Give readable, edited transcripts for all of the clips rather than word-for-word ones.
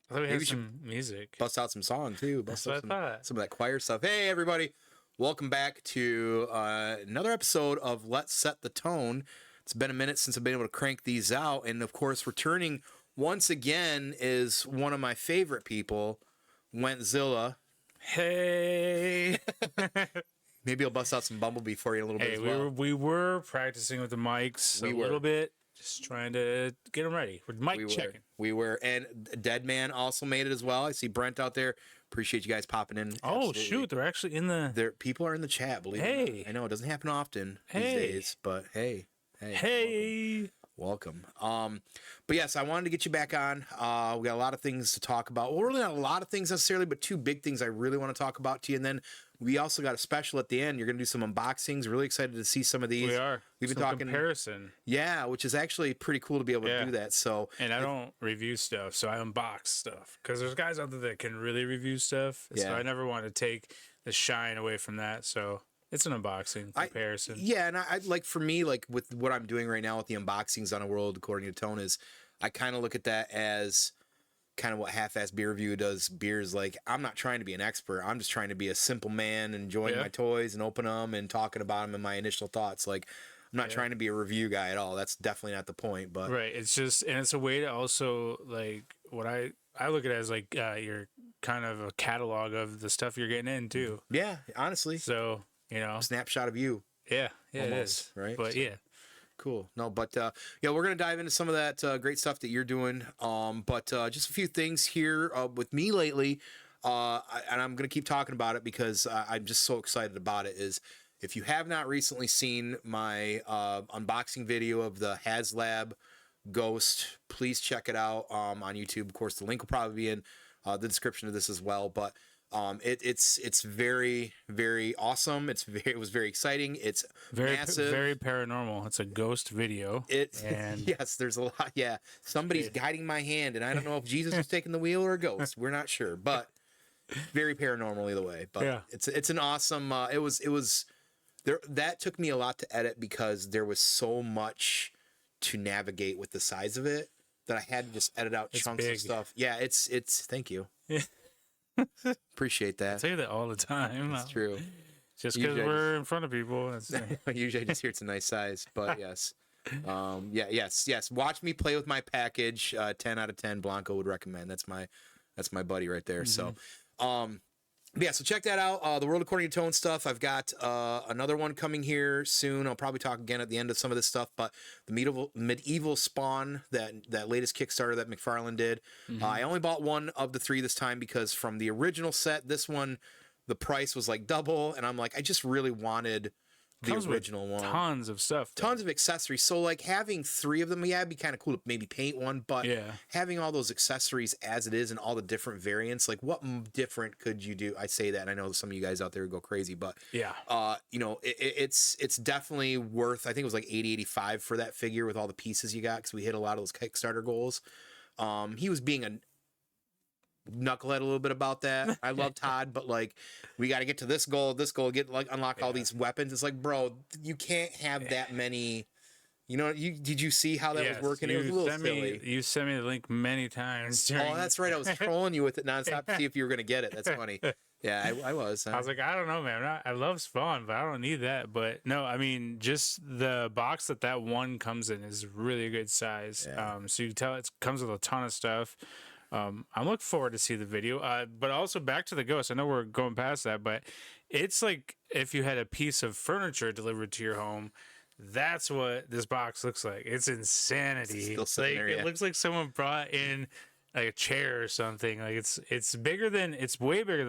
I thought we Maybe had we should some music. bust out some song too. That's Bust what out I thought. some of that choir stuff. Hey everybody, welcome back to another episode of Let's Set the Tone. It's been a minute since I've been able to crank these out, and of course, returning once again is one of my favorite people, Wentzillah. Hey. Maybe I'll bust out some Bumblebee for you in a little bit Hey, as well. we were practicing with the mics We a were. little bit, just trying to get them ready. We're mic checking. We were, and Dead Man also made it as well. I see Brent out there. Appreciate you guys popping in. Oh, Absolutely. shoot. They're actually in the... There, people are in the chat. Believe it or Hey. not. I know it doesn't happen often these Hey. days, but hey, Hey. welcome. But yes, I wanted to get you back on. We got a lot of things to talk about. Well, really not a lot of things necessarily, but two big things I really want to talk about to you. And then we also got a special at the end. You're going to do some unboxings. Really excited to see some of these. We are. We've been Some talking comparison. Yeah, which is actually pretty cool to be able to Yeah. do that. So, And I don't review stuff, so I unbox stuff. Because there's guys out there that can really review stuff. So Yeah. I never want to take the shine away from that. So it's an unboxing comparison. Yeah, and I like, for me, like with what I'm doing right now with the unboxings on A World According to Tone, is I kind of look at that as kind of what Half-Ass Beer Review does. Beers, like, I'm not trying to be an expert. I'm just trying to be a simple man, enjoying my toys and open them and talking about them and my initial thoughts. Like, I'm not trying to be a review guy at all. That's definitely not the point. But Right. It's just, and it's a way to also, like, what I look at it as, like, you're kind of a catalog of the stuff you're getting into. yeah, honestly, So, you know, snapshot of you. yeah, it Almost, is. right? But So- yeah, Cool. No, but yeah, we're gonna dive into some of that great stuff that you're doing. But just a few things here with me lately, and I'm gonna keep talking about it because I'm just so excited about it. Is if you have not recently seen my unboxing video of the HasLab Ghost, please check it out on YouTube. Of course, the link will probably be in the description of this as well. But it's very, very awesome. It was very exciting. It's very massive. very paranormal. It's a ghost video. And Yes, there's a lot. Yeah, somebody's guiding my hand, and I don't know if Jesus was taking the wheel or a ghost. We're not sure, but very paranormal either way. But Yeah. it's an awesome. It was there. That took me a lot to edit because there was so much to navigate with the size of it that I had to just edit out chunks big. of stuff. Yeah, it's. Thank you. Yeah. Appreciate I that. say that all the time. It's true. Just because Usually I we're in front of people. It's, Usually I just hear it's a nice size, but yes. Yes. Watch me play with my package. 10 out of 10 Blanco would recommend. That's my buddy right there. So, yeah, so check that out. The World According to Tone stuff. I've got another one coming here soon. I'll probably talk again at the end of some of this stuff, but the medieval Spawn, that latest Kickstarter that McFarlane did. I only bought one of the three this time because from the original set, this one, the price was like double, and I'm like, I just really wanted the comes with original one. tons of stuff. though. Tons of accessories. So like having three of them, yeah, it'd be kind of cool to maybe paint one, but Yeah. having all those accessories as it is and all the different variants, like what different could you do? I say that, and I know some of you guys out there would go crazy, but Yeah. you know, it's definitely worth. I think it was like 85 for that figure with all the pieces you got because we hit a lot of those Kickstarter goals. He was being a knucklehead a little bit about that. I love Todd, but like we got to get to this goal, get like unlock all these weapons. It's like, bro, you can't have that many. You know, did you see how that Yes, was working? It was a little silly. You sent me the link many times. Oh, During, that's right. I was trolling you with it nonstop to see if you were gonna get it. That's funny. Yeah, I was. I was like, I don't know, man. I love Spawn, but I don't need that. But no, I mean, just the box that one comes in is really a good size. Yeah. So you can tell it comes with a ton of stuff. I'm looking forward to see the video. But also back to the ghost. I know we're going past that, but it's like if you had a piece of furniture delivered to your home. That's what this box looks like. It's insanity. Still sitting there, yeah. It looks like someone brought in like a chair or something. Like it's way bigger than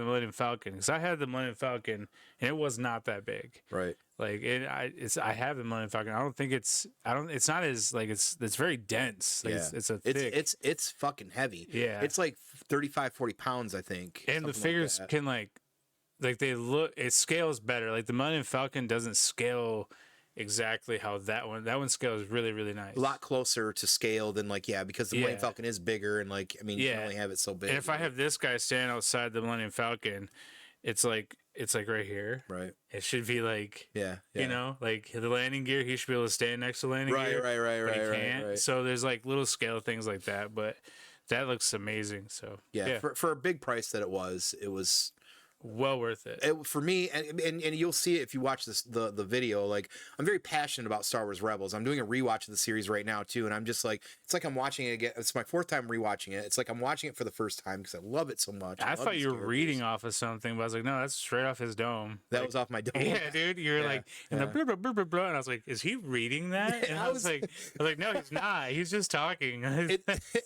Millennium Falcon. Because I had the Millennium Falcon and it was not that big. Right. Like I have the Millennium Falcon. I don't think it's not as like it's very dense. Like Yeah. it's a thick. It's fucking heavy. Yeah. It's like 35, 40 pounds, I think. and the something like figures that. can like they look. It scales better. Like the Millennium Falcon doesn't scale exactly how that one scales really, really nice. a lot closer to scale than like, yeah, because the Millennium Yeah. Falcon is bigger and like, I mean, you can only have it so big. And if I have this guy standing outside the Millennium Falcon, it's like right here. Right. It should be like, Yeah. you know, like the landing gear, he should be able to stand next to the landing gear. Right. But he can't. Right. So there's like little scale things like that. But That looks amazing. So Yeah. For a big price that it was well worth it. For me, and you'll see it if you watch the video. Like, I'm very passionate about Star Wars Rebels. I'm doing a rewatch of the series right now too, and I'm just like, it's like I'm watching it again. It's my 4th time rewatching it. It's like I'm watching it for the first time because I love it so much. I thought you were reading off of something, but I was like, no, that's straight off his dome. That was off my dome. Yeah, dude. You're like, and the blah, blah, blah, blah, blah, and I was like, is he reading that? And I was like, no, he's not. He's just talking. And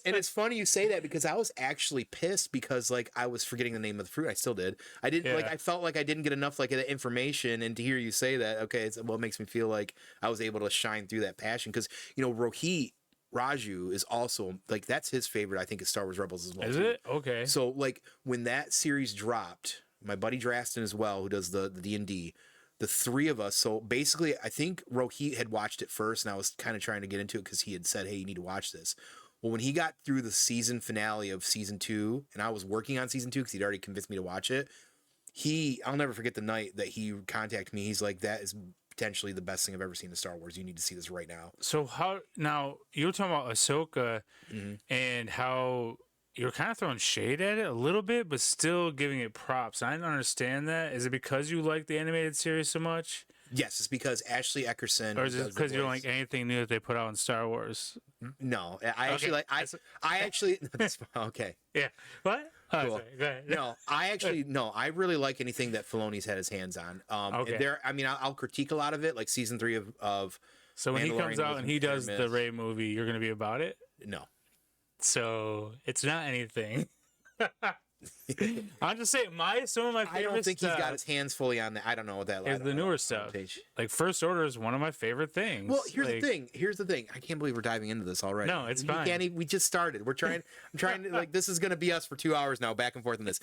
it's funny you say that because I was actually pissed because like I was forgetting the name of the fruit. I still did. I didn't like. I felt like I didn't get enough like that information, and to hear you say that, okay, it makes me feel like I was able to shine through that passion because Rohit Raju is also like that's his favorite. I think is Star Wars Rebels as well. Is it okay? So like when that series dropped, my buddy Draston as well, who does the D&D, the 3 of us. So basically, I think Rohit had watched it first, and I was kind of trying to get into it because he had said, "Hey, you need to watch this." Well, when he got through the season finale of season 2, and I was working on season 2 because he'd already convinced me to watch it. I'll never forget the night that he contacted me. He's like, that is potentially the best thing I've ever seen in Star Wars. You need to see this right now. So now you were talking about Ahsoka and how you're kind of throwing shade at it a little bit, but still giving it props. I didn't understand that. Is it because you like the animated series so much? Yes, it's because Ashley Eckerson. Or is it because you don't like anything new that they put out in Star Wars? No, I actually like. I actually. Okay. Yeah. What? Oh, cool. sorry. Go ahead. No, I really like anything that Filoni's had his hands on. Okay. I'll critique a lot of it, like season 3 of. So when he comes out and he does the Rey movie, you're gonna be about it? No. So it's not anything. I'm just saying, some of my favorite. I don't think he's got his hands fully on that. I don't know what that is. The newer stuff, like First Order, is one of my favorite things. Well, here's the thing. I can't believe we're diving into this already. No, it's fine. We just started. I'm trying to like. This is gonna be us for 2 hours now, back and forth on this.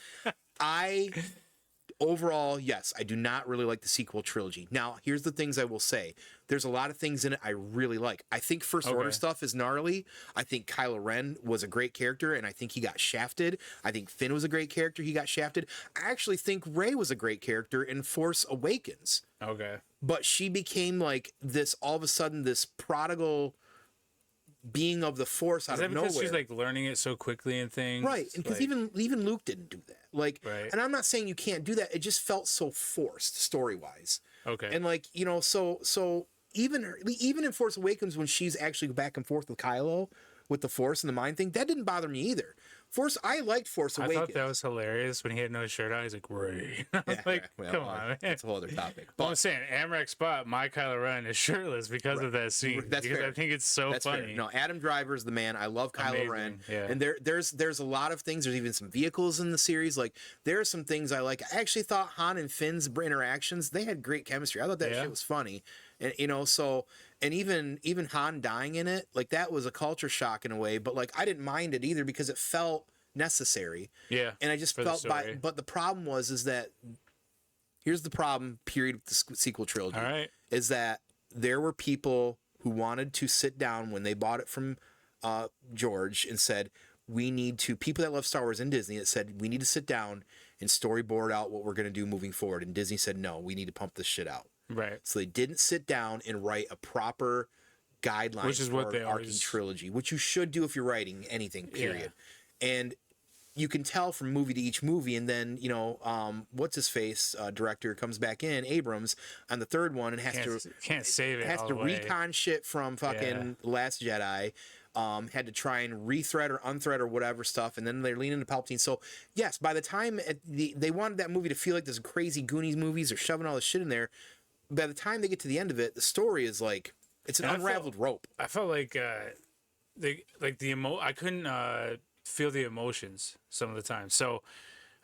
Overall, yes, I do not really like the sequel trilogy. Now, here's the things I will say. There's a lot of things in it I really like. I think First Order stuff is gnarly. I think Kylo Ren was a great character, and I think he got shafted. I think Finn was a great character. He got shafted. I actually think Rey was a great character in Force Awakens. Okay. But she became like this, all of a sudden, this prodigal being of the Force out of nowhere. Is that because she's like learning it so quickly and things? Right, and because even Luke didn't do that. Like, right. And I'm not saying you can't do that. It just felt so forced story wise. Okay. And like so even in Force Awakens when she's actually back and forth with Kylo with the Force and the mind thing, that didn't bother me either. I liked Force Awakens. I thought that was hilarious when he had no shirt on. He's like, Ray. Come on, man. That's a whole other topic. But I'm saying, Amrak Spot, my Kylo Ren, is shirtless because of that scene. That's because fair. I think it's so funny. Fair. No, Adam Driver's the man. I love Kylo Ren. Yeah. And there's a lot of things. There's even some vehicles in the series. Like, there are some things I like. I actually thought Han and Finn's interactions, they had great chemistry. I thought that shit was funny. And and even Han dying in it, like, that was a culture shock in a way, but like I didn't mind it either because it felt necessary. Yeah. And I just felt but the problem is that here's the problem period with the sequel trilogy. All right. Is that there were people who wanted to sit down when they bought it from George and said, people that love Star Wars and Disney, that said, we need to sit down and storyboard out what we're going to do moving forward. And Disney said, no, we need to pump this shit out. Right. So they didn't sit down and write a proper guideline which is for what they an arcing trilogy, which you should do if you're writing anything, period. Yeah. And you can tell from movie to each movie, and then what's his face director comes back in, Abrams, on the third one and can't save it. Has all to the way. recon shit from fucking Last Jedi. Had to try and rethread or unthread or whatever stuff, and then they lean into Palpatine. So yes, by the time they wanted that movie to feel like this crazy Goonies movies, or shoving all this shit in there. By the time they get to the end of it, the story is like it's an unraveled rope. I felt like I couldn't feel the emotions some of the time, so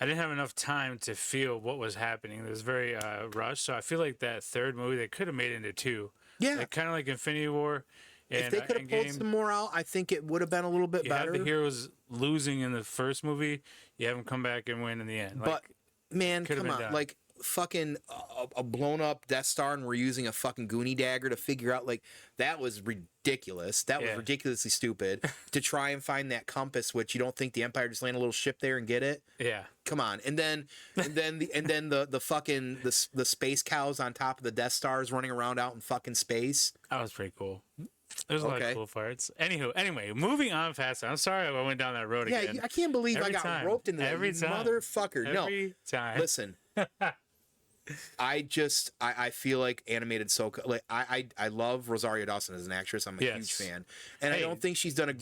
I didn't have enough time to feel what was happening. It was very rushed. So I feel like that third movie they could have made it into 2. Yeah, like, kind of like Infinity War. If they could have pulled some more out, I think it would have been a little bit better. You have the heroes losing in the first movie. You have them come back and win in the end. But man, come on, like fucking a blown up Death Star, and we're using a fucking Goonie dagger to figure out, like, that was ridiculous. That was ridiculously stupid to try and find that compass, which you don't think the Empire just land a little ship there and get it. Yeah, come on. And then the fucking the space cows on top of the Death Stars running around out in fucking space. That was pretty cool. There's a lot of cool parts. Anyway, moving on past. I'm sorry I went down that road again. Yeah, I can't believe Every I got time. roped into that. Every You time. motherfucker. Every time. Listen. I feel like animated Ahsoka. Like I love Rosario Dawson as an actress. I'm a huge fan, and I don't think she's done a.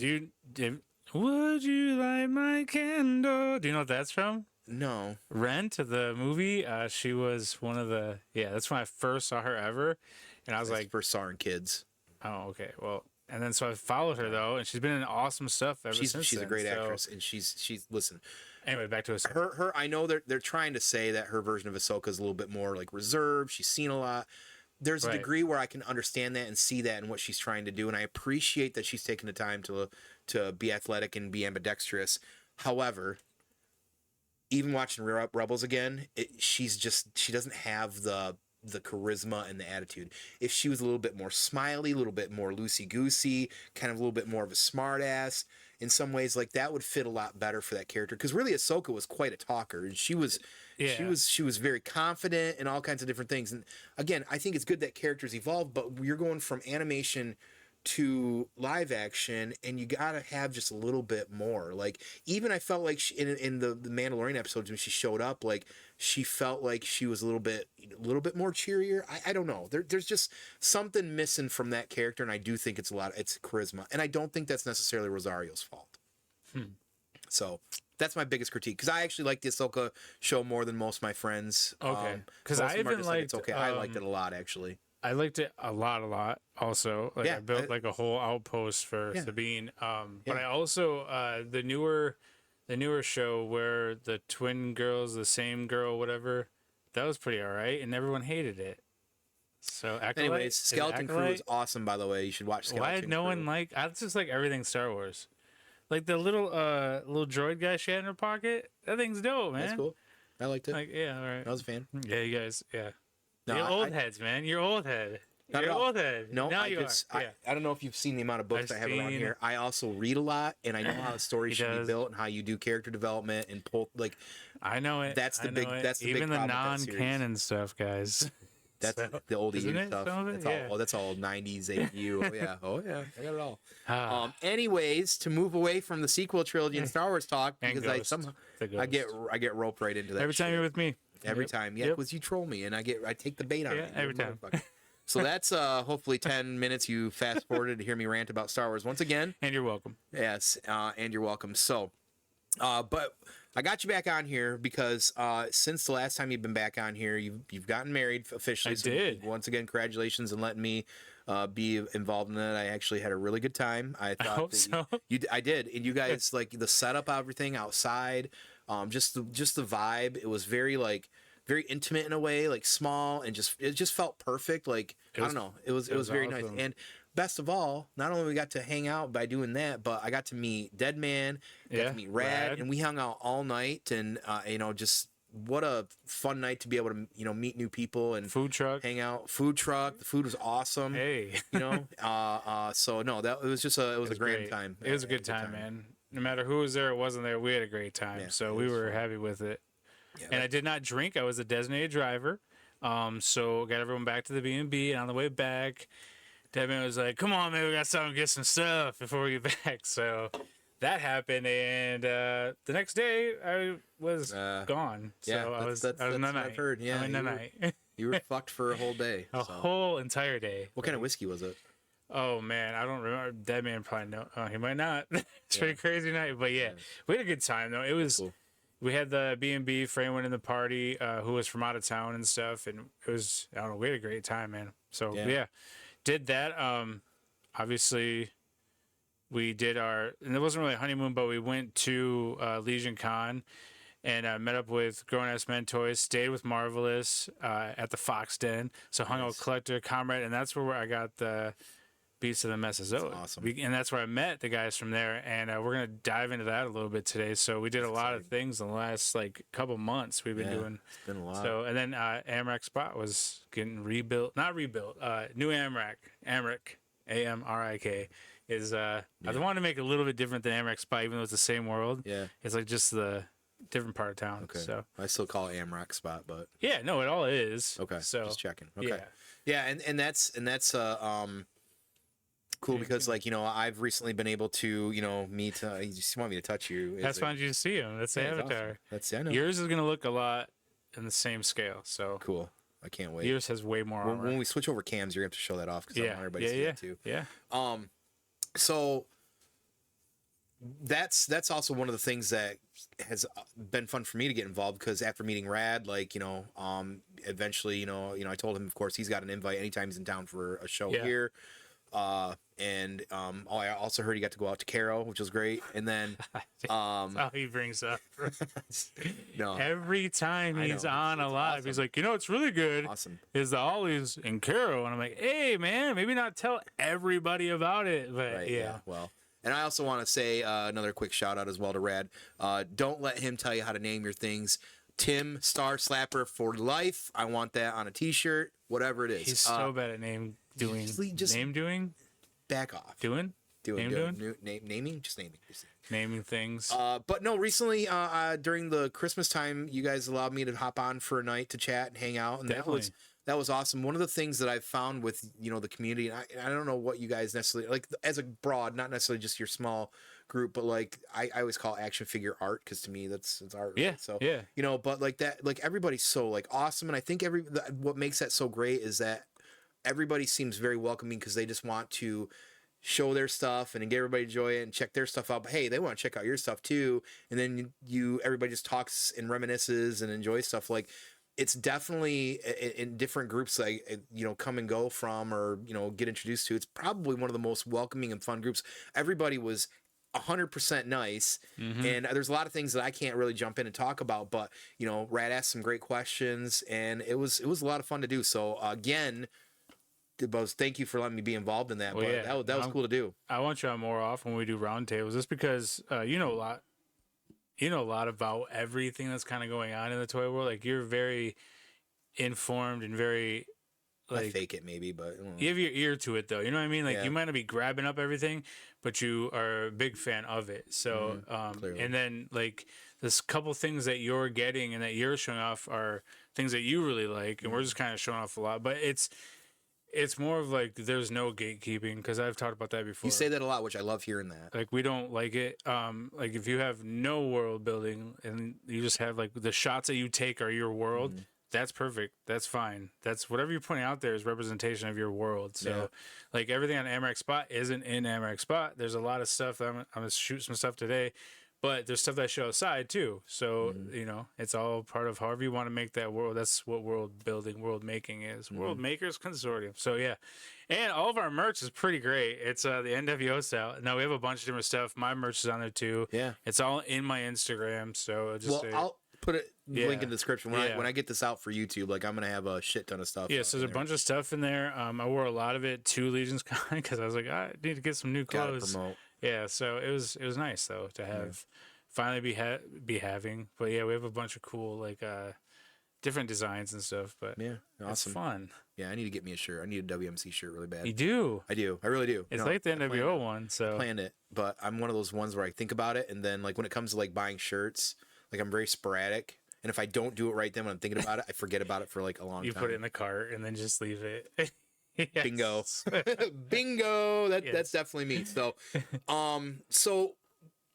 Would you light my candle? Do you know what that's from? No. Rent, the movie. She was one of the. Yeah, that's when I first saw her ever, and I was like, first saw her in Kids. Oh, okay. Well, and then so I followed her though, and she's been in awesome stuff ever since. She's a great actress, and she's listen. Anyway, back to Ahsoka. Her. I know they're trying to say that her version of Ahsoka is a little bit more like reserved. She's seen a lot. There's a degree where I can understand that and see that and what she's trying to do, and I appreciate that she's taken the time to be athletic and be ambidextrous. However, even watching Rebels again, she doesn't have the charisma and the attitude. If she was a little bit more smiley, a little bit more loosey-goosey, kind of a little bit more of a smart ass in some ways, like that would fit a lot better for that character. Because really Ahsoka was quite a talker, and she was very confident and all kinds of different things. And again, I think it's good that characters evolve, but you're going from animation to live action, and you gotta have just a little bit more. Like, even I felt like in the Mandalorian episodes when she showed up, like she felt like she was a little bit more cheerier. I don't know. There's just something missing from that character, and I do think it's charisma, and I don't think that's necessarily Rosario's fault. So that's my biggest critique, because I actually like the Ahsoka show more than most of my friends. Okay, because I even liked it's okay. I liked it a lot, actually. I liked it a lot. Also, like I built like a whole outpost for Sabine. But I also the newer show where the twin girls, the same girl, whatever, that was pretty alright, and everyone hated it. So, anyways, Skeleton Crew is awesome. By the way, you should watch Skeleton Crew. Why had no one like? I just like everything Star Wars. Like the little droid guy she had in her pocket. That thing's dope, man. That's cool. I liked it. Like, yeah, all right. I was a fan. Yeah, you guys, yeah. No, You're old heads, man. You're old head. You're old head. No, now you are. I don't know if you've seen the amount of books I have around here. I also read a lot, and I know how a story should be built and how you do character development and pull. Like, I know it. That's the big. That's the even big the non-canon stuff, guys. That's the old EU stuff. That's all 90s AU. Oh yeah, I got it all. Anyways, to move away from the sequel trilogy and Star Wars talk, because I get roped right into that. Every time you're with me. Every time, because you troll me and I take the bait on it. Every time. So that's hopefully 10 minutes you fast forwarded to hear me rant about Star Wars once again. And you're welcome. Yes, and you're welcome. So, but I got you back on here because since the last time you've been back on here, you've gotten married officially. I did. Once again, congratulations and letting me be involved in it. I actually had a really good time. I thought I did, and you guys like the setup, everything outside, just the vibe. It was very intimate in a way, like small, and it just felt perfect. Like I don't know, it was very nice. And best of all, not only we got to hang out by doing that, but I got to meet Deadman, got to meet Rad, and we hung out all night, and just what a fun night to be able to meet new people and food truck, hang out, food truck. The food was awesome. Hey, so no, it was a grand time. It was a good time, man. No matter who was there or wasn't there, we had a great time. Yeah, so we were happy with it. Yeah, and I did not drink. I was a designated driver. So got everyone back to the B&B, and on the way back, Deadman was like, "Come on, man, we got to get some stuff before we get back." So that happened, and the next day I was gone. So I was night. I've heard. Yeah, you were fucked for a whole day. Whole entire day. What kind of whiskey was it? Oh man, I don't remember. Deadman probably know. Oh, he might not. It's a pretty crazy night, but yeah, we had a good time though. It was. Cool. We had the B&B for anyone in the party who was from out of town and stuff, and it was, I don't know, we had a great time, man. So, did that. Obviously, we did and it wasn't really a honeymoon, but we went to Legion Con and met up with Grown-Ass Men Toys, stayed with Marvelous at the Fox Den, so hung out with Collector, Comrade, and that's where I got the Beats of the Mesozoic. Awesome. And that's where I met the guys from there, and we're going to dive into that a little bit today. So we did a lot of things in the last couple months we've been doing. It's been a lot. So, and then Amrak Spot was getting not rebuilt, new Amrak, AMRIK is, I wanted to make it a little bit different than Amrak Spot, even though it's the same world. Yeah. It's like just the different part of town. Okay. So I still call it Amrak Spot, but. Yeah, no, it all is. Okay. So just checking. Okay. Yeah, and that's cool because like, you know, I've recently been able to, you know, meet, you just want me to touch you. That's why you see him. That's the avatar. Awesome. That's, I know. Yours is going to look a lot in the same scale. So cool. I can't wait. Yours has way more armor. When we switch over cams, you're going to have to show that off because I want everybody to see it too. Yeah. So that's also one of the things that has been fun for me to get involved because after meeting Rad, like, you know, eventually, you know, I told him, of course, he's got an invite anytime he's in town for a show here. I also heard he got to go out to Caro, which was great. And then he brings up no, every time he's on a live, awesome. He's like, you know, it's really good. Awesome. Is the Ollies in Caro, and I'm like, hey man, maybe not tell everybody about it, but right, yeah. Well, and I also want to say another quick shout out as well to Rad. Don't let him tell you how to name your things. Tim Star Slapper for life. I want that on a T-shirt, whatever it is. He's so bad at name doing. Back off. Naming, just naming. Naming things. But no, recently during the Christmas time, you guys allowed me to hop on for a night to chat and hang out, and that was awesome. One of the things that I've found with, you know, the community, and I don't know what you guys necessarily like as a broad, not necessarily just your small group, but like I always call action figure art because to me it's art. Yeah. Right? So you know, but like that, like everybody's so like awesome, and I think what makes that so great is that everybody seems very welcoming because they just want to show their stuff and get everybody to enjoy it and check their stuff out. But hey, they want to check out your stuff too, and then everybody just talks and reminisces and enjoys stuff. Like, it's definitely in different groups, like, you know, come and go from, or, you know, get introduced to. It's probably one of the most welcoming and fun groups. Everybody was 100% nice, and there's a lot of things that I can't really jump in and talk about, but, you know, Rad asked some great questions, and it was a lot of fun to do. So again, Buzz, thank you for letting me be involved in that. Well, that was cool to do. I want you on more often when we do roundtables, just because you know a lot. You know a lot about everything that's kind of going on in the toy world. Like, you're very informed and very, like, I fake it maybe, but you have your ear to it though. You know what I mean? Like, you might not be grabbing up everything, but you are a big fan of it. So, and then like this couple things that you're getting and that you're showing off are things that you really like, and we're just kind of showing off a lot. But it's more of like there's no gatekeeping, because I've talked about that before. You say that a lot, which I love hearing that. Like, we don't like it. Like, if you have no world building and you just have like the shots that you take are your world, that's perfect. That's fine. That's whatever you're putting out there is representation of your world. So like everything on Amrak Spot isn't in Amrak Spot. There's a lot of stuff that I'm gonna shoot some stuff today, but there's stuff that I show outside too. So, you know, it's all part of however you want to make that world. That's what world building, world making is. World Makers Consortium. So, yeah. And all of our merch is pretty great. It's the NWO style. Now, we have a bunch of different stuff. My merch is on there too. Yeah. It's all in my Instagram. So, I'll put it link in the description. When I get this out for YouTube, like, I'm going to have a shit ton of stuff. Yeah, so there's a bunch of stuff in there. I wore a lot of it to Legion's Con because I was like, I need to get some new clothes. Gotta promote. Yeah, so it was nice though to have finally be having. But yeah, we have a bunch of cool like different designs and stuff. But yeah, awesome, it's fun. Yeah, I need to get me a shirt. I need a WMC shirt really bad. You do? I do. I really do. It's like the NWO one. So I planned it, but I'm one of those ones where I think about it, and then like when it comes to like buying shirts, like I'm very sporadic. And if I don't do it right then when I'm thinking about it, I forget about it for like a long time. You put it in the cart and then just leave it. Yes. Bingo. Bingo. That's definitely me. So so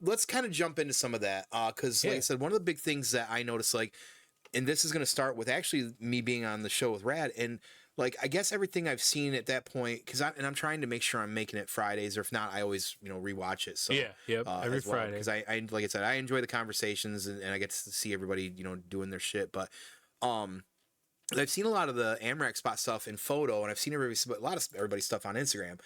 let's kind of jump into some of that, because like I said, one of the big things that I noticed, like, and this is going to start with actually me being on the show with Rad, and like I guess everything I've seen at that point, because I'm trying to make sure I'm making it Fridays, or if not, I always rewatch it. So every Friday, because I like I said, I enjoy the conversations, and I get to see everybody doing their shit, but I've seen a lot of the Amrak Spot stuff in photo, and I've seen a lot of everybody's stuff on Instagram.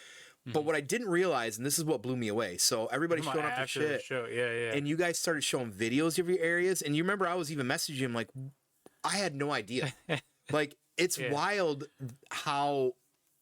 But what I didn't realize, and this is what blew me away, so everybody's showing up for shit, and you guys started showing videos of your areas, and you remember I was even messaging him like, I had no idea. Like, it's wild how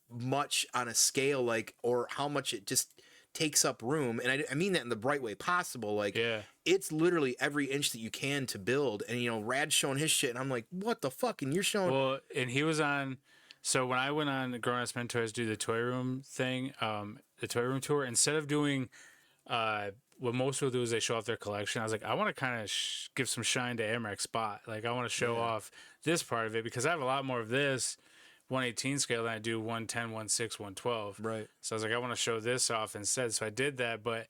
much on a scale, like, or how much it just takes up room, and I mean that in the bright way possible. Like, it's literally every inch that you can to build, and Rad's showing his shit, and I'm like, what the fuck? And you're showing. Well, and he was on. So when I went on Grown Ass Mentors do the toy room thing, the toy room tour, instead of doing what most people do is they show off their collection, I was like, I want to kind of give some shine to Amrak Spot. Like, I want to show off this part of it because I have a lot more of this, 118 scale than I do 110, 106, 112. Right. So I was like, I want to show this off instead. So I did that, but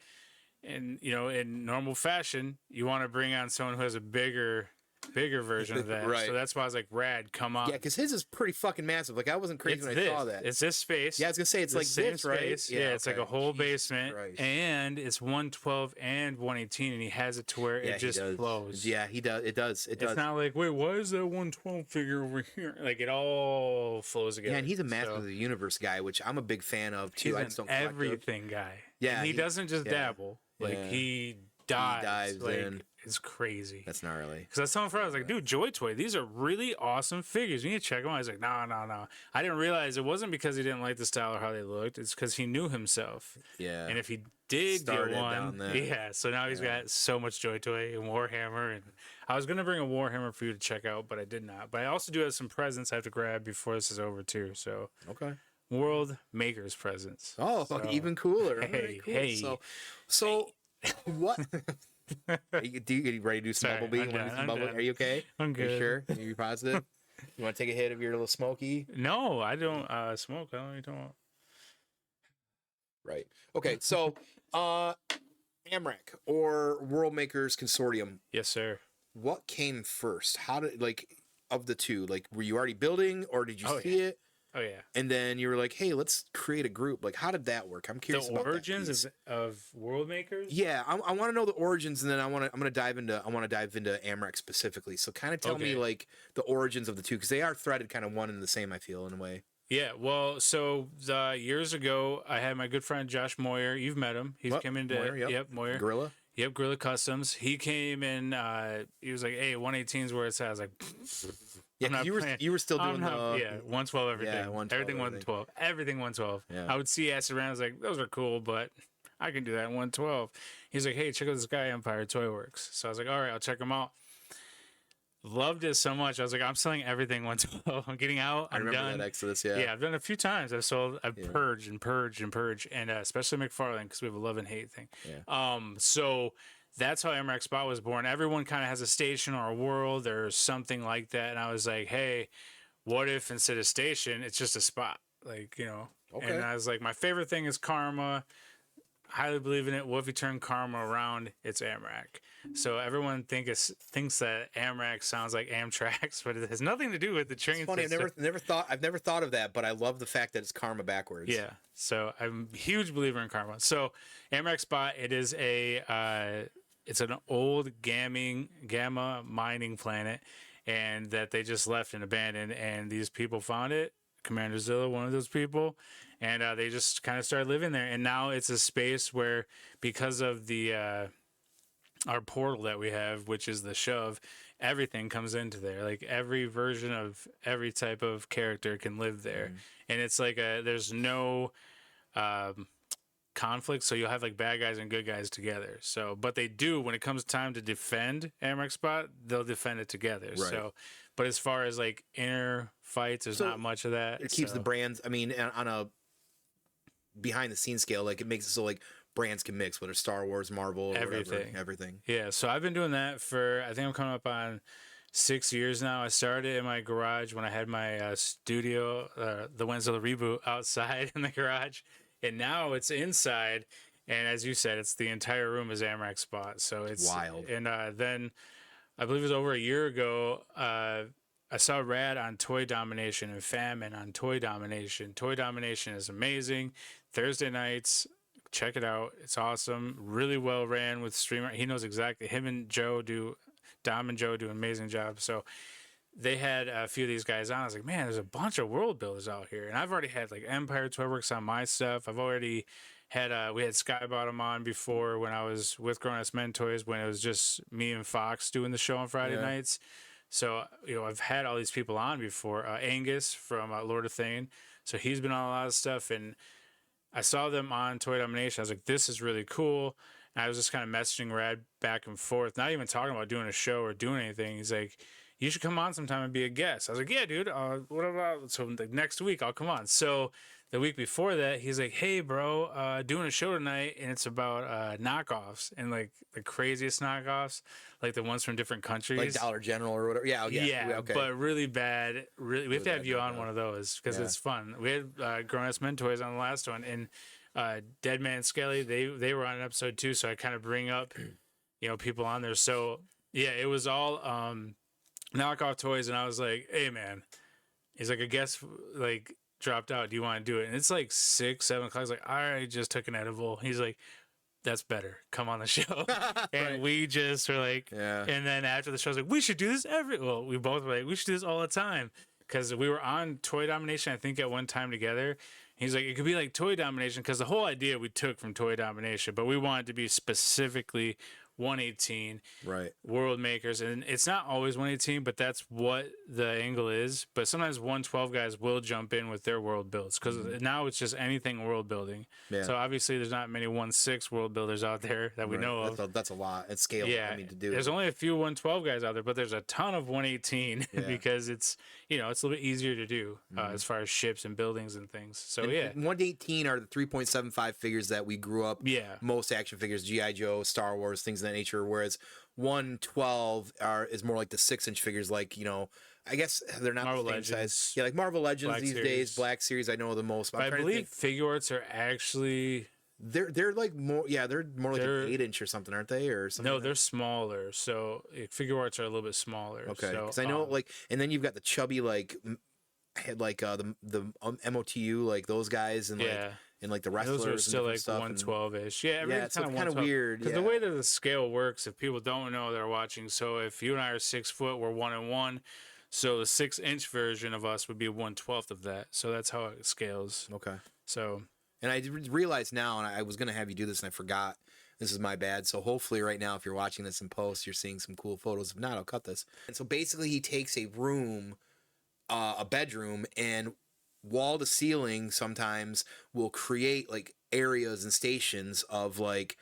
in in normal fashion, you want to bring on someone who has a bigger version of that. Right. So that's why I was like, Rad, come on. Yeah, because his is pretty fucking massive. Like, I wasn't crazy when I saw that. It's this space. Yeah, I was gonna say it's the like same this, right? space. Yeah, it's like a whole Jesus basement, Christ. and it's 112 and 118, and he has it to where Yeah, it just flows. Yeah, he does. It does. It does. It's not like, wait, why is that 112 figure over here? Like, it all flows together. Yeah, and he's a Master of the Universe guy, which I'm a big fan of too. He's I an just don't collect everything guy. Yeah, and he doesn't just dabble. Like, Yeah. he dives like, in. It's crazy. That's gnarly. Because I was telling Fred, I was like, dude, Joy Toy, these are really awesome figures. You need to check them out. He's like, no. I didn't realize it wasn't because he didn't like the style or how they looked. It's because he knew himself. Yeah. And if he did Started get down one, there. yeah. So now he's got so much Joy Toy and Warhammer. And I was going to bring a Warhammer for you to check out, but I did not. But I also do have some presents I have to grab before this is over, too. So, Okay. World Makers presents. Oh, So, even cooler. Hey, Very cool. hey. So what? Are you ready to do some Sorry, bubble bean? I'm Wanna do done, some I'm bubble? done. Are you okay? I'm Are good. you sure? Are you positive? You want to take a hit of your little smoky? No, I don't smoke. I don't know what you're talking about. Right. Okay. So, Amrak or World Makers Consortium, Yes, sir. what came first? How did, like, of the two? Like, were you already building, or did you Oh, see it? Oh, yeah. And then you were like, "Hey, let's create a group." Like, how did that work? I'm curious The about that origins piece. of World Makers? Yeah, I want to know the origins, and then I want to dive into Amrak specifically. So, kind of tell me Okay. like the origins of the two, because they are threaded kind of one and the same. I feel in a way. Yeah, well, so years ago, I had my good friend Josh Moyer. You've met him. He's What? come into Moyer, yep. Moyer. Gorilla. Yep, Gorilla Customs. He came in. He was like, "Hey, 118's where it's at." I was like, Yeah, I'm not 'cause playing. you were still doing yeah, 112 everything. Yeah, 112 everything everything. 112. Everything 112. Yeah. I would see acid around. I was like, those are cool, but I can do that in 112. He's like, hey, check out this guy, Empire Toy Works. So I was like, all right, I'll check him out. Loved it so much. I was like, I'm selling everything 112. I'm getting out. I I'm remember done. that Exodus. Yeah. Yeah, I've done it a few times. I've Yeah. purged and purged and purged, and especially McFarlane because we have a love and hate thing. Yeah. So that's how Amrak Spot was born. Everyone kind of has a station or a world or something like that, and I was like, hey, what if instead of station, it's just a spot? Like, Okay. And I was like, my favorite thing is karma. Highly believe in it. What if you turn karma around? It's Amrak. So everyone thinks that Amrak sounds like Amtrak's, but it has nothing to do with the train It's funny. system. I've never thought of that, but I love the fact that it's karma backwards. Yeah. So I'm a huge believer in karma. So Amrak Spot, it is it's an old gamma mining planet, and that they just left and abandoned, and these people found it. Commander Zillah, one of those people, and they just kind of started living there. And now it's a space where, because of the our portal that we have, which is the shove, everything comes into there. Like every version of every type of character can live there, and it's like there's no conflict, so you'll have like bad guys and good guys together. So, but they do, when it comes time to defend Amrak Spot, they'll defend it together. Right. So, but as far as like inner fights, there's not much of that. It keeps the brands. I mean, on a behind the scenes scale, like it makes it so like brands can mix, whether Star Wars, Marvel, or Everything. everything. Yeah, so I've been doing that for, I think I'm coming up on 6 years now. I started in my garage when I had my studio, the Wentzillah reboot, outside in the garage, and now it's inside. And as you said, it's the entire room is Amrak Spot. So it's Wild. And then I believe it was over a year ago. I saw Rad on Toy Domination and Famine on Toy Domination. Toy Domination is amazing. Thursday nights, check it out. It's awesome. Really well ran with streamer. He knows exactly. Him and Dom and Joe do an amazing job. So they had a few of these guys on. I was like, man, there's a bunch of world builders out here. And I've already had like Empire Toy Works on my stuff. I've already had, we had Skybottom on before when I was with Grown Ass Men Toys, when it was just me and Fox doing the show on Friday nights. So, I've had all these people on before. Angus from Lord of Thane. So he's been on a lot of stuff. And I saw them on Toy Domination. I was like, this is really cool. And I was just kind of messaging Rad back and forth, not even talking about doing a show or doing anything. He's like, you should come on sometime and be a guest. I was like, yeah, dude. What about, so like next week I'll come on. So the week before that, he's like, hey, bro, doing a show tonight, and it's about knockoffs, and like the craziest knockoffs, like the ones from different countries, like Dollar General or whatever. Yeah, yeah, okay. but really bad. Really, we have to have bad, you on one of those because it's fun. We had Grown Ass Men Toys on the last one, and Dead Man Skelly, they were on an episode too, so I kind of bring up, people on there. So yeah, it was all knockoff toys, and I was like, hey man, he's like, I guess like dropped out. Do you want to do it? And it's like 6, 7 o'clock. I was like, I just took an edible. He's like, that's better. Come on the show. And we just were like, and then after the show, I was like, we should do this we both were like, we should do this all the time. Because we were on Toy Domination, I think, at one time together. He's like, it could be like Toy Domination, because the whole idea we took from Toy Domination, but we wanted to be specifically 118 world makers, and it's not always 118, but that's what the angle is. But sometimes 112 guys will jump in with their world builds, because now it's just anything world building. So obviously there's not many 1/6 world builders out there that we know of. That's a lot at scale. To do. There's only a few 112 guys out there, but there's a ton of 118 because it's it's a little bit easier to do as far as ships and buildings and things. So and 118 are the 3.75 figures that we grew up. Most action figures, GI Joe, Star Wars, things of that nature, whereas 112 is more like the 6-inch figures, like I guess they're not Marvel the same Legends. size. Yeah, like Marvel Legends Black these Series. days. Black Series I know the most. But I believe figure arts are actually they're like more they're more like an 8-inch or something, aren't they? Or something? No, they're smaller. So figure arts are a little bit smaller. Okay, because I know and then you've got the chubby the MOTU, like those guys, and like the wrestlers. Those are still like stuff 112-ish. Yeah, it's kind of weird. Because the way that the scale works, if people don't know, they're watching. So if you and I are 6 foot, we're 1 and 1. So the 6-inch version of us would be 1/12 of that. So that's how it scales. Okay. So, and I realize now, and I was going to have you do this, and I forgot. This is my bad. So hopefully right now, if you're watching this in post, you're seeing some cool photos. If not, I'll cut this. And so basically he takes a room, a bedroom, and wall to ceiling sometimes will create like areas and stations of like,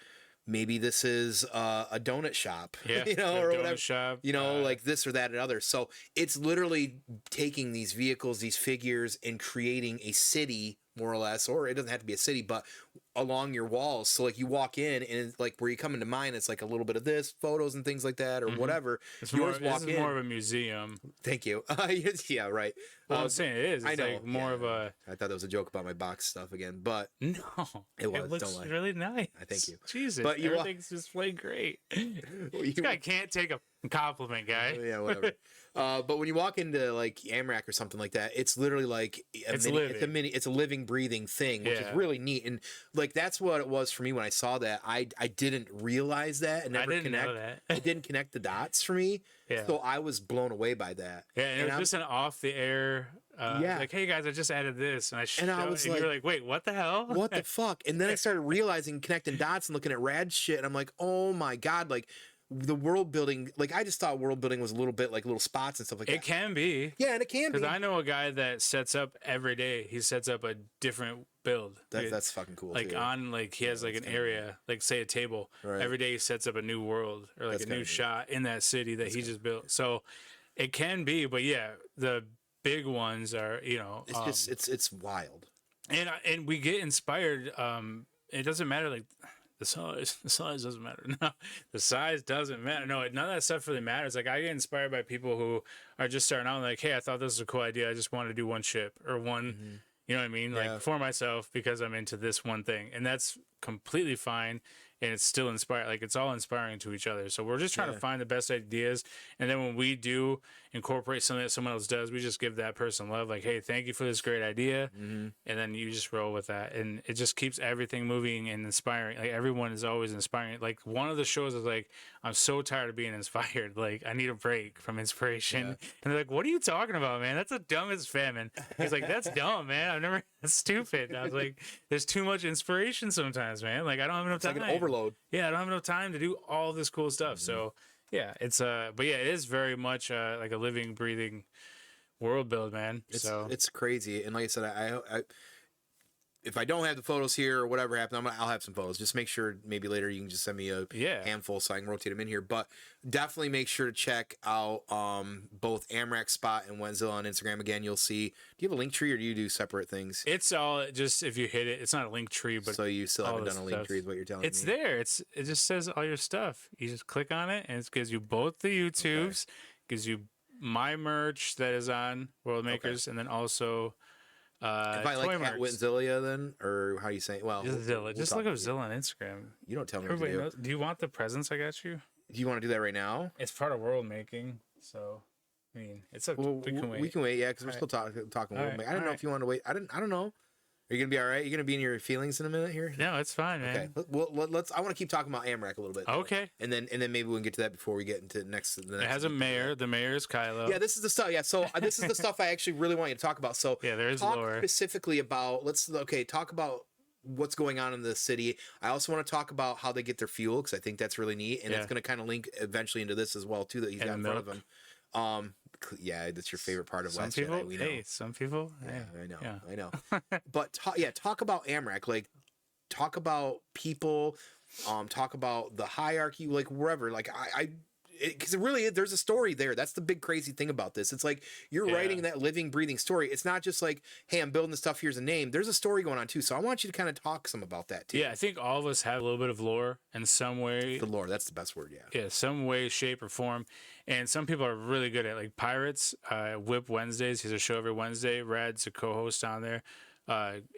maybe this is a donut shop, or whatever, shop, like this or that and other. So it's literally taking these vehicles, these figures, and creating a city, more or less, or it doesn't have to be a city, but along your walls. So like you walk in, and like where you come into mine, it's like a little bit of this, photos and things like that, or whatever. This is more of a museum. Thank you. Yeah, right. Well, I'm saying it is. It's I know. Like more of a. I thought that was a joke about my box stuff again, but no, it was. It looks don't lie. really nice. I thank you. Jesus, but everything's just playing great. This guy can't take a compliment, guy. Yeah, whatever. But when you walk into like Amrak or something like that, it's literally like it's a living, breathing thing, which is really neat. And like that's what it was for me when I saw that. I didn't realize that, and I didn't know that. It didn't connect the dots for me. So I was blown away by that. Yeah, and it was just an off the air. Like, hey guys, I just added this, and I was like, you're like, wait, what the hell? What the fuck? And then I started realizing, connecting dots and looking at rad shit, and I'm like, oh my god, like the world building. Like I just thought world building was a little bit like little spots and stuff like that. It can be. Yeah, and it can be. Because I know a guy that sets up every day. He sets up a different build. That's fucking cool. Like too. He has like an area, like say a table. Right. Every day he sets up a new world or like a new shot in that city that he just built. So it can be, but yeah, the big ones are, it's just it's wild. And we get inspired. It doesn't matter like the size doesn't matter. No, the size doesn't matter. No, none of that stuff really matters. Like I get inspired by people who are just starting out like, hey, I thought this was a cool idea. I just wanted to do one ship or one, you know what I mean? Like for myself because I'm into this one thing. And that's completely fine. And it's still inspired. Like it's all inspiring to each other. So we're just trying to find the best ideas. And then when we do incorporate something that someone else does, we just give that person love. Like, hey, thank you for this great idea. And then you just roll with that. And it just keeps everything moving and inspiring. Like everyone is always inspiring. Like one of the shows is like, I'm so tired of being inspired. Like I need a break from inspiration. And they're like, what are you talking about, man? That's the dumbest famine. He's like, that's dumb, man. That's stupid. And I was like, there's too much inspiration sometimes, man. Like I don't have enough time. Like an overload. Yeah, I don't have enough time to do all this cool stuff. So yeah, it's but yeah, it is very much like a living, breathing world build, man. It's crazy, and like I said, I if I don't have the photos here or whatever happened, I'll have some photos. Just make sure maybe later you can just send me a handful so I can rotate them in here. But definitely make sure to check out both Amrak Spot and Wentzillah on Instagram. Again, you'll see. Do you have a link tree or do you do separate things? It's all just if you hit it. It's not a link tree, but so you still haven't done a link tree, is what you're telling me. It's there. It just says all your stuff. You just click on it, and it gives you both the YouTubes, gives you my merch that is on World Makers, and then also. If I like at Wentzillah then, or how you say it? Well, just Zillah. Just look up Zillah on Instagram. You don't tell me Everybody what to knows. Do you want the presents I got you? Do you want to do that right now? It's part of world making, so I mean, it's up. We can wait. We can wait, yeah, because we're still talking world making. I don't know if you want to wait. I don't know. Are you gonna be all right? You're gonna be in your feelings in a minute here. No, it's fine, man. Okay. Well, let's. I want to keep talking about Amrak a little bit. Okay. And then maybe we can get to that before we get into the next. It has a mayor. The mayor is Kylo. Yeah, this is the stuff. Yeah, so this is the stuff I actually really want you to talk about. So yeah, there's talk lore. Specifically about. Talk about what's going on in the city. I also want to talk about how they get their fuel because I think that's really neat, and it's going to kind of link eventually into this as well too that he's got in front of him. Yeah, that's your favorite part of some Last people, Jedi. We know. Hey, some people. Yeah, I know. But talk about Amrak. Like, talk about people. Talk about the hierarchy. Like wherever. Like because it really is, there's a story there. That's the big crazy thing about this. It's like you're writing that living, breathing story. It's not just like, hey, I'm building the stuff. Here's a name. There's a story going on too. So I want you to kind of talk some about that too. Yeah, I think all of us have a little bit of lore in some way. The lore, that's the best word. Yeah. Yeah, some way, shape, or form. And some people are really good at like Pirates. Whip Wednesdays. He's a show every Wednesday. Rad's a co-host on there.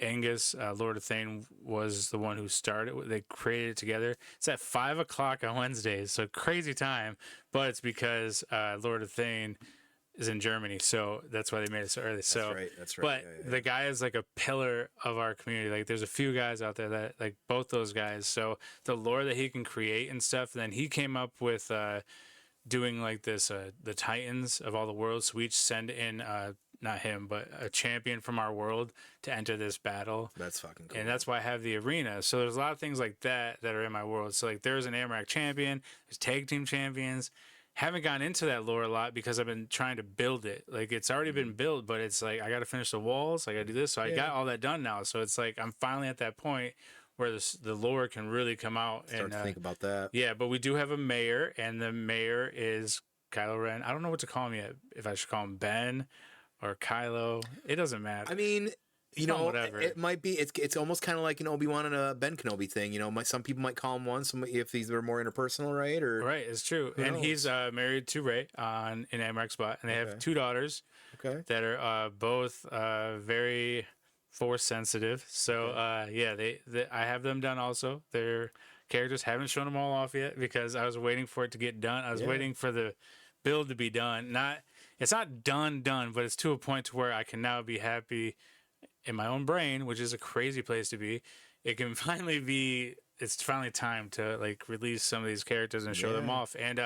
Angus, Lord of Thane, was the one who started. They created it together. It's at 5 o'clock on Wednesdays, so crazy time. But it's because Lord of Thane is in Germany, so that's why they made it so early. That's right. But the guy is like a pillar of our community. Like there's a few guys out there that like both those guys. So the lore that he can create and stuff. And then he came up with doing like this, the Titans of all the worlds. So we each send in. Not him, but a champion from our world to enter this battle. That's fucking cool. And that's why I have the arena. So there's a lot of things like that that are in my world. So like there's an Amrak champion, there's tag team champions. Haven't gone into that lore a lot because I've been trying to build it. Like it's already been built, but it's like I got to finish the walls. I got to do this. So I got all that done now. So it's like I'm finally at that point where the lore can really come out. Start to think about that. Yeah, but we do have a mayor, and the mayor is Kylo Ren. I don't know what to call him yet. If I should call him Ben or Kylo, it doesn't matter. I mean, whatever. It might be. It's almost kind of like an Obi-Wan and a Ben Kenobi thing. Some people might call him one. Some if these are more interpersonal, right? Or right, it's true. And he's married to Rey in Amrak Spot, and they have 2 daughters. Okay. That are both very force sensitive. So I have them done also. Their characters, haven't shown them all off yet because I was waiting for it to get done. I was waiting for the build to be done. It's not done, but it's to a point to where I can now be happy in my own brain, which is a crazy place to be. It can finally be. It's finally time to like release some of these characters and show them off. And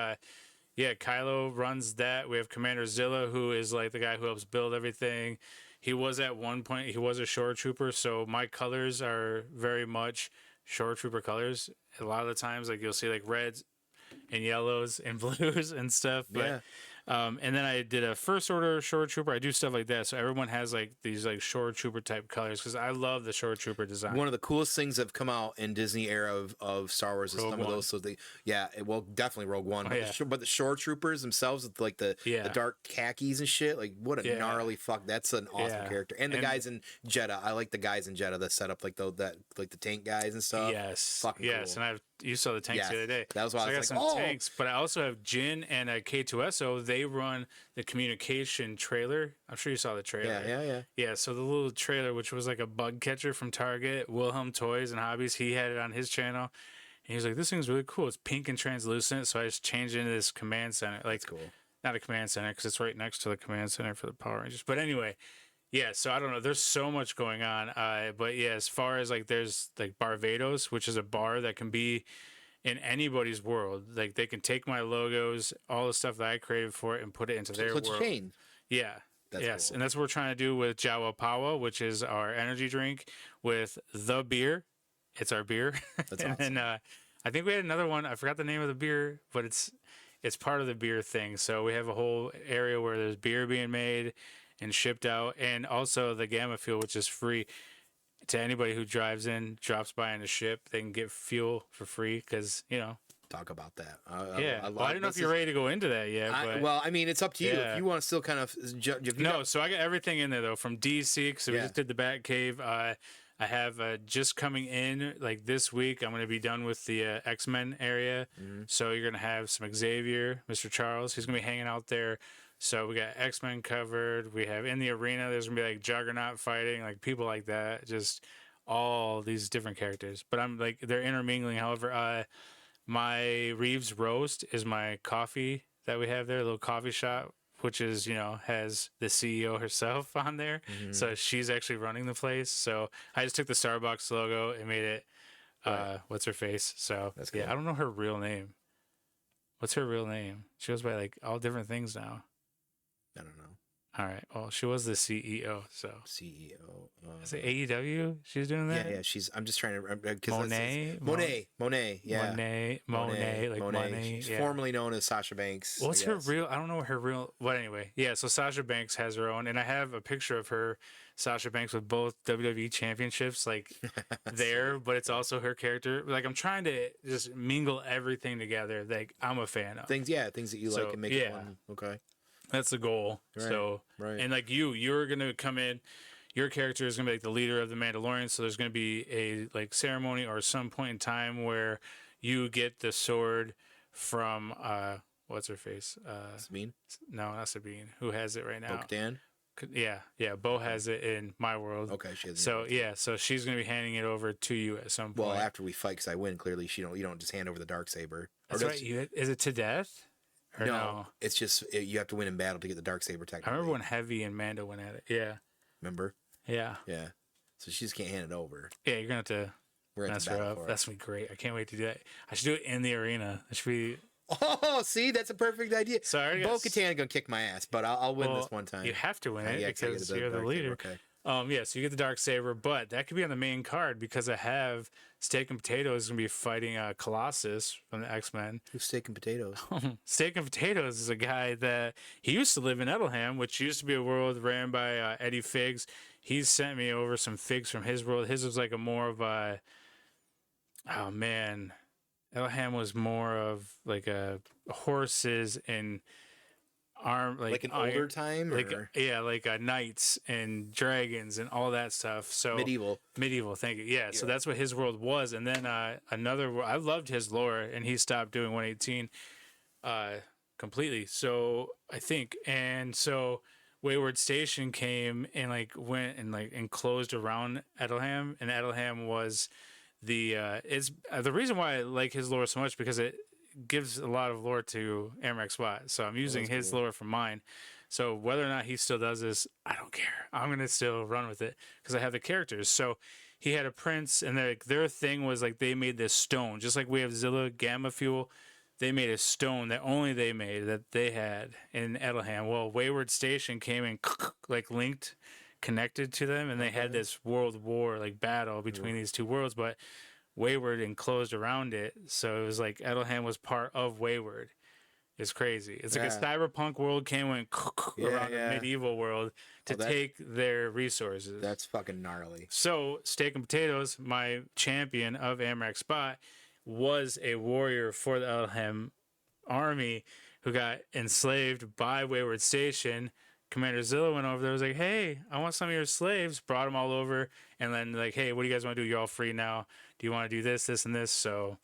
Kylo runs that. We have Commander Zillah, who is like the guy who helps build everything. He was at one point. He was a shore trooper, so my colors are very much shore trooper colors. A lot of the times, like you'll see like reds and yellows and blues and stuff. But and then I did a first order shore trooper. I do stuff like that, so everyone has like these like shore trooper type colors because I love the shore trooper design. One of the coolest things that have come out in Disney era of Star Wars is some of those. So definitely Rogue One. But the shore troopers themselves with like the dark khakis and shit. Like what a gnarly fuck. That's an awesome character. And the guys in Jeddah. I like the guys in Jeddah that set up like the tank guys and stuff. Yes, fucking cool. And you saw the tanks the other day. That was why I was got some tanks, but I also have Jin and a K2SO. They run the communication trailer. I'm sure you saw the trailer. Yeah, so the little trailer, which was like a bug catcher from Target, Wilhelm Toys and Hobbies, he had it on his channel. And he was like, this thing's really cool. It's pink and translucent. So I just changed it into this command center. Like, cool. Not a command center because it's right next to the command center for the Power Rangers. But anyway, so I don't know. There's so much going on. But as far as like there's like Barbados, which is a bar that can be in anybody's world. Like they can take my logos, all the stuff that I created for it, and put it into their world. Chain. Yeah. That's cool. And that's what we're trying to do with Jawa Pawa, which is our energy drink with the beer. It's our beer. That's and awesome. then I think we had another one. I forgot the name of the beer, but it's part of the beer thing. So we have a whole area where there's beer being made and shipped out, and also the Gamma Fuel, which is free. to anybody who drives in, drops by in a ship, they can get fuel for free because, you know. Talk about that. Yeah. Well, I didn't know if you're ready to go into that yet. But well, I mean, it's up to you. Yeah. If you want to still kind of... So I got everything in there, though, from DC, because we just did the Batcave. I have just coming in, like this week, I'm going to be done with the X-Men area. So you're going to have some Xavier, Mr. Charles. He's going to be hanging out there. So we got X-Men covered. We have in the arena, there's going to be like Juggernaut fighting, like people like that. Just all these different characters. But I'm like, they're intermingling. However, my Reeves Roast is my coffee that we have there, a little coffee shop, which is, you know, has the CEO herself on there. So she's actually running the place. So I just took the Starbucks logo and made it, what's her face? So, That's cool. yeah, I don't know her real name. What's her real name? She goes by, like, all different things now. I don't know. All right. Well, she was the CEO, so. CEO. Is it AEW? She's doing that? Yeah. I'm just trying to remember. Monet? Monet. Yeah. Monet, like money. She's formerly known as Sasha Banks. What's her real? I don't know what her real. But anyway, yeah. So Sasha Banks has her own, and I have a picture of her, Sasha Banks, with both WWE championships, like there. But it's also her character. Like I'm trying to just mingle everything together. Like I'm a fan of things that you like and make it one. Okay. That's the goal. Right, so, right. And like you're going to come in, your character is going to be like the leader of the Mandalorian. So there's going to be a like ceremony or some point in time where you get the sword from, what's her face? Sabine? No, not Sabine. Who has it right now? Bo-Katan? Yeah. Bo has it in my world. Okay. She has it. So yeah, so she's going to be handing it over to you at some point. Well, after we fight, because I win, clearly you don't just hand over the Darksaber. That's right. Is it to death? Or no, it's just you have to win in battle to get the Darksaber. Technically, I remember when Heavy and Mando went at it. Yeah. Remember? Yeah. Yeah. So she just can't hand it over. Yeah, you're gonna have to mess her up. That's gonna be great. I can't wait to do that. I should do it in the arena. That should be. Oh, see, that's a perfect idea. Sorry, Bo-Katan gonna kick my ass, but I'll win this one time. You have to win it because you're the leader. Okay. Yeah, so you get the Darksaber, but that could be on the main card because I have Steak and Potatoes gonna be fighting Colossus from the X-Men. Who's Steak and Potatoes? Steak and Potatoes is a guy that he used to live in Edelham, which used to be a world ran by Eddie Figs. He's sent me over some figs from his world. His was like a more of a, oh man, Edelham was more of like a horses and arm, like an older time, like knights and dragons and all that stuff. So medieval. Thank you. Yeah. So that's what his world was, and then another. I loved his lore, and he stopped doing 118 completely. So I think, and so Wayward Station came and like went and like enclosed around Edelham, and Edelham was the it's the reason why I like his lore so much because it gives a lot of lore to Amrak Spot. So I'm using his lore from mine. So whether or not he still does this, I don't care. I'm going to still run with it because I have the characters. So he had a prince, and their thing was like they made this stone, just like we have Zillah Gamma Fuel. They made a stone that only they made, that they had in Edelham. Well, Wayward Station came and like linked, connected to them, and they had this world war like battle between these two worlds, but Wayward enclosed around it, so it was like Edelham was part of Wayward. It's crazy. It's like a cyberpunk world came and went around the medieval world to take their resources. That's fucking gnarly. So Steak and Potatoes, my champion of Amrak Spot, was a warrior for the Edelham army who got enslaved by Wayward Station. Commander Zillah went over there, was like, hey, I want some of your slaves, brought them all over, and then like, hey, what do you guys want to do? You're all free now. Do you want to do this, this, and this? So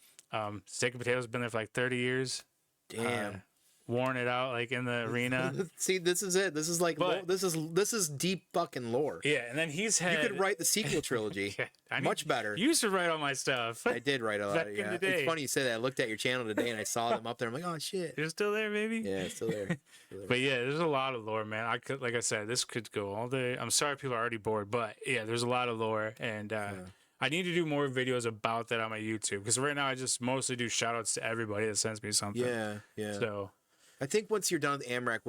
Steak and Potatoes has been there for like 30 years. Damn. Worn it out like in the arena. See, this is it. This is like this is deep fucking lore. Yeah, and then he's had. You could write the sequel trilogy. Much better. You used to write all my stuff. I did write a lot. Yeah, it's funny you say that. I looked at your channel today and I saw them up there. I'm like, oh shit, you're still there, baby. Yeah, it's still there. But yeah, there's a lot of lore, man. I could, like I said, this could go all day. I'm sorry people are already bored, but yeah, there's a lot of lore, and I need to do more videos about that on my YouTube because right now I just mostly do shout outs to everybody that sends me something. Yeah. So I think once you're done with Amrak,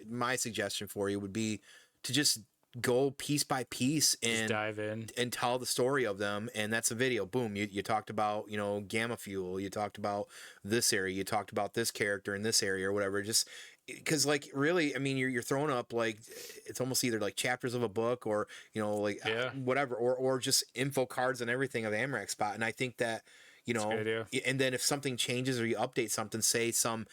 my suggestion for you would be to just go piece by piece Just and dive in and tell the story of them. And that's a video. Boom. You talked about, gamma fuel. You talked about this area. You talked about this character in this area or whatever. Just because, like, really, I mean, you're throwing up, like, it's almost either like chapters of a book or, like, whatever, or just info cards and everything of Amrak Spot. And I think that, and then if something changes or you update something, say some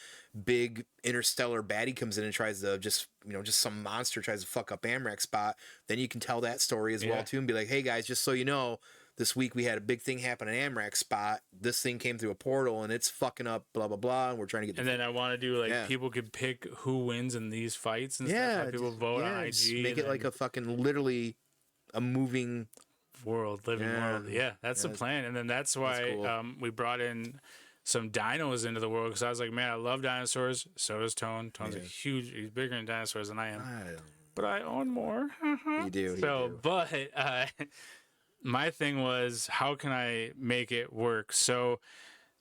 big interstellar baddie comes in and tries to just some monster tries to fuck up Amrak Spot, then you can tell that story as well too, and be like, hey guys, just so you know, this week we had a big thing happen in Amrak Spot. This thing came through a portal and it's fucking up blah blah blah, and we're trying to get. And then I want to do like people could pick who wins in these fights and stuff. Like people vote on IG. Make it like a fucking literally a moving living world. Yeah, that's the plan. And then that's why cool. We brought in some dinos into the world, because I was like, man, I love dinosaurs. So does Tone. Tone's he's bigger in dinosaurs than I am. But I own more. You do. But my thing was, how can I make it work? So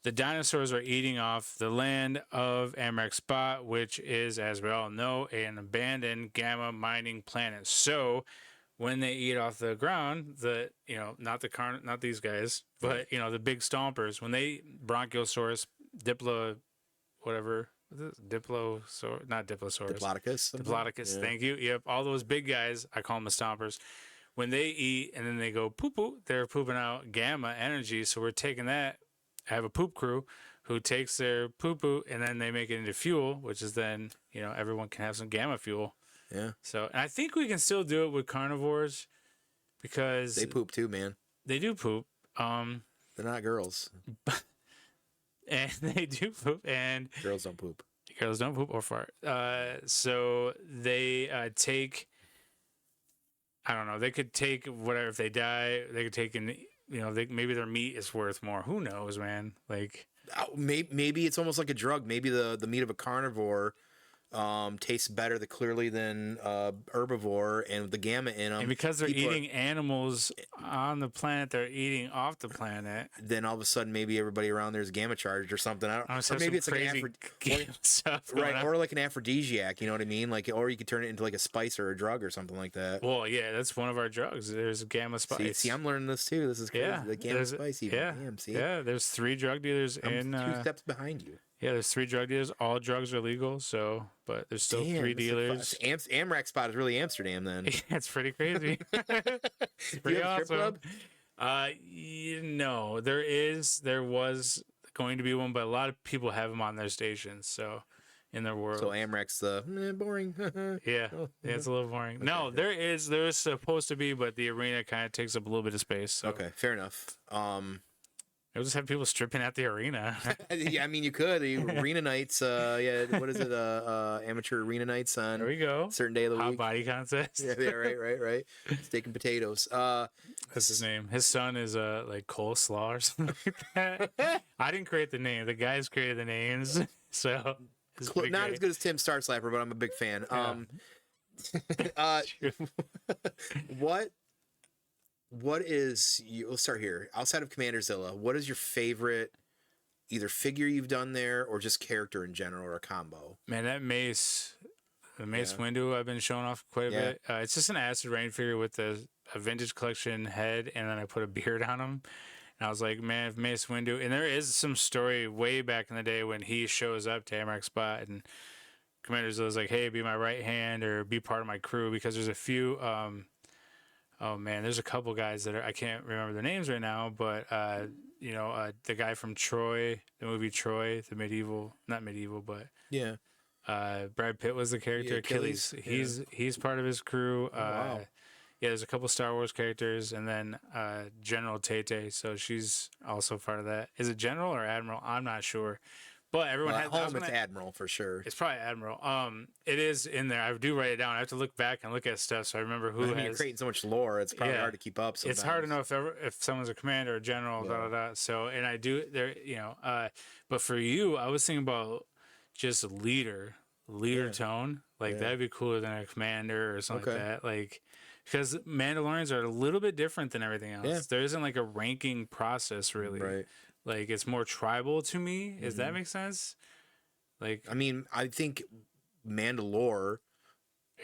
the dinosaurs are eating off the land of Amrak Spot, which is, as we all know, an abandoned gamma mining planet. So when they eat off the ground, not these guys, but the big stompers, when they Bronchiosaurus, Diplodocus, thank you. Yep, all those big guys, I call them the stompers. When they eat and then they go poo, they're pooping out gamma energy. So we're taking that. I have a poop crew who takes their poo and then they make it into fuel, which is then everyone can have some gamma fuel. Yeah. So, and I think we can still do it with carnivores, because they poop too, man. They do poop. They're not girls. And they do poop, and girls don't poop. Girls don't poop or fart. So they take. I don't know. They could take whatever. If they die, they could take maybe their meat is worth more. Who knows, man? Like maybe it's almost like a drug. Maybe the meat of a carnivore tastes better clearly than herbivore, and the gamma in them. And because they're eating animals on the planet, they're eating off the planet. Then all of a sudden, maybe everybody around there is gamma charged or something. Or maybe it's like stuff, right? Or like an aphrodisiac. You know what I mean? Like, or you could turn it into like a spice or a drug or something like that. Well, yeah, that's one of our drugs. There's gamma spice. See, I'm learning this too. This is crazy. The gamma spice. Even. Yeah, damn, see? Yeah. There's 3 drug dealers I'm 2 steps behind you. Yeah, there's 3 drug dealers. All drugs are legal, but there's still 3 dealers. Amrak Spot is really Amsterdam then. Yeah, it's pretty crazy. It's pretty awesome. No, there was going to be one, but a lot of people have them on their stations, so in their world. So Amrak's boring. Yeah, it's a little boring. Okay, no, there's supposed to be, but the arena kind of takes up a little bit of space. So. Okay, fair enough. You'll just have people stripping at the arena. Yeah, I mean, you could. The arena nights, what is it? Amateur arena nights on there we go. A certain day of the Hot week. body contest. Yeah, right. Steak and potatoes. That's his name. His son is like coleslaw or something like that. I didn't create the name. The guys created the names. So not as good as Tim Starslapper, but I'm a big fan. Yeah. What is let's start here. Outside of Commander Zilla, what is your favorite either figure you've done there or just character in general or a combo? Man, the Mace window I've been showing off quite a bit. It's just an acid rain figure with a vintage collection head, and then I put a beard on him. And I was like, man, if Mace Windu, and there is some story way back in the day when he shows up to Amrak Spot and Commander Zilla's like, hey, be my right hand or be part of my crew, because there's a few oh man, there's a couple guys that I can't remember their names right now, but the guy from Troy, the movie Troy, not medieval, but Brad Pitt was the character. Achilles. He's part of his crew. Wow. Yeah, there's a couple Star Wars characters, and then General Tete. So she's also part of that. Is it General or Admiral? I'm not sure. But everyone at home, it's Admiral for sure. It's probably Admiral. It is in there. I do write it down. I have to look back and look at stuff so I remember who. You're creating so much lore. It's probably hard to keep up. Sometimes. It's hard to know if someone's a commander or a general. So, and I do there. But for you, I was thinking about just leader Tone. Like that'd be cooler than a commander or something like that. Like. Because Mandalorians are a little bit different than everything else. Yeah. There isn't like a ranking process really. Right. Like it's more tribal to me. Does that make sense? Like, I mean, I think Mandalore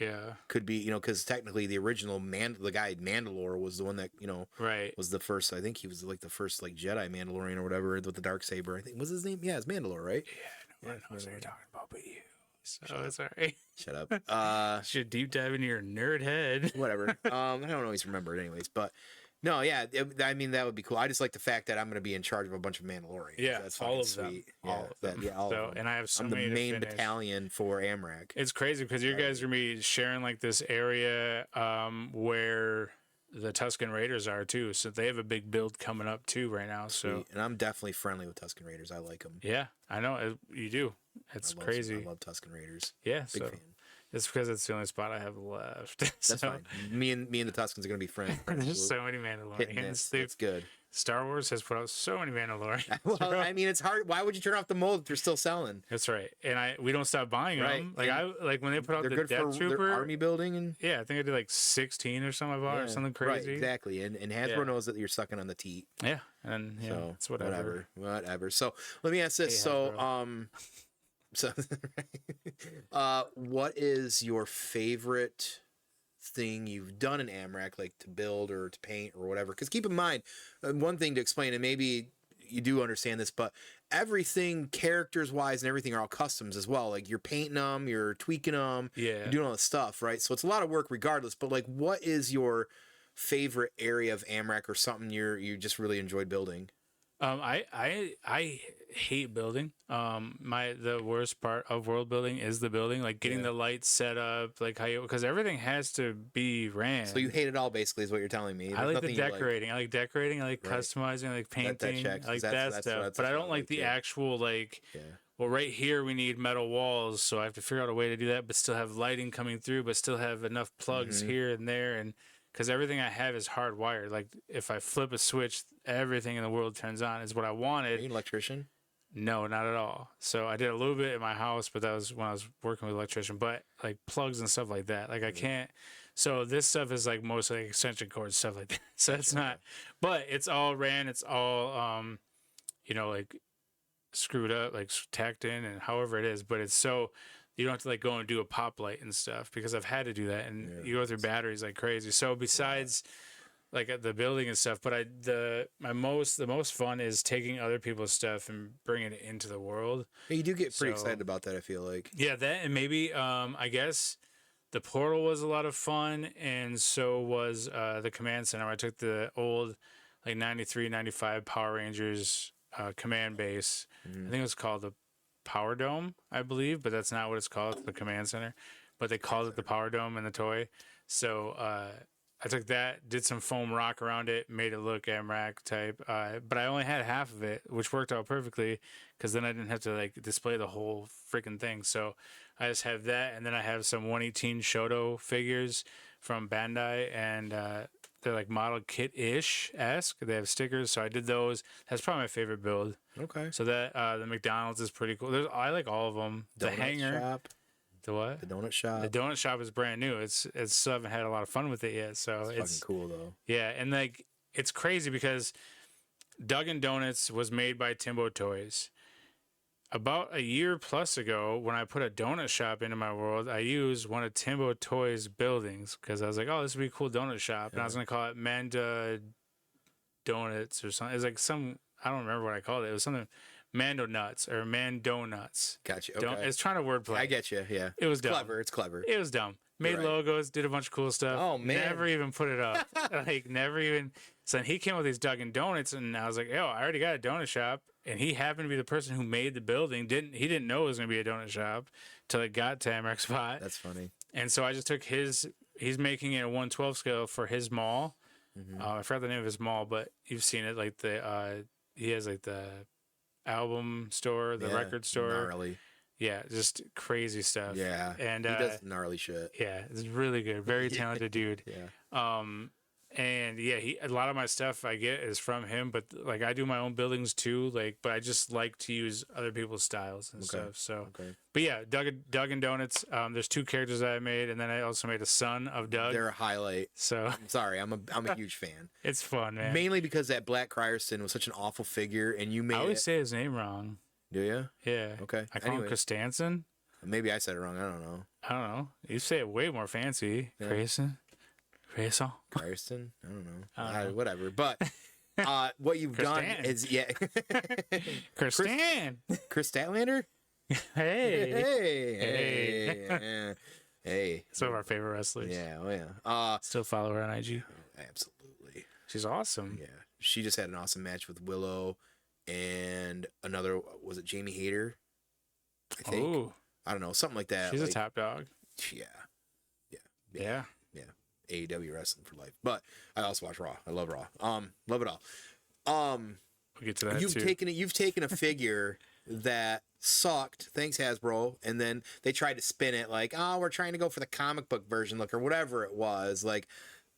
Yeah. Could be, because technically the original the guy Mandalore was the one that Right. was the first. I think he was like the first like Jedi Mandalorian or whatever with the dark saber. I think was his name. Yeah, it's Mandalore, right? Yeah, no one knows what you're talking about, but you. So it's all right. Shut up. Should deep dive into your nerd head. Whatever. I don't always remember it anyways, but no, yeah. I mean, that would be cool. I just like the fact that I'm going to be in charge of a bunch of Mandalorians. Yeah, that's all of sweet. them. All of them. All so, of them. And I have so I'm many the main to finish. battalion for Amrak. It's crazy because you guys are going to be sharing like this area where the Tusken Raiders are too. So they have a big build coming up too right now. So Sweet. And I'm definitely friendly with Tusken Raiders. I like them. Yeah, I know you do. It's crazy. I love Tusken Raiders. Yeah, big so fan. it's because it's the only spot I have left. That's fine. Me and the Tuskens are gonna be friends. There's so many Mandalorians. That's good. Star Wars has put out so many Mandalorians. Well, I mean, it's hard. Why would you turn off the mold if they're still selling? That's right, and we don't stop buying them. Like when they put out They're the good Death for Trooper their army building and yeah, I think I did like 16 or something I bought or something crazy. Right, exactly. And Hasbro knows that you're sucking on the teat. Yeah, and so it's whatever. So let me ask this. So what is your favorite thing you've done in Amrak, like to build or to paint or whatever? Because keep in mind, one thing to explain, and maybe you do understand this, but everything characters wise and everything are all customs as well. Like you're painting them, you're tweaking them, you're doing all this stuff, right? So it's a lot of work regardless. But like, what is your favorite area of Amrak or something you just really enjoyed building? I hate building. The worst part of world building is the building, like getting the lights set up, like because everything has to be ran. So you hate it all, basically, is what you're telling me. I like the decorating. I like decorating. I like customizing. I like painting. I like that stuff. But I don't like the actual like. Yeah. Well, right here we need metal walls, so I have to figure out a way to do that, but still have lighting coming through, but still have enough plugs here and there, and because everything I have is hardwired. Like if I flip a switch, everything in the world turns on. Is what I wanted. Are you an electrician? No, not at all. So I did a little bit in my house, but that was when I was working with an electrician. But like plugs and stuff like that, like I can't. So this stuff is like mostly like extension cords, stuff like that. So it's not, but it's all ran. It's all, like screwed up, like tacked in, and however it is. But it's so you don't have to like go and do a pop light and stuff because I've had to do that, and you go through batteries like crazy. So besides like the building and stuff, but the most fun is taking other people's stuff and bringing it into the world. Yeah, you do get pretty excited about that, I feel like. Yeah, that, and maybe I guess the portal was a lot of fun, and so was the command center. I took the old like 93, 95 Power Rangers command base. I think it was called the Power Dome, I believe, but that's not what it's called. It's the command center, but they called it the Power Dome in the toy. So I took that, did some foam rock around it, made it look Amrak type, but I only had half of it, which worked out perfectly because then I didn't have to like display the whole freaking thing. So I just have that, and then I have some 118 Shoto figures from Bandai, and they're like model kit-ish-esque. They have stickers, so I did those. That's probably my favorite build. Okay. So that the McDonald's is pretty cool. I like all of them. The hanger. Shop. The what? The donut shop. The donut shop is brand new. It's still haven't had a lot of fun with it yet. So it's fucking cool though. Yeah, and like it's crazy because Dunkin' Donuts was made by Timbo Toys. About a year plus ago, when I put a donut shop into my world, I used one of Timbo Toys' buildings because I was like, "Oh, this would be a cool donut shop," and I was gonna call it Manda Donuts or something. It's like I don't remember what I called it. It was something Mando Nuts or Mando Nuts. Gotcha. Okay. It's trying to wordplay. I get you. Yeah. It was dumb. Clever. It's clever. It was dumb. Made logos, did a bunch of cool stuff. Oh man. Never even put it up. Like never even. So he came up with these Dunkin' Donuts, and I was like, "Yo, I already got a donut shop." And he happened to be the person who made the building. He didn't know it was gonna be a donut shop till it got to Amrak Spot. That's funny. And so I just took he's making it a 1/12 scale for his mall. I forgot the name of his mall, but you've seen it. Like he has like the album store, the record store. Gnarly. Yeah, just crazy stuff. Yeah, and he does gnarly shit. Yeah, it's really good. Very talented dude. Yeah. And yeah, a lot of my stuff I get is from him, but like I do my own buildings too. Like, but I just like to use other people's styles and stuff. So, but yeah, Doug and Donuts. There's 2 characters that I made, and then I also made a son of Doug. They're a highlight. So I'm sorry, I'm a huge fan. It's fun, man. Mainly because that Black Crierson was such an awful figure, and you made. I always say his name wrong. Do you? Yeah. Okay. I call him Christensen. Maybe I said it wrong. I don't know. I don't know. You say it way more fancy. Yeah. Grayson. Kristen? I don't know. I don't know. Whatever. But what you've done is Kristen. Chris Statlander? Hey. Hey. Some of our favorite wrestlers. Yeah, oh yeah. Still follow her on IG. Absolutely. She's awesome. Yeah. She just had an awesome match with Willow and another, was it Jamie Hayter? I think. Oh. I don't know, something like that. She's a top dog. Yeah. Yeah. AEW wrestling for life. But I also watch Raw. I love Raw. Love it all. We'll get to that You've too. taken a figure that sucked, thanks Hasbro, and then they tried to spin it like, oh, we're trying to go for the comic book version look or whatever it was. Like,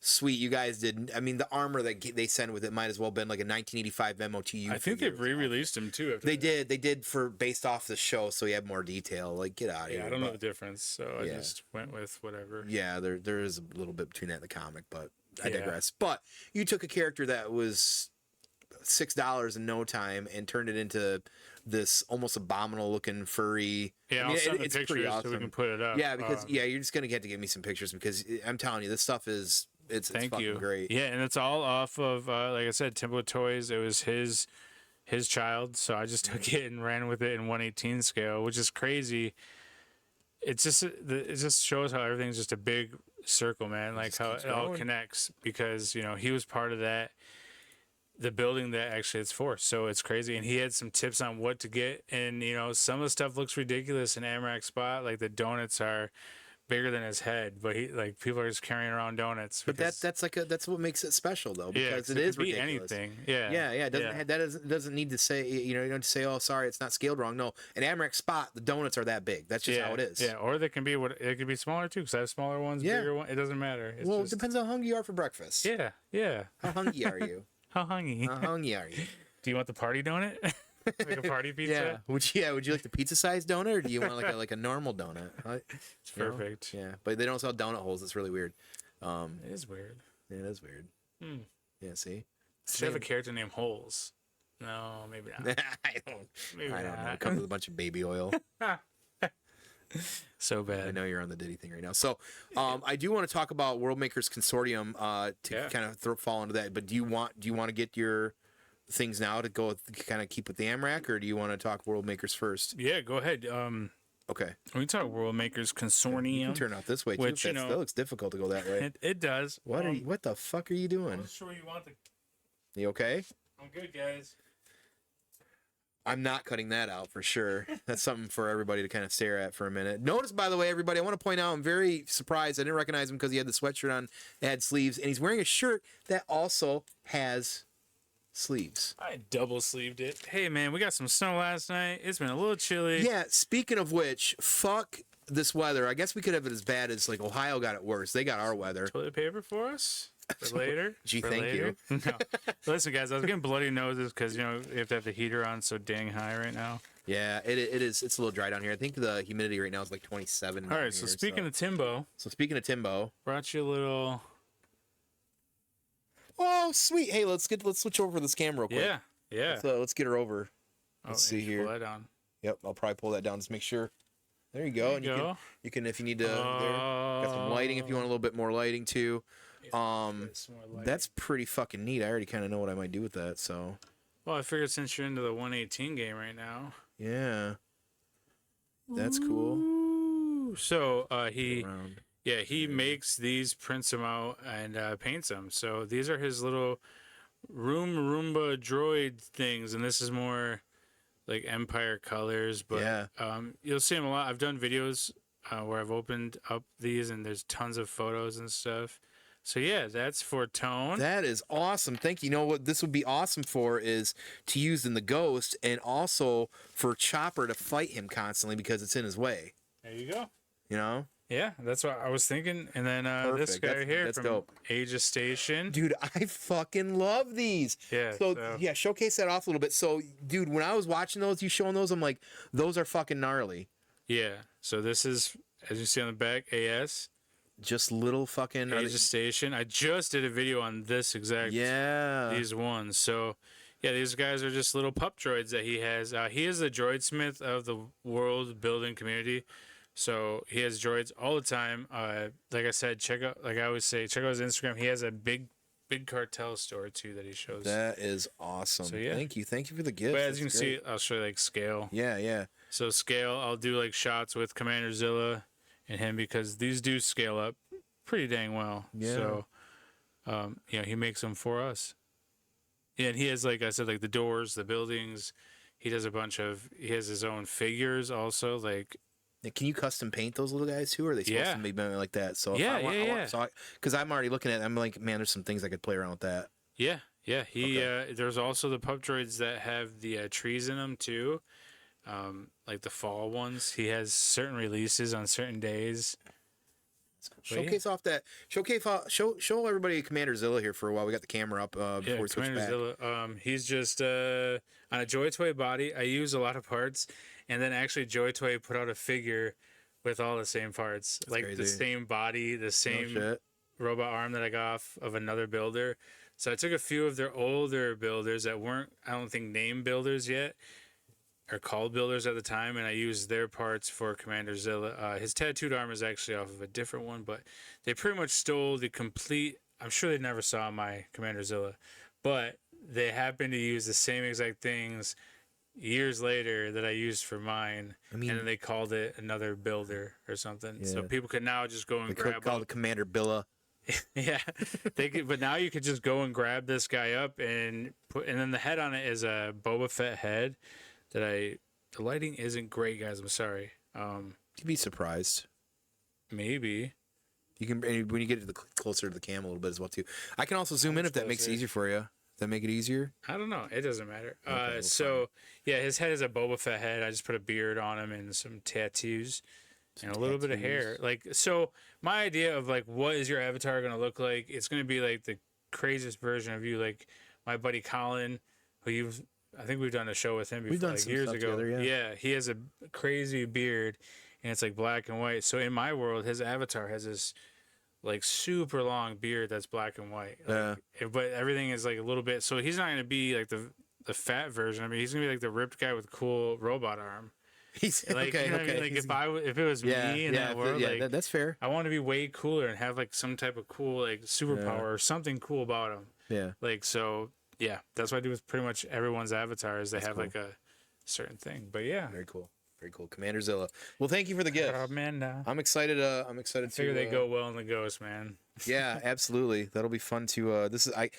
sweet, you guys didn't. I mean, the armor that they sent with it might as well have been like a 1985 MOTU. I think they've re-released them too. They did for based off the show, so you have more detail. Like, get out of here. I don't know the difference, so I just went with whatever. Yeah, there is a little bit between that and the comic, but I digress. But you took a character that was $6 in no time and turned it into this almost abominable looking furry. Yeah, I mean, I'll send the it's pictures pretty awesome. so we can put it up. Yeah, because you're just gonna get to give me some pictures because I'm telling you, this stuff is it's fucking great. Yeah, and it's all off of like I said, Timbo Toys. It was his child, so I just took it and ran with it in 1/18 scale, which is crazy. It's just it just shows how everything's just a big circle, man. Like how it all connects because he was part of that. The building that actually it's for. So it's crazy. And he had some tips on what to get. And, some of the stuff looks ridiculous in Amrak Spot. Like the donuts are bigger than his head, but people are just carrying around donuts. But that's what makes it special though, because it is could be ridiculous. anything. Yeah. Yeah. That doesn't need to say, you don't have to say, oh, sorry, it's not scaled wrong. No, in Amrak Spot, the donuts are that big. That's just how it is. Yeah. Or they can be it could be smaller too, because I have smaller ones, bigger ones. It doesn't matter. It depends on how hungry you are for breakfast. Yeah. Yeah. How hungry are you? How hungry? How hungry are you? Do you want the party donut? Like a party pizza? Yeah. Would you like the pizza sized donut, or do you want like a normal donut? It's perfect. Yeah, but they don't sell donut holes. It's really weird. It is weird. Yeah, it is weird. Yeah. See. Should have a character named Holes. No, maybe not. I don't know. It comes with a bunch of baby oil. So bad. I know you're on the Diddy thing right now. So, I do want to talk about World Makers Consortium to kind of fall into that. But do you want to get your things now to go kind of keep with the AMRAC, or do you want to talk World Makers first? Yeah, go ahead. Okay. We talk World Makers Consortium. You can turn out this way too. Which, that looks difficult to go that way. It does. What the fuck are you doing? I'm sure you want the. You okay? I'm good, guys. I'm not cutting that out for sure. That's something for everybody to kind of stare at for a minute. Notice, by the way, everybody, I want to point out, I'm very surprised. I didn't recognize him because he had the sweatshirt on. It had sleeves, and he's wearing a shirt that also has sleeves. I double sleeved it. Hey, man, we got some snow last night. It's been a little chilly. Yeah, speaking of which, fuck this weather. I guess we could have it as bad as, like, Ohio got it worse. They got our weather. Toilet paper for us? For later? Gee, for thank later? You. No. Listen, guys, I was getting bloody noses because, you have to have the heater on so dang high right now. Yeah, it is. It's a little dry down here. I think the humidity right now is like 27. All right, so speaking of Timbo. Brought you a little... Oh, sweet. Hey, let's switch over this camera real quick. Yeah. Let's get her over. Let's see here. Pull that down. Yep, I'll probably pull that down just make sure. There you go. You can if you need to. There. Got some lighting if you want a little bit more lighting too. That's pretty fucking neat. I already kind of know what I might do with that. So. Well, I figured since you're into the 118 game right now. Yeah. That's cool. Ooh. So he makes these, prints them out, and paints them. So these are his little Roomba droid things, and this is more like Empire colors. But you'll see them a lot. I've done videos where I've opened up these, and there's tons of photos and stuff. So yeah, that's for Tone. That is awesome. Thank you. You know what this would be awesome for is to use in the Ghost, and also for Chopper to fight him constantly because it's in his way. There you go. You know? Yeah, that's what I was thinking. And then this guy here from dope. Aegis Station. Dude, I fucking love these. Yeah. So showcase that off a little bit. So, dude, when I was watching those, you showing those, I'm like, those are fucking gnarly. Yeah. So this is, as you see on the back, AS. Just little fucking Aegis Station. I just did a video on this exact these ones. So Yeah, these guys are just little pup droids that he has. He is the droid smith of the world building community. So he has droids all the time. Like I said, check out, like I always say, check out his Instagram. He has a big cartel store too that he shows. That is awesome. So, yeah. Thank you for the gift. But as you can see, I'll show you like scale. Yeah. So scale, I'll do like shots with Commander Zillah and him because these do scale up pretty dang well. Yeah. So, he makes them for us. Yeah, and he has, like I said, like the doors, the buildings. He has his own figures also. Like, can you custom paint those little guys too? Or are they supposed to be like that? So because I'm already looking at it, I'm like, man, there's some things I could play around with that. Yeah. There's also the pup droids that have the trees in them too, like the fall ones. He has certain releases on certain days. Showcase show everybody Commander Zillah here for a while. We got the camera up before we switch back. Zillah, he's just on a Joy Toy body. I use a lot of parts, and then actually Joy Toy put out a figure with all the same parts. That's like crazy. The same body, the same robot arm that I got off of another builder. So I took a few of their older builders that weren't, I don't think, name builders yet, or called builders at the time, and I used their parts for Commander Zillah. His tattooed arm is actually off of a different one, but they pretty much stole the complete. I'm sure they never saw my Commander Zillah, but they happened to use the same exact things years later that I used for mine, and then they called it another builder or something. Yeah. So people could now just go and grab. Call it Commander Billa. Yeah, they could, but now you could just go and grab this guy up and put, and then the head on it is a Boba Fett head. The lighting isn't great, guys. I'm sorry. You'd be surprised. Maybe. You can, when you get to closer to the cam a little bit as well too. I can also zoom in if that makes it easier for you. Does that make it easier? I don't know. It doesn't matter. Okay, his head is a Boba Fett head. I just put a beard on him and some tattoos and a little bit of hair. Like, so my idea of like what is your avatar going to look like? It's going to be like the craziest version of you, like my buddy Colin, who I think we've done a show with him before, we've done like some years stuff ago. Together, yeah, he has a crazy beard, and it's like black and white. So in my world, his avatar has this like super long beard that's black and white. Like, but everything is like a little bit. So he's not gonna be like the fat version. I mean, he's gonna be like the ripped guy with cool robot arm. He's like, okay. You know what I mean? Like if it was me in that world, like that's fair. I want to be way cooler and have like some type of cool like superpower or something cool about him. Yeah. Like so. Yeah, that's what I do with pretty much everyone's avatars. They have like a certain thing, but yeah, very cool, Commander Zillah. Well, thank you for the gift. I'm excited. I'm excited. Figure they go well in the Ghost, man. Yeah, absolutely. That'll be fun to. This is I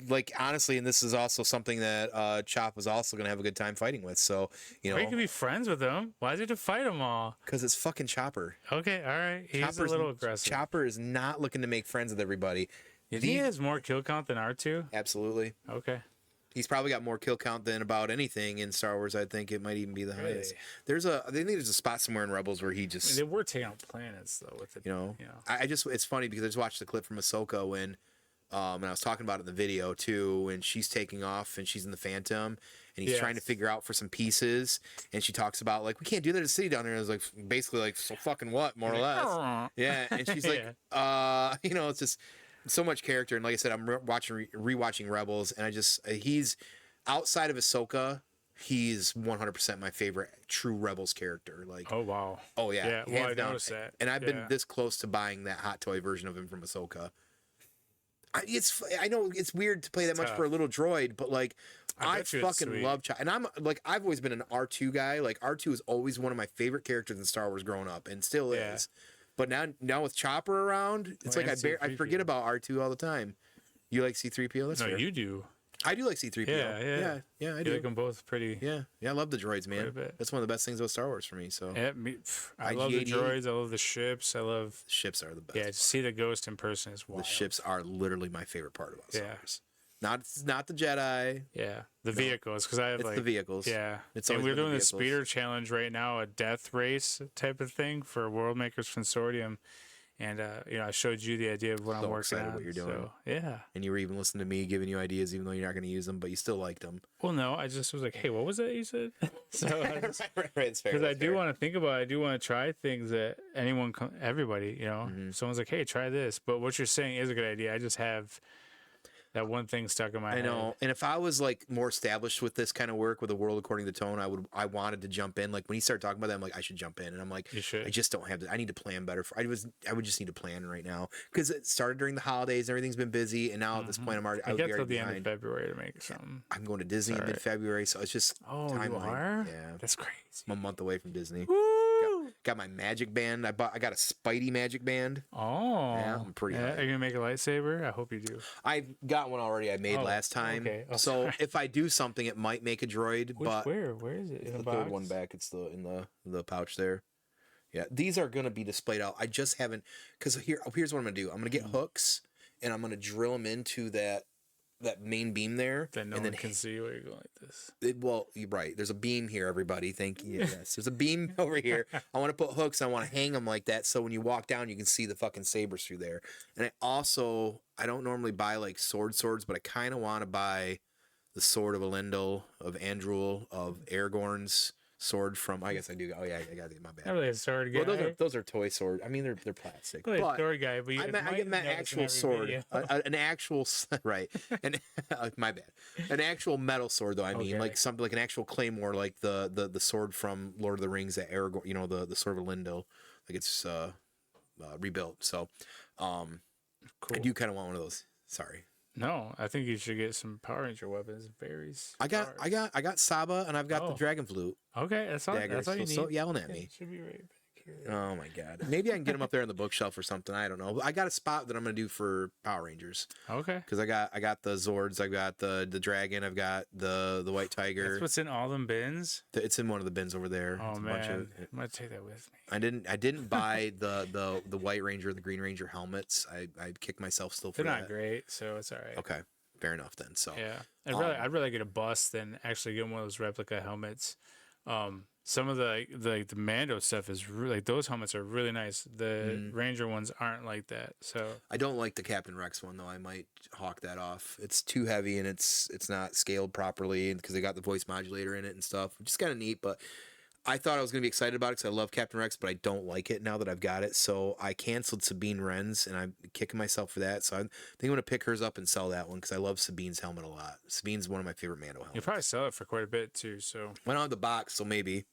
like honestly, and this is also something that Chop was also gonna have a good time fighting with. So you know, you can be friends with him. Why is he to fight them all? Because it's fucking Chopper. Okay, all right. He's a little aggressive. Chopper is not looking to make friends with everybody. He has more kill count than R2? Absolutely. Okay. He's probably got more kill count than about anything in Star Wars. I think it might even be the highest. I think there's a spot somewhere in Rebels where he just. They were taking out planets though with it. You know. It's funny because I just watched the clip from Ahsoka when, and I was talking about it in the video too, when she's taking off and she's in the Phantom and he's trying to figure out for some pieces, and she talks about like we can't do that at the city down there. And I was like basically like so fucking what more or less. Yeah, and she's like, it's just. So much character, and like I said, I'm rewatching Rebels, and he's outside of Ahsoka, he's 100% my favorite true Rebels character. Like, oh wow, oh yeah, well I noticed that, and I've been this close to buying that hot toy version of him from Ahsoka. I know it's weird to play that much for a little droid, but like I fucking love and I'm like I've always been an R2 guy. Like R2 is always one of my favorite characters in Star Wars growing up, and still is. But now with Chopper around, it's like I forget about R2 all the time. You like C-3PO? That's fair. You do. I do like C-3PO. Yeah, I do. You like them both pretty. Yeah, I love the droids, man. That's one of the best things about Star Wars for me. So I love the droids. I love the ships. Ships are the best. Yeah, to see the Ghost in person is wild. The ships are literally my favorite part about Star Wars. Not the Jedi. Yeah, the vehicles, because I have the vehicles. Yeah, and we're doing the speeder challenge right now, a death race type of thing for World Makers Consortium, and I showed you the idea of what I'm working on. What you're doing. So, yeah, and you were even listening to me giving you ideas, even though you're not going to use them, but you still liked them. Well, no, I just was like, hey, what was that you said? So right, it's fair. Because I do want to think about it. I do want to try things that everybody, someone's like, hey, try this. But what you're saying is a good idea. I just have. That one thing stuck in my head. I know. And if I was like more established with this kind of work with the world according to Tone, I wanted to jump in. Like when he started talking about that, I'm like, I should jump in. And I'm like, You should. I just don't have I need to plan better I would just need to plan right now. Because it started during the holidays, everything's been busy, and now at this point I would get be till already the end behind. of February to make something. I'm going to Disney in mid-February, so it's just Oh, you timeline. are? Yeah. That's crazy. I'm a month away from Disney. Woo! Got my magic band. I got a Spidey magic band. Oh. Yeah, I'm pretty Are hyped. you gonna make a lightsaber? I hope you do. I got one already. I made last time. okay. Oh, so sorry. if I do something, it might make a droid. But Where is it? In the a box? third one back. It's in the pouch there. Yeah, these are gonna be displayed out. I just haven't because here's what I'm gonna do. I'm gonna get hooks and I'm gonna drill them into that main beam there. Then no and one then can see where you're going like this. well, you're right. There's a beam here, everybody. Thank you. Yes, there's a beam over here. I want to put hooks. I want to hang them like that, so when you walk down, you can see the fucking sabers through there. And I don't normally buy like swords, but I kind of want to buy the sword of Elendil, of Andrul, of Aragorn's sword from. I guess I do. Oh yeah, I got it. My bad. Not really a sword guy. Well, those are toy swords. I mean, they're plastic. Really a But sword guy, but you I might get my notice in actual every sword, video. an actual right, and my bad, an actual metal sword though. I mean, Okay. like something like an actual claymore, like the sword from Lord of the Rings that Aragorn, the sword of Elendil, like it's rebuilt. So, I Cool. do kind of want one of those. Sorry, No, I think you should get some Power Ranger weapons. Berries. I got Saba and I've got the Oh. dragon flute Okay, that's all. dagger. That's all you need. Stop yelling at Yeah, me. it should be right back here. Oh my god. Maybe I can get them up there on the bookshelf or something. I don't know. I got a spot that I'm gonna do for Power Rangers Okay. because I got the Zords, I got the dragon, I've got the white tiger. That's what's in all them bins. It's in one of the bins over there. Oh It's a man, bunch of, I'm gonna take that with me. I didn't buy the white ranger, the green ranger helmets. I kick myself still for They're that. not great, so it's all right. Okay, fair enough then. So Yeah, I'd rather get a bust than actually get one of those replica helmets. Some of the Mando stuff is really like those helmets are really nice. The Ranger ones aren't like that. So I don't like the Captain Rex one though. I might hawk that off. It's too heavy and it's not scaled properly because they got the voice modulator in it and stuff, which is kind of neat. But I thought I was gonna be excited about it because I love Captain Rex, but I don't like it now that I've got it. So I canceled Sabine Wren's and I'm kicking myself for that. So I think I'm gonna pick hers up and sell that one because I love Sabine's helmet a lot. Sabine's one of my favorite Mando helmets. you'll probably sell it for quite a bit too. So I don't have the box, so maybe.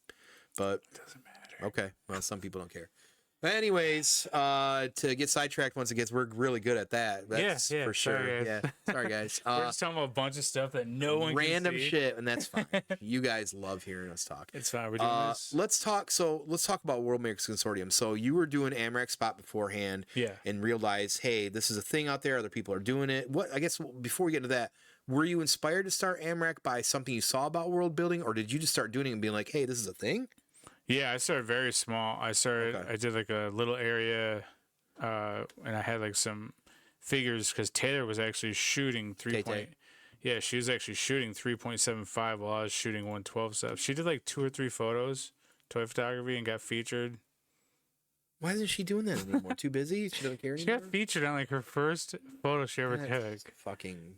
But it doesn't matter. okay, well, some people don't care. But anyways, to get sidetracked once again, we're really good at that. That's Yeah, for sure. sorry, guys. Yeah, sorry guys. We're just talking about a bunch of stuff that no one Random can see. shit, and that's fine. You guys love hearing us talk. It's fine. We're doing this. Let's talk. So let's talk about World Makes Consortium. So you were doing Amrak Spot beforehand, Yeah. and realized, hey, this is a thing out there. Other people are doing it. What? I guess before we get into that, were you inspired to start Amrak by something you saw about world building, or did you just start doing it and being like, hey, this is a thing? Yeah, I started very small. I did like a little area, and I had like some figures because Taylor was actually shooting Yeah, she was actually shooting 3.75 while I was shooting 112 stuff. She did like 2 or 3 photos, toy photography, and got featured. Why isn't she doing that anymore? Too busy? She doesn't care She anymore? got featured on like her first photo she ever That's took. fucking...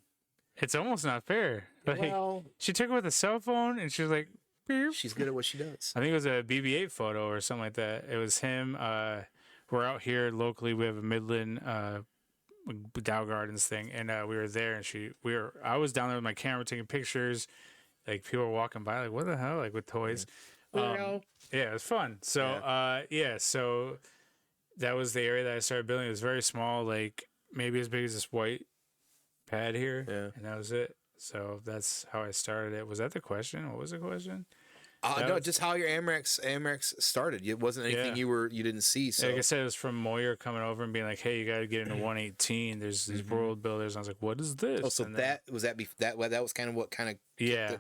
It's almost not fair. Like, Well, she took it with a cell phone, and she was like, beep. she's good at what she does. I think it was a BB-8 photo or something like that. It was him. We're out here locally. We have a Midland Dow Gardens thing, and we were there. And I was down there with my camera taking pictures. Like people were walking by, like what the hell, like with toys. Yeah, it was fun. So so that was the area that I started building. It was very small, like maybe as big as this white pad here, and that was it. So that's how I started it. Was that the question? What was the question? No, just how your Amrex started. It wasn't anything you didn't see. So Like I said, it was from Moyer coming over and being like, "Hey, you got to get into 118. There's these world builders." And I was like, "What is this?" oh, so and that was kind of what kind of yeah,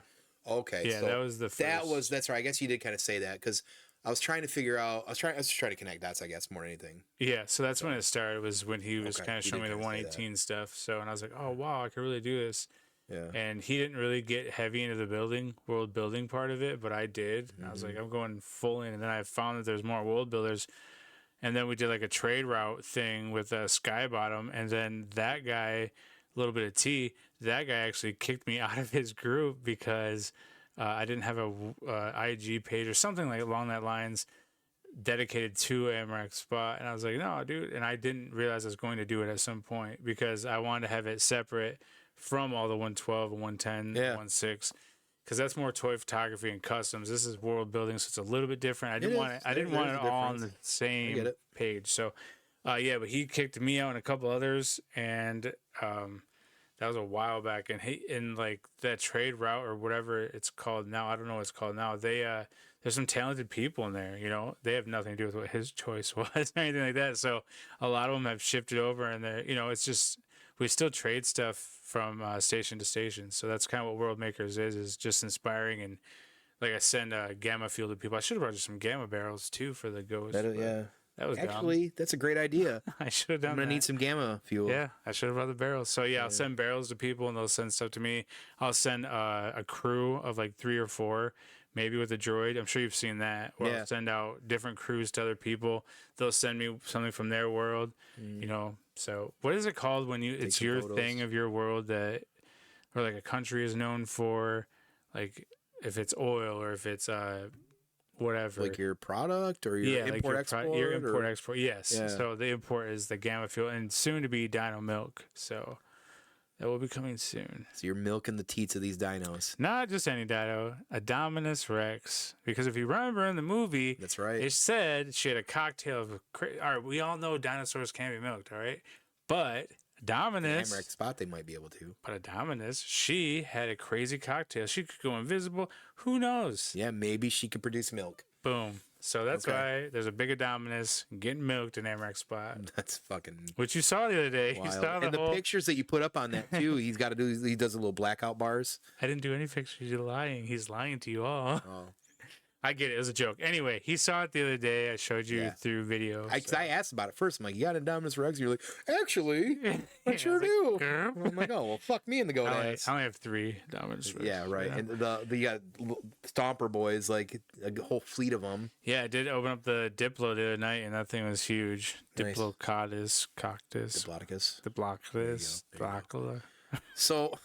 okay. yeah, so that was the first. that's right. I guess you did kind of say that because I was trying to figure out. I was just trying to connect dots. I guess more than anything. Yeah, so that's when it started. Was when he was Okay, kind of he showing me did the kinda say 118 stuff. So and I was like, "Oh wow, I could really do this." Yeah. And he didn't really get heavy into the world building part of it, but I did. And I was like, I'm going full in. And then I found that there's more world builders. And then we did like a trade route thing with Skybottom. And then that guy, a little bit of tea, that guy actually kicked me out of his group because I didn't have a IG page or something like along that lines dedicated to Amrak Spot. And I was like, no, dude. And I didn't realize I was going to do it at some point because I wanted to have it separate from all the 112 and 110, Yeah. 16. Because that's more toy photography and customs. This is world building, so it's a little bit different. I didn't want it. I didn't want it all on the same page. So, yeah, but he kicked me out and a couple others, and that was a while back. And he in like that trade route or whatever it's called now. I don't know what it's called now. They there's some talented people in there. You know, they have nothing to do with what his choice was or anything like that. So a lot of them have shifted over, and they, you know, it's just we still trade stuff from station to station. So that's kind of what World Makers is just inspiring. And like I send gamma fuel to people. I should have brought you some gamma barrels too for the ghost. Yeah. That was actually dumb. That's a great idea. I should have done I'm going to need some gamma fuel. Yeah, I should have brought the barrels. So yeah, I'll send barrels to people and they'll send stuff to me. I'll send a crew of like 3 or 4, maybe with a droid. I'm sure you've seen that. Or I'll send out different crews to other people. They'll send me something from their world, you know. So what is it called when it's your thing of your world that, or like a country is known for, like if it's oil or if it's whatever, like your product or your import export. Your import export, yes. Yeah. So the import is the gamma fuel and soon to be Dino milk. So that will be coming soon. So you're milking the teats of these dinos. Not just any dino, a Dominus Rex. Because if you remember in the movie, that's right. It said she had a cocktail of. All right, we all know dinosaurs can be milked, all right, but Dominus, Amrak Spot, they might be able to. But a Dominus, she had a crazy cocktail. She could go invisible. Who knows? Yeah, maybe she could produce milk. Boom. So that's why there's a big Dominus getting milked in Amrak Spot. That's fucking. Which you saw the other day. Wild. You saw and the pictures that you put up on that too. He does a little blackout bars. I didn't do any pictures. You're lying. He's lying to you all. Oh. I get it. It was a joke. Anyway, he saw it the other day. I showed you through video. I asked about it first. I'm like, you got a Dominus Rex? You're like, actually, I sure do. I'm like, oh, well, fuck me in the goat ass. I only have 3 Dominus Rex. Yeah, right. Yeah. And the Stomper boys, like a whole fleet of them. Yeah, I did open up the Diplo the other night, and that thing was huge. Nice. Diplocodus, cactus. Diplodocus. Dracula. So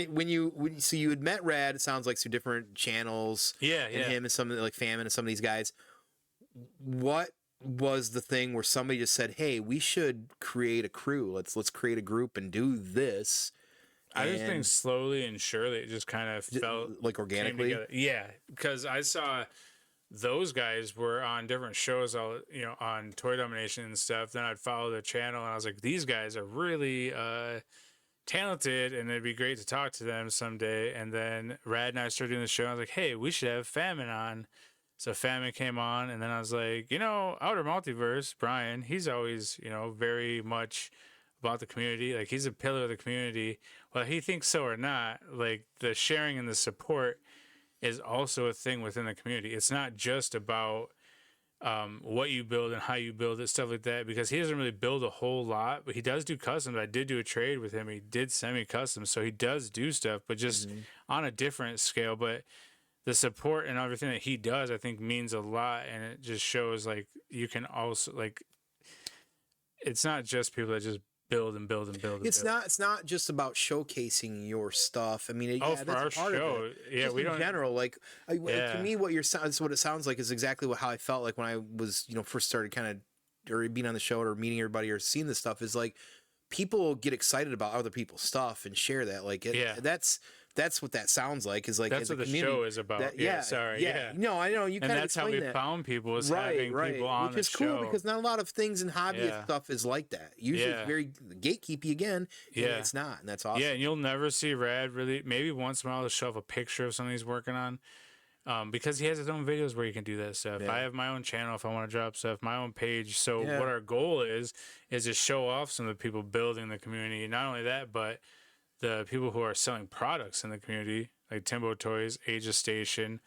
when you had met Rad, it sounds like through different channels. Yeah. And him and some of like Famine and some of these guys. What was the thing where somebody just said, "Hey, we should create a crew. Let's create a group and do this." I just think slowly and surely it just kind of felt like organically. Yeah, because I saw those guys were on different shows, on Toy Domination and stuff. Then I'd follow their channel, and I was like, these guys are really talented, and it'd be great to talk to them someday. And then Rad and I started doing the show. And I was like, hey, we should have Famine on. So Famine came on, and then I was like, Outer Multiverse, Brian, he's always, very much about the community. Like, he's a pillar of the community. Whether he thinks so or not, like, the sharing and the support is also a thing within the community. It's not just about what you build and how you build it, stuff like that, because he doesn't really build a whole lot, but he does do customs. I did do a trade with him. He did semi-custom, so he does do stuff, but just on a different scale. But the support and everything that he does, I think, means a lot, and it just shows, like, you can also, like, it's not just people that just build and build and build. It's not just about showcasing your stuff. I mean, for our show, we don't. In general, like to me, what it sounds like is exactly how I felt like when I was, first started kind of or being on the show or meeting everybody or seeing this stuff. Is like people get excited about other people's stuff and share that. Like that's what that sounds like. Is like that's what the show is about. Yeah. No, I know you. And that's how we found people is having people on the show, which is cool because not a lot of things in hobbyist stuff is like that. Usually, it's very gatekeepy again. And it's not, and that's awesome. Yeah, and you'll never see Rad really. Maybe once in a while he'll show up a picture of something he's working on. Because he has his own videos where you can do that stuff. I have my own channel if I want to drop stuff, my own page. So what our goal is to show off some of the people building the community. Not only that, but the people who are selling products in the community, like Timbo Toys, Aegis Station,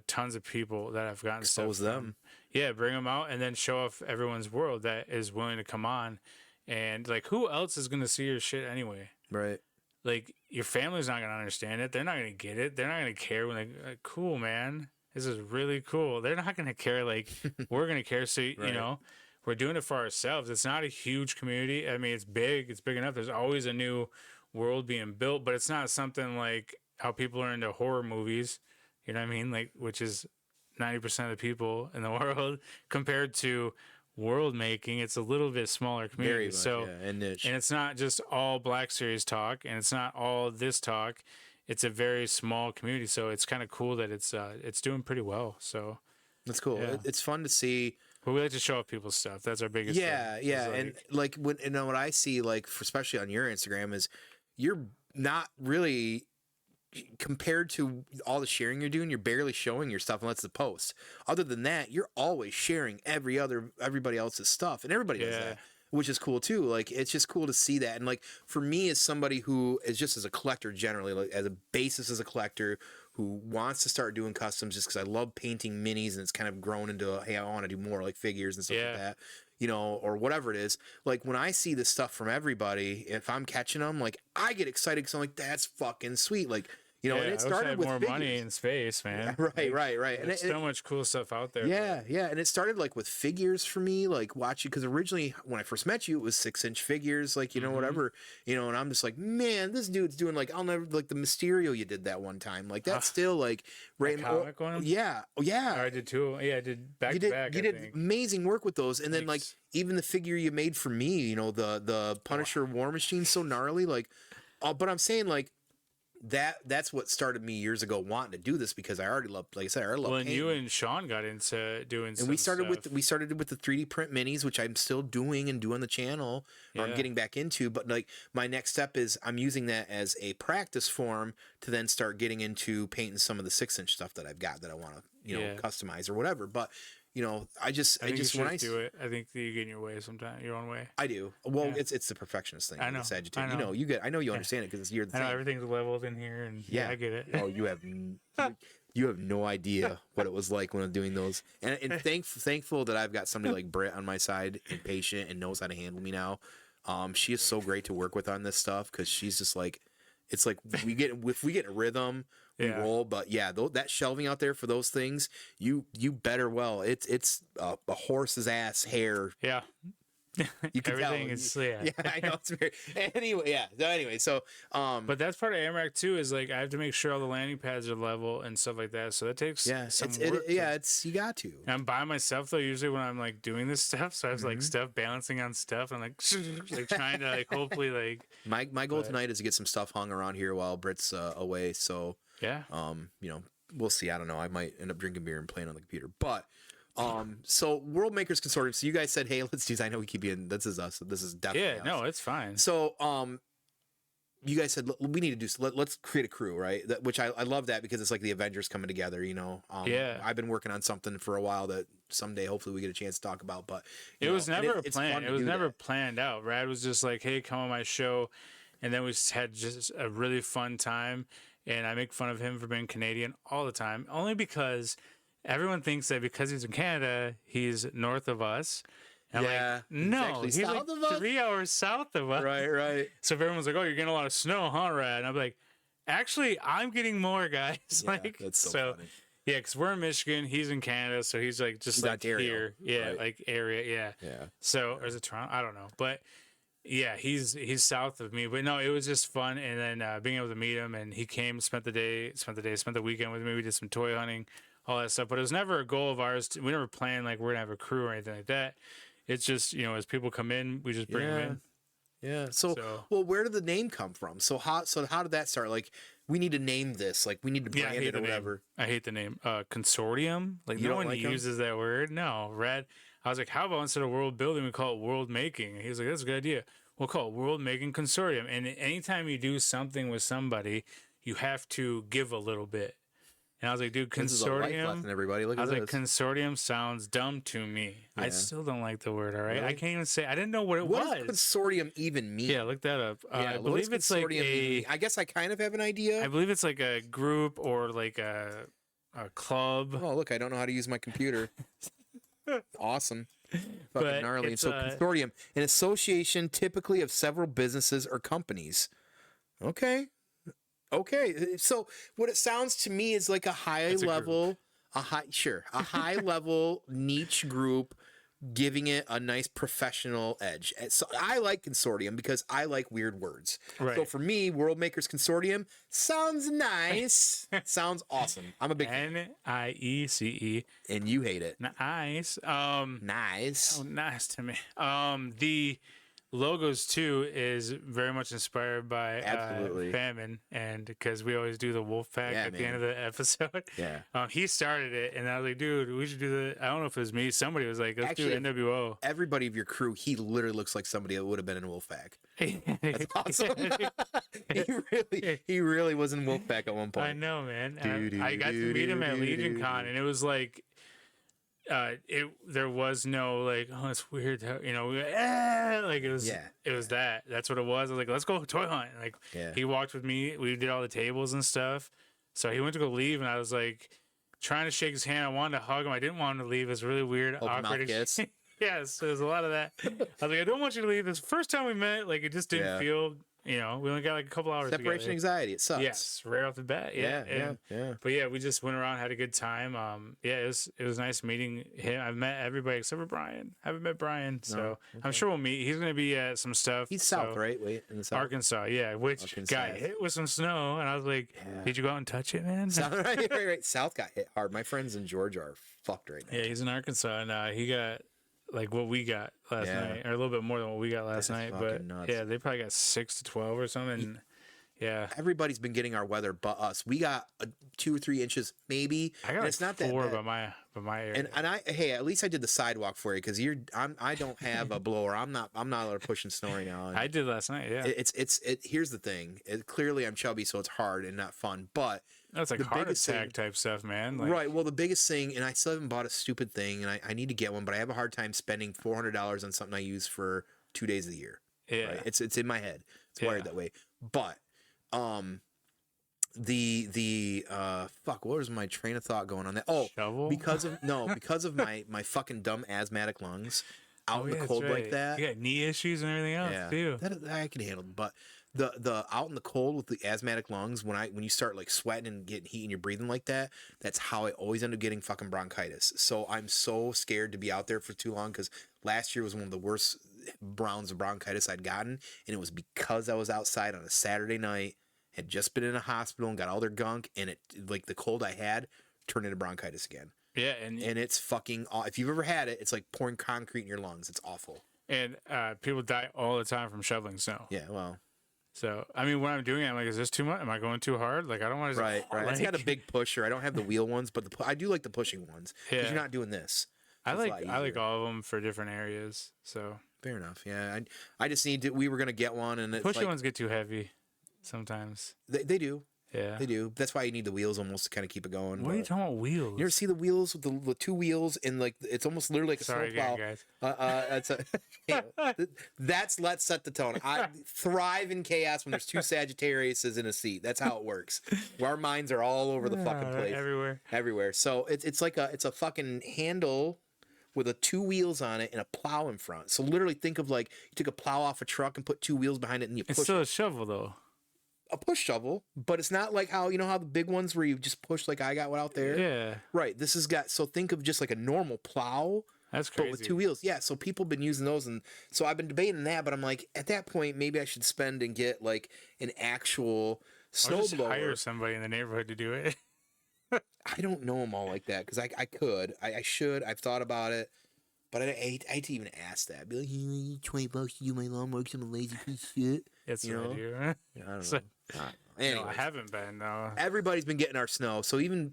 tons of people that have gotten expose stuff them. Yeah, bring them out and then show off everyone's world that is willing to come on. And like, who else is going to see your shit anyway? Right. Like, your family's not going to understand it. They're not going to get it. They're not going to care when they like, cool, man. This is really cool. They're not going to care like we're going to care. So, we're doing it for ourselves. It's not a huge community. I mean, it's big. It's big enough. There's always a new world being built, but it's not something like how people are into horror movies. You know what I mean? Like, which is 90% of the people in the world compared to world making, it's a little bit smaller community. Very much, So, yeah, and niche. and it's not just all Black Series talk, and it's not all this talk. It's a very small community, so it's kind of cool that it's doing pretty well. So That's cool. yeah. It's fun to see. But we like to show off people's stuff. That's our biggest Yeah, thing. yeah, It's and like when what I see, like especially on your Instagram, is you're not really, compared to all the sharing you're doing, you're barely showing your stuff unless it's a post. Other than that, you're always sharing everybody else's stuff, and everybody does that, which is cool too. Like it's just cool to see that. And like for me, as somebody who is just as a collector generally, like as a basis as a collector who wants to start doing customs just because I love painting minis, and it's kind of grown into hey, I want to do more like figures and stuff like that, you know, or whatever it is. Like when I see this stuff from everybody, if I'm catching them, like I get excited because I'm like, that's fucking sweet. Like, you know, and it started with more figures. money in space, man. Right. And there's so much cool stuff out there. Yeah. And it started like with figures for me, like watching, because originally when I first met you, it was 6-inch figures, like, you know, whatever, you know, and I'm just like, man, this dude's doing like, I'll never, like the Mysterio you did that one time. Like that's still like, right. Comic one? Yeah. Oh, yeah. I did too. Yeah, I did back to back. You did amazing work with those. And then like even the figure you made for me, you know, the Punisher War Machine, so gnarly, like, but I'm saying like, that's what started me years ago wanting to do this, because I already love, like I said, I love Well, and painting. you and Sean got into doing And we started stuff. with the 3D print minis, which I'm still doing and do on the channel, or I'm getting back into. But like my next step is I'm using that as a practice form to then start getting into painting some of the 6-inch stuff that I've got that I want to, you know, customize or whatever. But you know, I just when I do it, I think that you get in your way sometimes, your own way. I do. Well, it's the perfectionist thing. I know. Sagittarius. You know, you get. I know you understand it because you're the I know same. everything's leveled in here, and I get it. Oh, you have no idea what it was like when I'm doing those. And thankful that I've got somebody like Britt on my side and patient and knows how to handle me now. She is so great to work with on this stuff, because she's just like, it's like if we get a rhythm, we roll. But yeah, that shelving out there for those things, you better it's a horse's ass hair. Yeah. You can everything tell. is Yeah, I know it's very. Anyway, so but that's part of Amrak too. Is like I have to make sure all the landing pads are level and stuff like that. So that takes some work. You got to. And I'm by myself though. Usually when I'm like doing this stuff, so I have like stuff balancing on stuff. I'm like trying to like hopefully like. My goal tonight is to get some stuff hung around here while Britt's away. So you know, we'll see. I don't know. I might end up drinking beer and playing on the computer, but. So World Makers Consortium. So you guys said, hey, let's do. I know we keep being. This is us. This is definitely. Yeah, no, it's fine. So you guys said we need to do. Let's create a crew, right? Which I love that, because it's like the Avengers coming together. You know. I've been working on something for a while that someday hopefully we get a chance to talk about. But it was never a plan. It was never planned out. Rad was just like, hey, come on my show, and then we had just a really fun time. And I make fun of him for being Canadian all the time, only because. Everyone thinks that because he's in Canada, he's north of us. And I'm like, no, he's like 3 hours south of us. Right. So if everyone's like, oh, you're getting a lot of snow, huh, Rad? And I'm like, actually, I'm getting more, guys. Yeah, like, that's so funny. Yeah, because we're in Michigan, he's in Canada, so he's like just like here. Yeah, right. Like area, yeah. So, or is it Toronto? I don't know. But yeah, he's south of me. But no, it was just fun. And then being able to meet him, and he came, spent the weekend with me. We did some toy hunting. All that stuff, but it was never a goal of ours. We never planned like we're gonna have a crew or anything like that. It's just, you know, as people come in, we just bring them in. Yeah. So, well, where did the name come from? So how did that start? Like, we need to name this. Like, we need to brand it or whatever. I hate the name. Consortium. Like, no one uses that word. No, Rad. I was like, how about instead of world building, we call it world making? And he was like, that's a good idea. We'll call it World Making Consortium. And anytime you do something with somebody, you have to give a little bit. And I was like, dude, consortium. Everybody, look at I was this. like, consortium sounds dumb to me. Yeah. I still don't like the word. All right, really? I can't even say. I didn't know what it was. What does consortium even mean? Yeah, look that up. I believe it's like a. I guess I kind of have an idea. I believe it's like a group or like a club. Oh, look, I don't know how to use my computer. Awesome. Fucking gnarly. And so consortium, an association typically of several businesses or companies. Okay, so what it sounds to me is like a high level niche group giving it a nice professional edge. So I like Consortium because I like weird words. Right. So for me, World Makers Consortium sounds nice. Sounds awesome. I'm a big fan. NIECE. And you hate it. Nice. Nice. Oh, nice to me. The logos too is very much inspired by Absolutely. Famine, and because we always do the wolf pack at the end of the episode. Yeah. He started it, and I was like, dude, we should do the. I don't know if it was me. Somebody was like, let's Actually, do NWO. Everybody of your crew, he literally looks like somebody that would have been in Wolfpack. That's awesome. he really was in Wolfpack at one point. I know, man. I got to meet him at Legion Con, and it was like. There was no like, oh, it's weird how, like it was that's what it was. I was like, let's go toy hunt. Like he walked with me, we did all the tables and stuff, so he went to go leave, and I was like trying to shake his hand. I wanted to hug him, I didn't want him to leave. It was really weird. Awkward. Yes, so there's a lot of that. I was like, I don't want you to leave. This first time we met, like it just didn't feel, we only got like a couple hours separation together. Anxiety, it sucks. Yes, right off the bat. Yeah. But yeah, we just went around, had a good time. It was nice meeting him. I've met everybody except for Brian. I haven't met Brian, so I'm sure we'll meet. He's gonna be at some stuff. He's south, right? Wait, in the south. Arkansas, which got hit with some snow, and I was like, did you go out and touch it, man? South, right. South got hit hard. My friends in Georgia are fucked right now. Yeah, he's in Arkansas, and he got like what we got last night, or a little bit more than what we got last night. But nuts. Yeah, they probably got 6 to 12 or something. Yeah, everybody's been getting our weather, but us. We got 2 or 3 inches, maybe. I got like it's not 4 that by my area. And at least I did the sidewalk for you because I don't have a blower. I'm not allowed to push and snow right now. I did last night. Yeah, here's the thing. Clearly, I'm chubby, so it's hard and not fun. But that's like heart attack type stuff, man. Like, right. Well, the biggest thing, and I still haven't bought a stupid thing, and I need to get one, but I have a hard time spending $400 on something I use for 2 days of the year. Yeah, right? It's in my head. It's wired that way. But what was my train of thought going on that? Oh, shovel? because of my fucking dumb asthmatic lungs out in the cold like that. You got knee issues and everything else too. That I can handle, but the out in the cold with the asthmatic lungs, when you start like sweating and getting heat and you're breathing like that, that's how I always end up getting fucking bronchitis. So I'm so scared to be out there for too long because last year was one of the worst rounds of bronchitis I'd gotten, and it was because I was outside on a Saturday night, had just been in a hospital and got all their gunk, and it like the cold I had turned into bronchitis again. Yeah, and it's fucking. If you've ever had it, it's like pouring concrete in your lungs. It's awful. And people die all the time from shoveling snow. Yeah, well. So I mean, when I'm doing it, I'm like, is this too much? Am I going too hard? Like, I don't want to. Right. It's got a big pusher. I don't have the wheel ones, but I do like the pushing ones because you're not doing this. I like all of them for different areas. So fair enough. Yeah, I just need to. We were gonna get one, and pushing ones get too heavy sometimes. They do. Yeah, they do. That's why you need the wheels almost to kind of keep it going. What are you talking about, wheels? You ever see the wheels with the 2 wheels and like it's almost literally like a snowplow? Guys. Let's set the tone. I thrive in chaos when there's 2 Sagittariuses in a seat. That's how it works. Our minds are all over the fucking place, everywhere. So it's a fucking handle with 2 wheels on it and a plow in front. So literally think of like you took a plow off a truck and put 2 wheels behind it and you push. It's still a shovel though. A push shovel, but it's not like how the big ones where you just push like I got one out there. Yeah. Right. This has got, so think of just like a normal plow. That's crazy. But with 2 wheels. Yeah. So people have been using those, and so I've been debating that, but I'm like, at that point, maybe I should spend and get like an actual snowblower. Hire somebody in the neighborhood to do it. I don't know them all like that because I could. I should. I've thought about it. But I hate to even ask that. I'd be like, hey, you need $20 to do my lawn work, I'm a lazy piece of shit. That's what I do. Yeah, I don't know. Anyways, I haven't been though. Everybody's been getting our snow, so even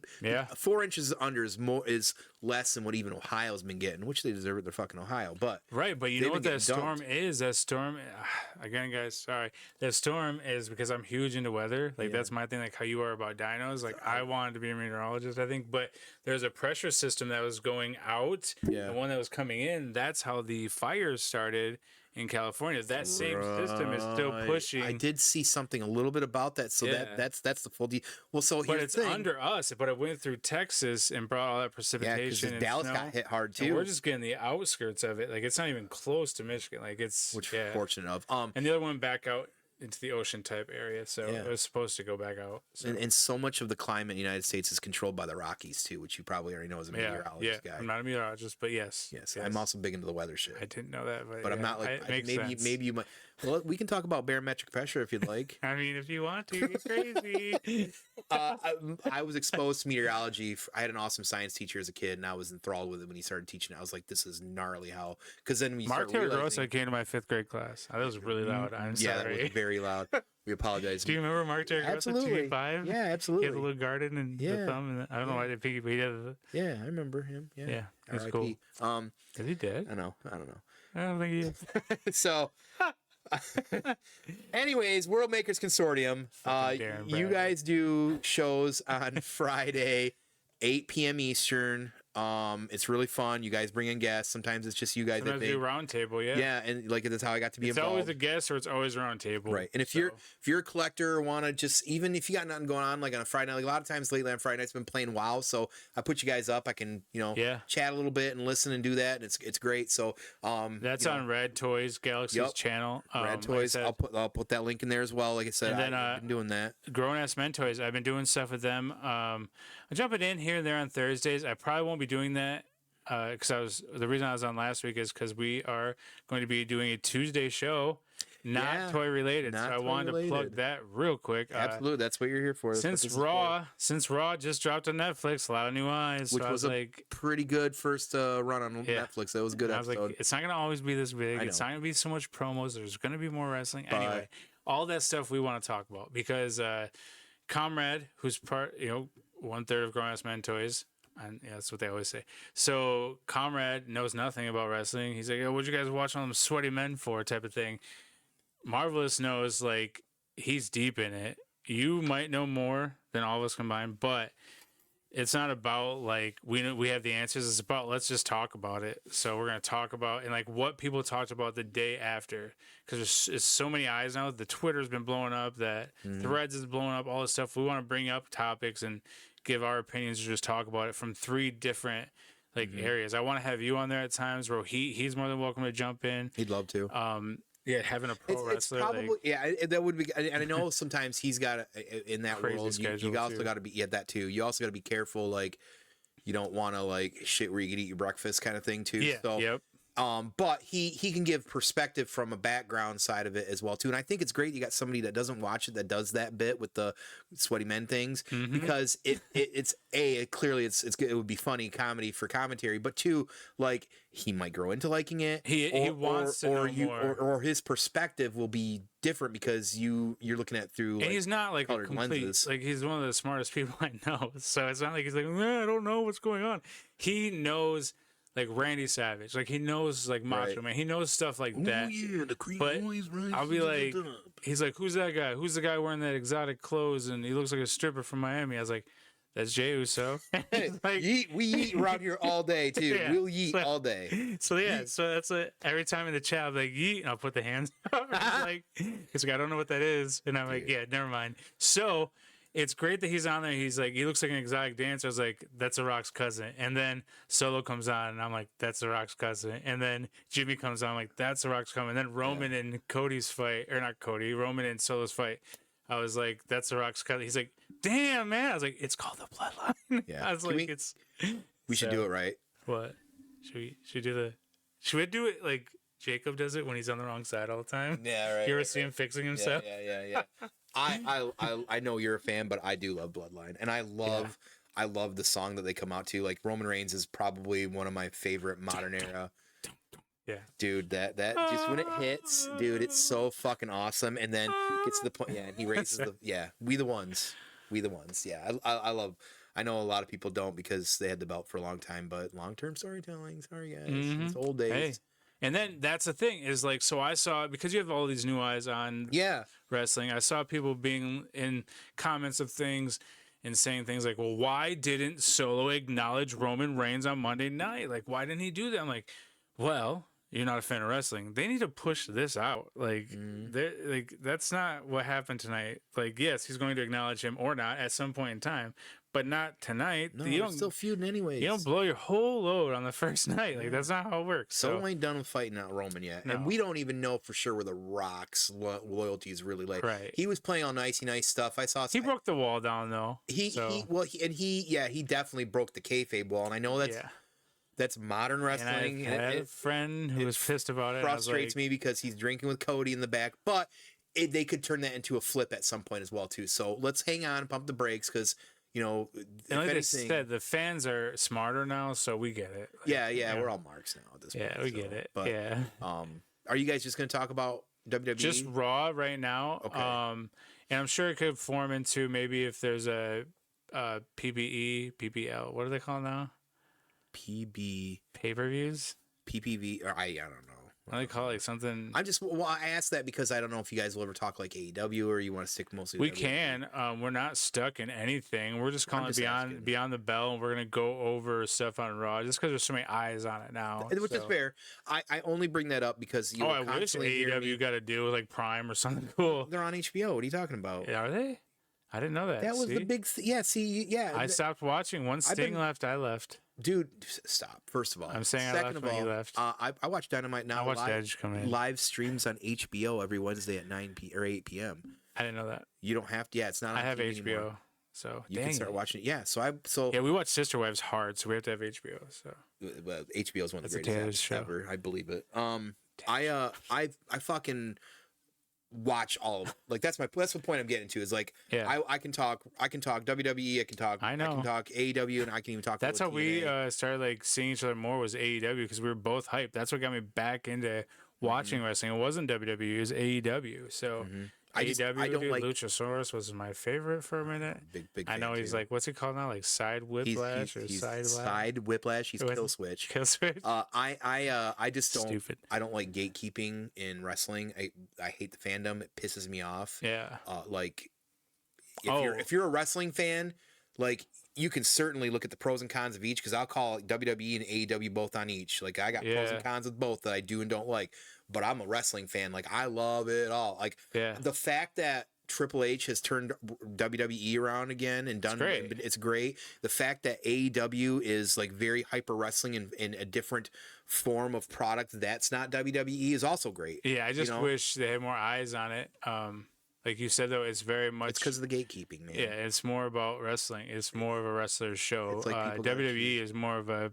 4 inches under is less than what even Ohio's been getting, which they deserve it. They're fucking Ohio, but you know what that storm is? That storm, again, guys, sorry. That storm is because I'm huge into weather. Like that's my thing. Like how you are about dinos. Like I wanted to be a meteorologist, I think, but there's a pressure system that was going out, and one that was coming in. That's how the fires started. In California, that same system is still pushing. I did see something a little bit about that, so that's the full deal. Well, so but it's under us. But it went through Texas and brought all that precipitation. Yeah, Dallas got hit hard too. And we're just getting the outskirts of it. Like it's not even close to Michigan. Like it's which we're fortunate of. And the other one back out into the ocean type area, so Yeah. it was supposed to go back out. So. And so much of the climate in the United States is controlled by the Rockies too, which you probably already know as a meteorologist guy. I'm not a meteorologist, but yes. I'm also big into the weather shit. I didn't know that, but I'm not like maybe you might. Well, we can talk about barometric pressure if you'd like. I mean, if you want to, you're crazy. I was exposed to meteorology. I had an awesome science teacher as a kid, and I was enthralled with it when he started teaching it. I was like, "This is gnarly." How? Because then we Mark Terragrossa came to my 5th grade class. That was really loud. I'm sorry. Yeah, that was very loud. We apologize. Do you remember Mark Terragrossa? Absolutely. 285? Yeah, absolutely. He had a little garden and the thumb. And I don't know why they picked, but he did. Yeah, I remember him. Yeah, that's cool. Is he dead? I don't know. I don't think he is. So. Anyways, World Makers Consortium. You guys do shows on Friday, 8 p.m. Eastern. It's really fun. You guys bring in guests. Sometimes it's just you guys. Sometimes do round table, yeah, and like that's how I got to be involved. It's always a guest or it's always round table, right? And if you're a collector or want to just even if you got nothing going on like on a Friday night, like a lot of times lately on Friday nights I've been playing WoW, so I put you guys up. I can chat a little bit and listen and do that, and it's great. So that's on Radtoyz Galaxy's channel. Radtoyz. I'll put that link in there as well. Like I said, and then, I've been doing that. Grown Ass Men Toys. I've been doing stuff with them. I'm jumping in here and there on Thursdays. I probably won't be doing that. Because the reason I was on last week is because we are going to be doing a Tuesday show, not toy related. So I wanted to plug that real quick. Absolutely, that's what you're here for. Since Raw just dropped on Netflix, a lot of new eyes, which was a pretty good first run on Netflix. That was a good episode. I was like, it's not going to always be this big. It's not going to be so much promos. There's going to be more wrestling. Anyway, all that stuff we want to talk about because Comrade, who's part, 1/3 of Grown Ass Men Toys. And that's what they always say. So Comrade knows nothing about wrestling. He's like, what'd you guys watch all them sweaty men for type of thing. Marvelous knows, like, he's deep in it. You might know more than all of us combined, but it's not about, like, we have the answers. It's about, let's just talk about it. So we're going to talk about, and, like, what people talked about the day after. Because there's so many eyes now. The Twitter's been blowing up. That Threads is blowing up. All this stuff. We want to bring up topics and give our opinions or just talk about it from 3 different areas. I want to have you on there at times where he's more than welcome to jump in. He'd love to. Having a pro wrestler. It's probably, that would be, and I know sometimes he's got in that world. You also got to be that too. You also got to be careful. Like you don't want to shit where you could eat your breakfast kind of thing too. Yeah. So, yep. But he can give perspective from a background side of it as well too, and I think it's great you got somebody that doesn't watch it that does that bit with the sweaty men things because it's clearly it would be funny comedy for commentary, but 2, like he might grow into liking it. He wants to know more. Or his perspective will be different because you're looking at through. And he's not like a complete lenses. Like he's one of the smartest people I know, so it's not like he's like I don't know what's going on. He knows. Like Randy Savage, like he knows like Macho Man, he knows stuff like that. Oh yeah, the cream but boys, right? I'll be like, he's like, who's that guy? Who's the guy wearing that exotic clothes and he looks like a stripper from Miami? I was like, that's Jey Uso. Like, we eat around here all day too. Yeah, we'll eat all day. So so that's it. Every time in the chat, I'm like, yeet, and I'll put the hands up. He's like, I don't know what that is, and I'm like, yeah, never mind. So. It's great that he's on there. He's like, he looks like an exotic dancer. I was like, that's The Rock's cousin. And then Solo comes on, and I'm like, that's The Rock's cousin. And then Jimmy comes on, I'm like, that's The Rock's cousin. And then Roman and Cody's fight, or not Cody, Roman and Solo's fight. I was like, that's The Rock's cousin. He's like, damn, man. I was like, it's called The Bloodline. Yeah. I was like, we should do it right. What? Should we do it like Jacob does it when he's on the wrong side all the time? Yeah, right. You ever see him fixing himself? Yeah. I know you're a fan, but I do love Bloodline, and I love the song that they come out to. Like Roman Reigns is probably one of my favorite modern era. Yeah, dude, that just when it hits, dude, it's so fucking awesome. And then gets to the point, and he raises we the ones. Yeah, I love. I know a lot of people don't because they had the belt for a long time, but long-term storytelling. Sorry guys, it's old days. Hey. And then that's the thing is like, so I saw, because you have all these new eyes on wrestling, I saw people being in comments of things and saying things like, well, why didn't Solo acknowledge Roman Reigns on Monday night? Like, why didn't he do that? I'm like, well, you're not a fan of wrestling. They need to push this out. Like, that's not what happened tonight. Like, yes, he's going to acknowledge him or not at some point in time, but not tonight. No, you they're don't still feuding anyways. you don't blow your whole load on the first night. Like that's not how it works. Solo ain't done with fighting out Roman yet, and we don't even know for sure where the Rock's loyalty is really like. Right. He was playing all nice stuff. I saw. He broke the wall down though. He definitely broke the kayfabe wall, and I know that's modern wrestling. And I had a friend who was pissed about it. Frustrates me because he's drinking with Cody in the back, but they could turn that into a flip at some point as well too. So let's hang on, pump the brakes, because and like I said, the fans are smarter now, so we get it. Like, we're all marks now at this point. Yeah, we get it. But, are you guys just going to talk about WWE? Just Raw right now. Okay. And I'm sure it could form into maybe if there's a PBE, PBL. What are they called now? PB pay-per-views, PPV, or I don't know. What do they call it? Like something. I asked that because I don't know if you guys will ever talk like AEW or you want to stick mostly. We can. We're not stuck in anything. We're just calling it beyond the bell, and we're gonna go over stuff on Raw just because there's so many eyes on it now. Which is fair. I only bring that up because I wish AEW got to do with like Prime or something cool. They're on HBO. What are you talking about? Are they? I didn't know that. That was the big. I stopped watching. Once Sting left, I left. Dude, stop. First of all, I'm saying second of all, he left. I watch Dynamite now. I watched Edge come in. Live streams on HBO every Wednesday at 9 p or 8 p.m. I didn't know that. You don't have to. Yeah, it's not. I have TV HBO, anymore. so you can start watching it. Yeah, so we watch Sister Wives hard, so we have to have HBO. So HBO is one of the greatest apps ever. I believe it. I fucking watch all of it. Like that's the point I'm getting to is like I can talk WWE, I can talk AEW, and I can even talk. That's how we started like seeing each other more was AEW because we were both hyped. That's what got me back into watching wrestling. It wasn't WWE, it was AEW. So I don't like Luchasaurus was my favorite for a minute. Big I know he's like, what's he called now? Like side whiplash or side whiplash. He's kill switch. Kill switch. I just don't. Stupid. I don't like gatekeeping in wrestling. I hate the fandom. It pisses me off. Yeah. Like if you're a wrestling fan, like you can certainly look at the pros and cons of each because I'll call WWE and AEW both on each. Like I got pros and cons with both that I do and don't like. But I'm a wrestling fan. Like I love it all. Like the fact that Triple H has turned WWE around again and done it's great. The fact that AEW is like very hyper wrestling in a different form of product that's not WWE is also great. Yeah, I just wish they had more eyes on it. Like you said though, it's very much it's because of the gatekeeping, man. Yeah, it's more about wrestling. It's more of a wrestler's show. Like WWE is more of a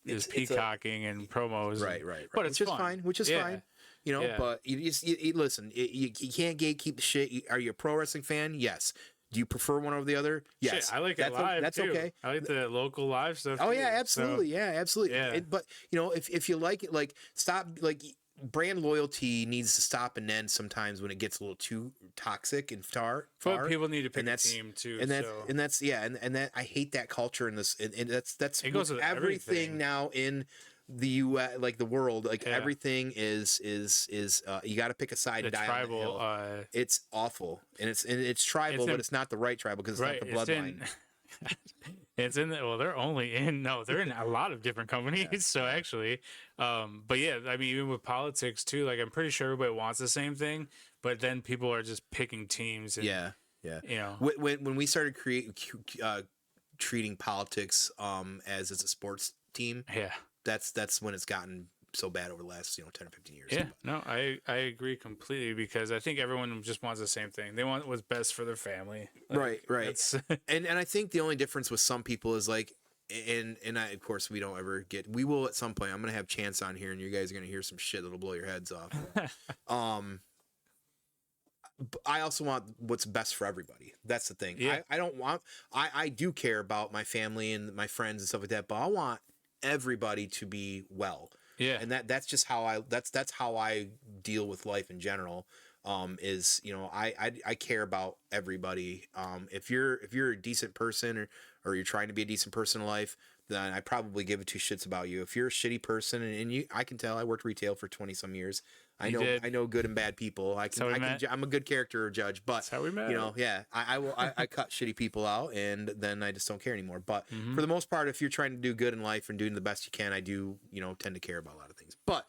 there's peacocking and promos. Right. But it's fine. Which is fine. But you listen, you can't gatekeep the shit. Are you a pro wrestling fan? Yes. Do you prefer one over the other? Yes. Shit, I like it live. That's too. Okay. I like the local live stuff. Oh, yeah, absolutely. So, absolutely. Yeah. But, if you like it, like, stop, like, brand loyalty needs to stop and end sometimes when it gets a little too toxic and far. But people need to pick a team too. And that I hate that culture in this. And that's it goes with everything now in the U.S., like the world, like everything is you got to pick a side and die tribal, on the hill. It's awful, and it's tribal, but it's not the right tribal because it's not the bloodline. They're in a lot of different companies. So actually, but yeah, I mean, even with politics too, like I'm pretty sure everybody wants the same thing, but then people are just picking teams. And, When we started treating politics as a sports team, that's when it's gotten so bad over the last 10 or 15 years. Yeah, no, I agree completely because I think everyone just wants the same thing. They want what's best for their family. Like, right. and I think the only difference with some people is like, and of course we don't ever we will at some point. I'm gonna have Chance on here, and you guys are gonna hear some shit that'll blow your heads off. I also want what's best for everybody. That's the thing. Yeah. I do care about my family and my friends and stuff like that, but I want everybody to be well. Yeah. And that's just how that's how I deal with life in general. I care about everybody. If you're a decent person or you're trying to be a decent person in life, then I probably give 2 shits about you. If you're a shitty person and I can tell I worked retail for 20 some years. I know good and bad people. I'm a good character judge, but that's how we met. I cut shitty people out, and then I just don't care anymore. But for the most part, if you're trying to do good in life and doing the best you can, I do tend to care about a lot of things. But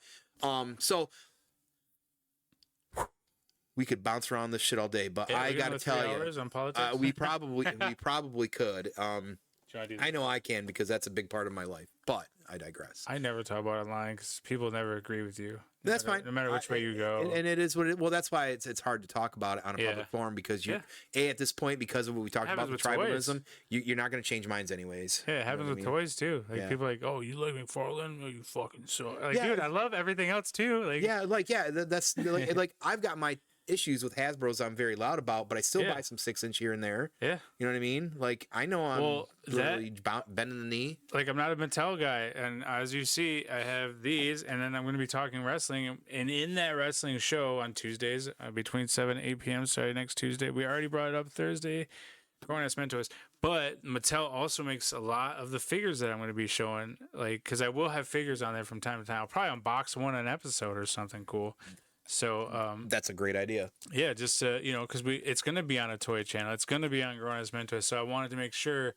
so we could bounce around this shit all day, but Yeah, I we got gotta another tell 3 you, hours on politics. we probably could. Should I do I this? know I can because that's a big part of my life, but I digress. I never talk about it online because people never agree with you. That's fine. No matter which way you go. And it is what it. Well, that's why it's hard to talk about it on a public forum because you at this point because of what we talked about the tribalism, you're not going to change minds anyways. Yeah, it happens with toys too. Like people are like, oh, you like McFarlane? Oh, you fucking suck. Like, dude, I love everything else too. Like, that's like I've got my issues with Hasbro's I'm very loud about, but I still buy some 6-inch here and there. Yeah. You know what I mean? Like, I know I'm literally bending the knee. Like, I'm not a Mattel guy, and as you see, I have these, and then I'm going to be talking wrestling, and in that wrestling show on Tuesdays, between 7 and 8 p.m., starting next Tuesday, we already brought it up Thursday, going as meant to us, but Mattel also makes a lot of the figures that I'm going to be showing, like, because I will have figures on there from time to time. I'll probably unbox one an episode or something cool. So that's a great idea. Yeah, just because it's going to be on a toy channel. It's going to be on Growing as Mentor. So I wanted to make sure,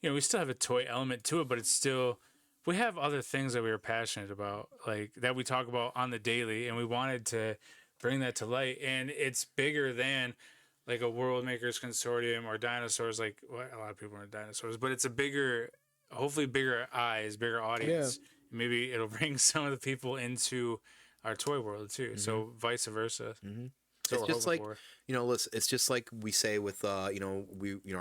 we still have a toy element to it, but it's still we have other things that we were passionate about, like that we talk about on the daily, and we wanted to bring that to light. And it's bigger than like a World Makers Consortium or dinosaurs. Like a lot of people are dinosaurs, but it's a bigger, hopefully bigger eyes, bigger audience. Yeah. Maybe it'll bring some of the people into our toy world too, so vice versa. So it's just like listen, it's just like we say with our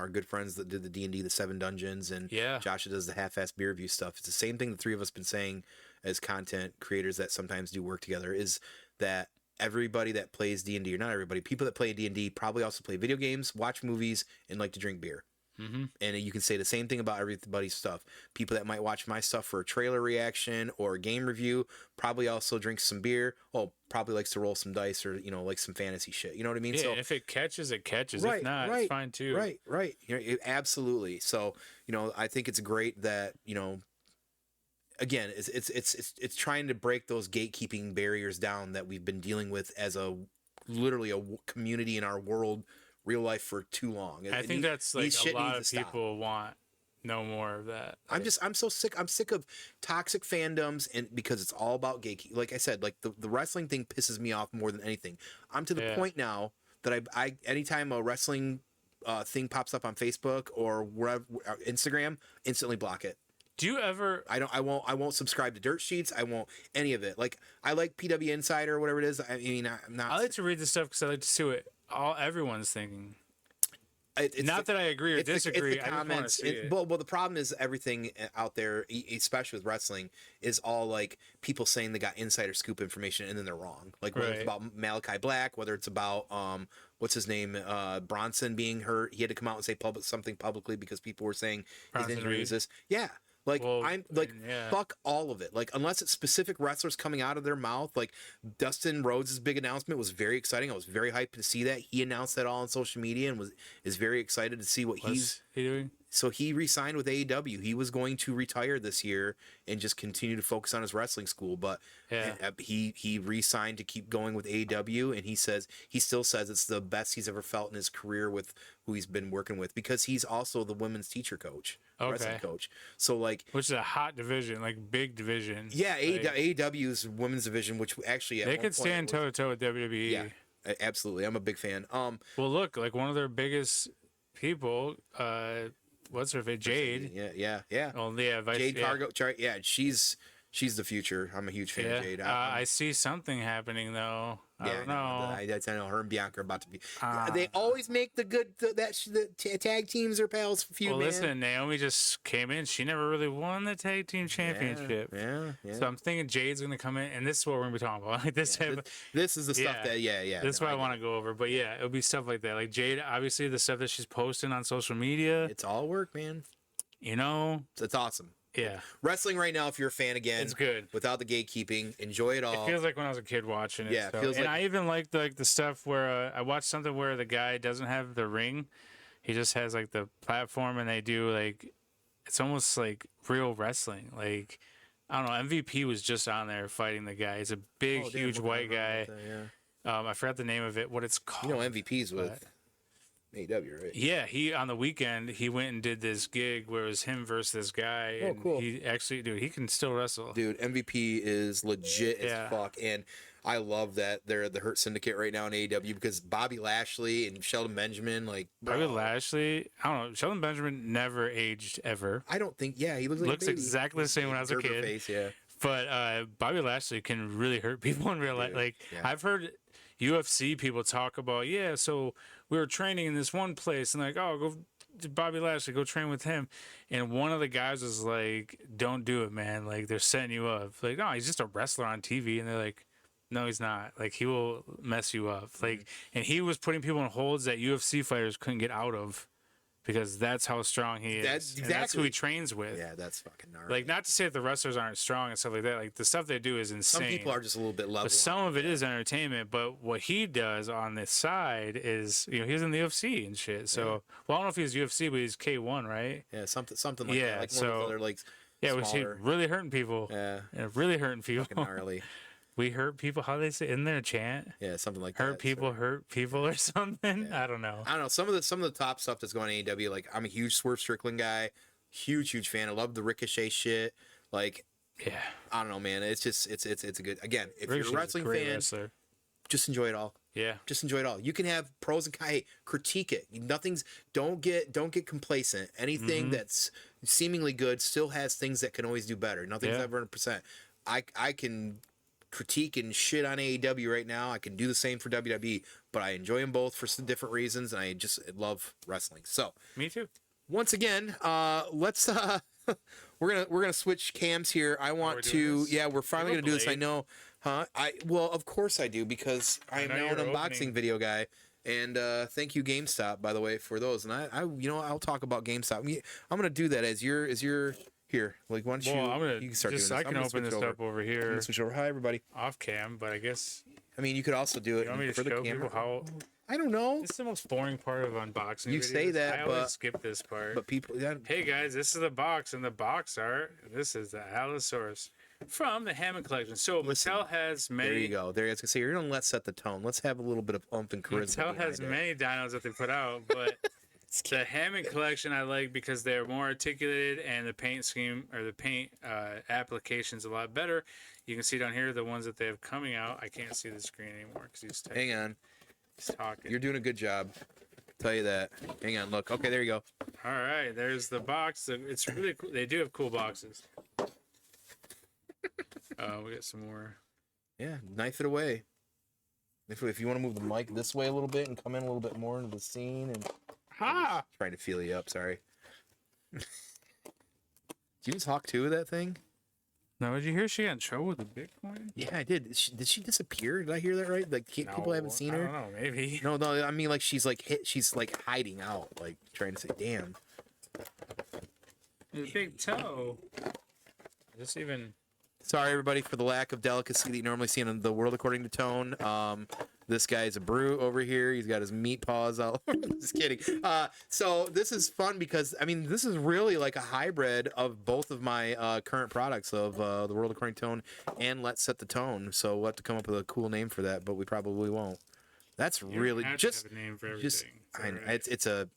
good friends that did the D&D, the 7 Dungeons, and Josh does the half-ass beer review stuff. It's the same thing the three of us been saying as content creators that sometimes do work together, is that everybody that plays D&D, or not everybody, people that play D&D probably also play video games, watch movies, and like to drink beer. And you can say the same thing about everybody's stuff. People that might watch my stuff for a trailer reaction or a game review probably also drinks some beer. Oh, probably likes to roll some dice or like some fantasy shit. You know what I mean? Yeah. So if it catches, it catches. If not, it's fine too. Right. Absolutely. So I think it's great that again, it's trying to break those gatekeeping barriers down that we've been dealing with as literally a community in our world. Real life for too long. I think that's like a lot of people want no more of that. I'm so sick. I'm sick of toxic fandoms, and because it's all about gatekeeping. Like I said, like the wrestling thing pisses me off more than anything. I'm to the point now that I anytime a wrestling thing pops up on Facebook or wherever, Instagram, instantly block it. Do you ever? I won't subscribe to Dirt Sheets. I won't any of it. Like I like PW Insider or whatever it is. I mean, I'm not. I like to read the stuff because I like to see what everyone's thinking. Not that I agree or disagree. I just want to see it. Well, the problem is everything out there, especially with wrestling, is all like people saying they got insider scoop information and then they're wrong. Like whether it's about Malachi Black, whether it's about what's his name, Bronson being hurt, he had to come out and say something publicly because people were saying his injury is this. Yeah. Like fuck all of it. Like unless it's specific wrestlers coming out of their mouth. Like Dustin Rhodes' big announcement was very exciting. I was very hyped to see that. He announced that all on social media and is very excited to see what he's doing. So he re-signed with AEW. He was going to retire this year and just continue to focus on his wrestling school, but he re-signed to keep going with AEW, and he still says it's the best he's ever felt in his career with who he's been working with, because he's also the women's teacher coach, wrestling coach. So like, which is a hot division, like big division. Yeah, AEW's women's division, which actually they could stand toe to toe with WWE. Yeah, absolutely. I'm a big fan. Well, look, like one of their biggest people, what's her face? Jade. Yeah. Oh, yeah. Jade Cargo. Yeah, she's the future. I'm a huge fan of Jade. I see something happening though. I don't know. I know her and Bianca are about to be. They always make the good the tag teams are pals for feud. Well, listen, Naomi just came in. She never really won the tag team championship. Yeah. So I'm thinking Jade's gonna come in, and this is what we're gonna be talking about. Like this is the stuff that This is what I want to go over. But yeah, it'll be stuff like that. Like Jade, obviously the stuff that she's posting on social media. It's all work, man. It's awesome. Yeah. Wrestling right now, if you're a fan again, it's good. Without the gatekeeping, enjoy it all. It feels like when I was a kid watching it. Yeah, it feels and I even like the stuff where I watched something where the guy doesn't have the ring. He just has like the platform, and they do like, it's almost like real wrestling. Like, I don't know, MVP was just on there fighting the guy. He's a big, huge white guy. I forgot the name of it, what it's called. MVP's with AEW, right? Yeah, he on the weekend he went and did this gig where it was him versus this guy, and cool. he actually, dude, he can still wrestle. Dude, MVP is legit as Yeah. fuck, and I love that they're the Hurt Syndicate right now in AEW because Bobby Lashley and Sheldon Benjamin, like, Bobby bro, Lashley, I don't know. Sheldon Benjamin never aged ever. I don't think, yeah, he looks like Looks a baby. exactly the same when I was a Gerber kid. face, yeah. But Bobby Lashley can really hurt people in real life. Dude, Like yeah. I've heard UFC people talk about, yeah, so we were training in this one place, and like, oh, go to Bobby Lashley, go train with him. And one of the guys was like, don't do it, man. Like they're setting you up. Like, no, he's just a wrestler on TV, and they're like, no, he's not. Like he will mess you up. Like, and he was putting people in holds that UFC fighters couldn't get out of. Because that's how strong he is. That's And that's who exactly- he trains with. Yeah, that's fucking gnarly. Like, not to say that the wrestlers aren't strong and stuff like that. Like, the stuff they do is insane. Some people are just a little bit level. But some of it is entertainment. But what he does on the side is, you know, he's in the UFC and shit. So, well, I don't know if he's UFC, but he's K1, right? Yeah, something like Yeah, that. Like one of so- those other, like, Yeah, which he smaller. really hurting people. Yeah, Really hurting people. fucking gnarly. We hurt people. How do they say? Isn't there a chant? Yeah, something like that. Hurt people, So- hurt people, or something. Yeah. I don't know. I don't know. Some of the top stuff that's going on in AEW, like I'm a huge Swerve Strickland guy, huge fan. I love the Ricochet shit. Like, Yeah, I don't know, man. It's just it's a good. Again, if Ricochet's you're a wrestling great fan, wrestler. just enjoy it all. Yeah, Just enjoy it all. You can have pros and cons. Hey, critique it. Nothing's. Don't get complacent. Anything Mhm. that's seemingly good still has things that can always do better. Nothing's Yeah. ever 100%. I can critique and shit on AEW right now. I can do the same for WWE, but I enjoy them both for some different reasons, and I just love wrestling. So me too. once again, let's we're gonna switch cams here. I want we're doing to this? yeah, we're finally You're gonna do this. I late. know, huh? Well, of course I do because I am know now an you're unboxing opening. video guy. And thank you GameStop, by the way, for those. And I you know, I'll talk about GameStop. I'm gonna do that as your here. Like, why don't you? Well, I'm gonna you can start just. doing this. I I'm can gonna open switch this over. up over I'm here gonna switch over. Hi, everybody. off cam, but I guess I mean, you could also do it you want me to for the show camera. people how. I don't know, This is the most boring part of unboxing. You videos. say that, I always but- skip this part. but people. Yeah, Hey guys, this is the box and the box art. This is the Allosaurus from the Hammond collection. So Listen, Mattel has many. there you go. There, as I say, you're gonna let's set the tone. Let's have a little bit of oomph and charisma. Mattel has behind it. many dinos that they put out, but the Hammond collection I like because they're more articulated and the paint scheme or the paint application's a lot better. You can see down here the ones that they have coming out. I can't see the screen anymore because he's Hang on. talking. You're doing a good job. Tell you that. Hang on. Look. Okay, there you go. All right, there's the box. It's really cool. They do have cool boxes. We got some more. Yeah, knife it away. If you want to move the mic this way a little bit and come in a little bit more into the scene and Ha! trying to feel you up. Sorry. Did you talk to that thing? Now, did you hear she got in trouble with the Bitcoin? Yeah, I did. Did she disappear? Did I hear that right? Like people haven't seen I her. don't know. Maybe. No, I mean like she's like she's like hiding out, like trying to say, "Damn." The big toe. This even. Sorry, everybody, for the lack of delicacy that you normally see in the world according to Tone. This guy's a brute over here. He's got his meat paws all over. Just kidding. So this is fun because, I mean, this is really like a hybrid of both of my current products of the world according to Tone and Let's Set the Tone. So we'll have to come up with a cool name for that, but we probably won't. That's You don't really have to just... have a name for everything. Just It's I know, alright.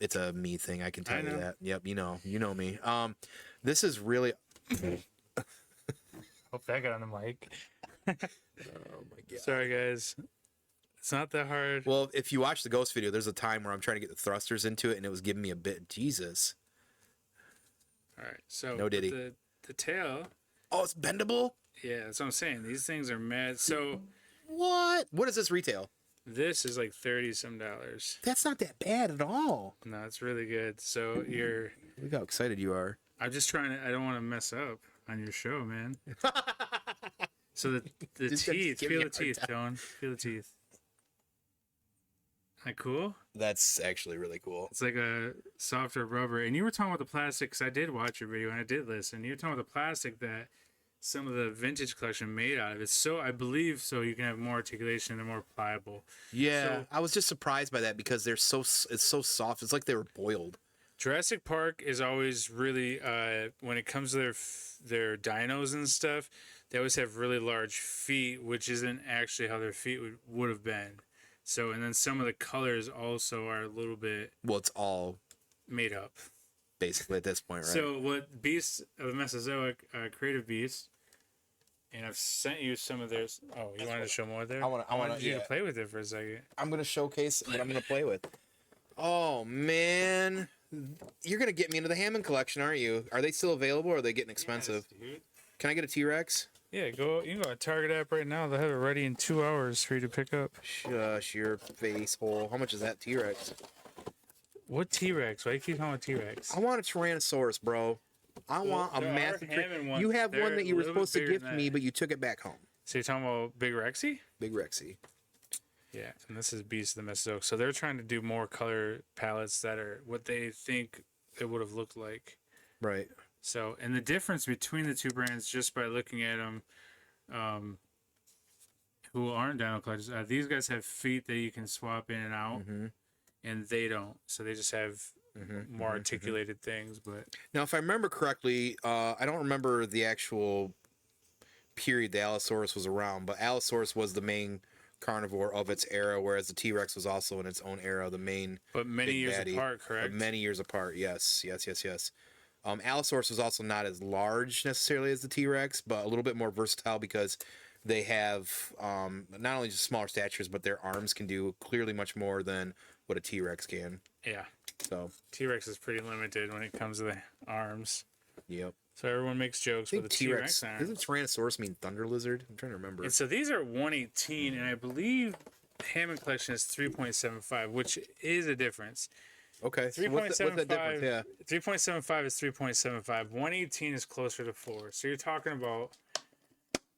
it's a me thing. I can tell I you know. that. Yep, you know me. This is really. Hope that got on the mic. Oh my god. Sorry, guys. It's not that hard. Well, if you watch the Ghost video, there's a time where I'm trying to get the thrusters into it, and it was giving me a bit. Jesus. All right. So No diddy. The tail. Oh, it's bendable. Yeah, that's what I'm saying. These things are mad. So What? What is this retail? this is like $30 some. That's not that bad at all. No, it's really good. So you're. Look how excited you are. I'm just trying to. I don't want to mess up on your show, man. So the Just teeth. give me Feel a the hard teeth, time. Don. Feel the teeth. Isn't that cool? That's actually really cool. It's like a softer rubber. And you were talking about the plastic, because I did watch your video and I did listen. You were talking about the plastic that some of the vintage collection made out of it. So I believe so you can have more articulation and they're more pliable. Yeah, So- I was just surprised by that because it's so soft. It's like they were boiled. Jurassic Park is always really, when it comes to their dinos and stuff, they always have really large feet, which isn't actually how their feet would have been. So, and then some of the colors also are a little bit Well, it's all made up. basically at this point, right? So, what Beast of the Mesozoic, Creative Beast, and I've sent you some of theirs. Oh, you wanted to show more there? I wanted you to play with it for a second. I'm gonna showcase what I'm gonna play with. Oh man, you're gonna get me into the Hammond collection, aren't you? Are they still available, or are they getting expensive? Yes, dude. Can I get a T-Rex? Yeah, you can go to Target app right now. They'll have it ready in 2 hours for you to pick up. Shush your face hole. How much is that T-Rex? What T-Rex? Why do you keep calling it T-Rex? I want a Tyrannosaurus, bro. I want a there are massive. Hammond ones. You have They're one that you a were little bit supposed to bigger gift than me, that. but you took it back home. So you're talking about Big Rexy? Big Rexy. Yeah, and this is Beast of the Mesozoic. So they're trying to do more color palettes that are what they think it would have looked like. Right. So, and the difference between the two brands, just by looking at them, who aren't Dino collectors, these guys have feet that you can swap in and out, and they don't. So they just have more articulated things. But Now, if I remember correctly, I don't remember the actual period the Allosaurus was around, but Allosaurus was the main carnivore of its era, whereas the T-Rex was also in its own era, the main. but many big years baddie. apart, correct? But many years apart, yes. Allosaurus was also not as large necessarily as the T-Rex, but a little bit more versatile because they have not only just smaller statures, but their arms can do clearly much more than what a T-Rex can. Yeah, So, T-Rex is pretty limited when it comes to the arms. yep. So everyone makes jokes I with think the T-Rex. T-Rex arm. Doesn't Tyrannosaurus mean thunder lizard? I'm trying to remember. And so these are 118, and I believe Hammond collection is 3.75, which is a difference. Okay. So what's that difference? 3.75. Yeah. 3.75 is 3.75. 118 is closer to 4. So you're talking about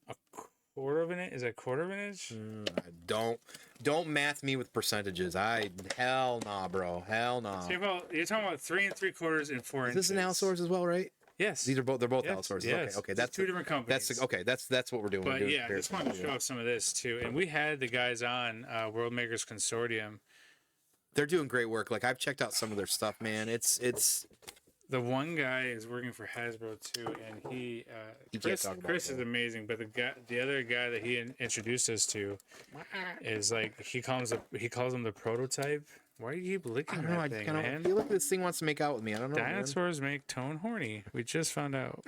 a quarter of an inch. Is that a quarter of an inch? Don't math me with percentages. Hell nah, bro. Hell nah. So you're talking about 3 3/4 and 4 Is inches. this an Allosaurus as well, right? Yes. They're both Yes, Allosauruses. yes. Okay. It's That's two different companies. That's what we're doing. But We're doing yeah, I just wanted to show off some of this too. And we had the guys on World Makers Consortium. They're doing great work. Like I've checked out some of their stuff, man. It's The one guy is working for Hasbro too, and You can't Chris talk about is that. amazing. But the other guy that he introduced us to is like he calls him the prototype. Why do you keep I licking don't know. I that thing, kind of man? feel like this thing wants to make out with me. I don't know. man. Dinosaurs make Tone horny. We just found out.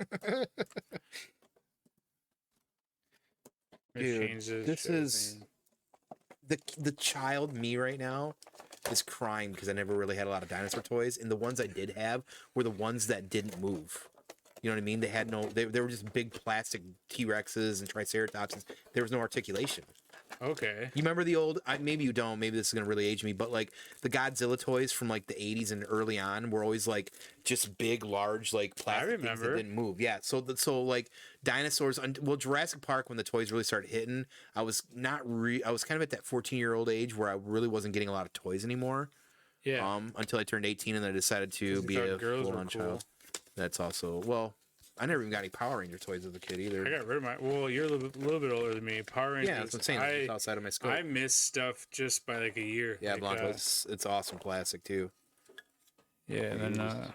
Dude, this is the child me right now is crying because I never really had a lot of dinosaur toys, and the ones I did have were the ones that didn't move. You know what I mean? They had no. They were just big plastic T-Rexes and Triceratops. And there was no articulation. Okay. You remember the old? Maybe you don't. Maybe this is gonna really age me. But like the Godzilla toys from like the '80s and early on were always like just big, large, like plastic things that remember. didn't move. Yeah. So like dinosaurs. Well, Jurassic Park when the toys really started hitting, I was not. I was kind of at that 14-year-old age where I really wasn't getting a lot of toys anymore. Yeah. Until I turned 18 and then I decided to 'Cause you be thought a girls were full-on cool. child. That's also well. I never even got any Power Ranger toys as a kid either. I got rid of my. Well, you're a little bit older than me. Power Rangers. Yeah, that's what I'm saying. It's outside of my scope. I missed stuff just by like a year. Yeah, like, Blanco, it's awesome classic too. Yeah, and then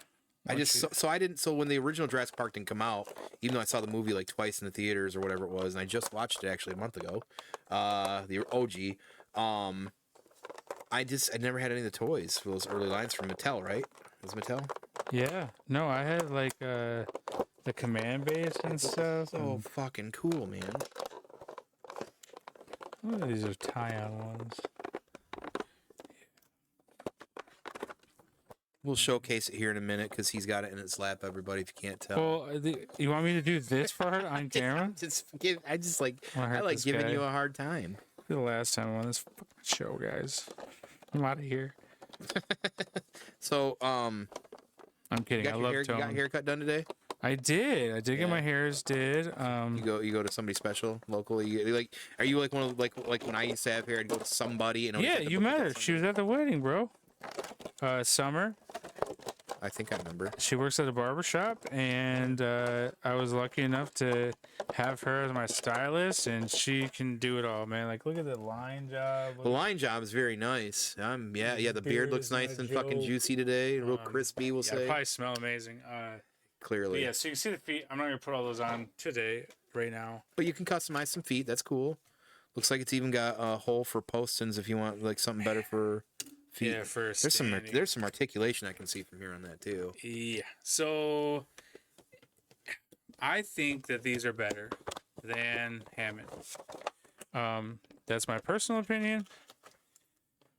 I just so I didn't so when the original Jurassic Park didn't come out, even though I saw the movie like twice in the theaters or whatever it was, and I just watched it actually a month ago, the OG. I never had any of the toys for those early lines from Mattel, right? It was Mattel. yeah. No, I had like the command base and stuff. So fucking cool, man. Oh, these are tie-on ones. We'll showcase it here in a minute because he's got it in his lap. Everybody, if you can't tell. Well, you want me to do this part on camera? I just like Wanna hurt I like this giving guy? you a hard time. The last time on this fucking show, guys. I'm out of here. So I'm kidding. I love you Tone. got your haircut done today? I did get my hairs did. You go to somebody special locally. Are you like one of like when I used to have hair? I'd go to somebody and always Yeah, have to you book met it her. at She was at the wedding, bro. Summer. I think I remember. She works at a barber shop, and I was lucky enough to have her as my stylist, and she can do it all, man. Like, look at the line job. The line job is very nice. Yeah. The beard Beard looks is not nice a and fucking joke. juicy today, real crispy. We'll Yeah, say probably smell amazing. But clearly. yeah, so you can see the feet. I'm not gonna put all those on today, right now. But you can customize some feet. That's cool. Looks like it's even got a hole for postings if you want like something better for feet. Yeah, for there's some articulation I can see from here on that too. Yeah. So I think that these are better than Hammond. That's my personal opinion,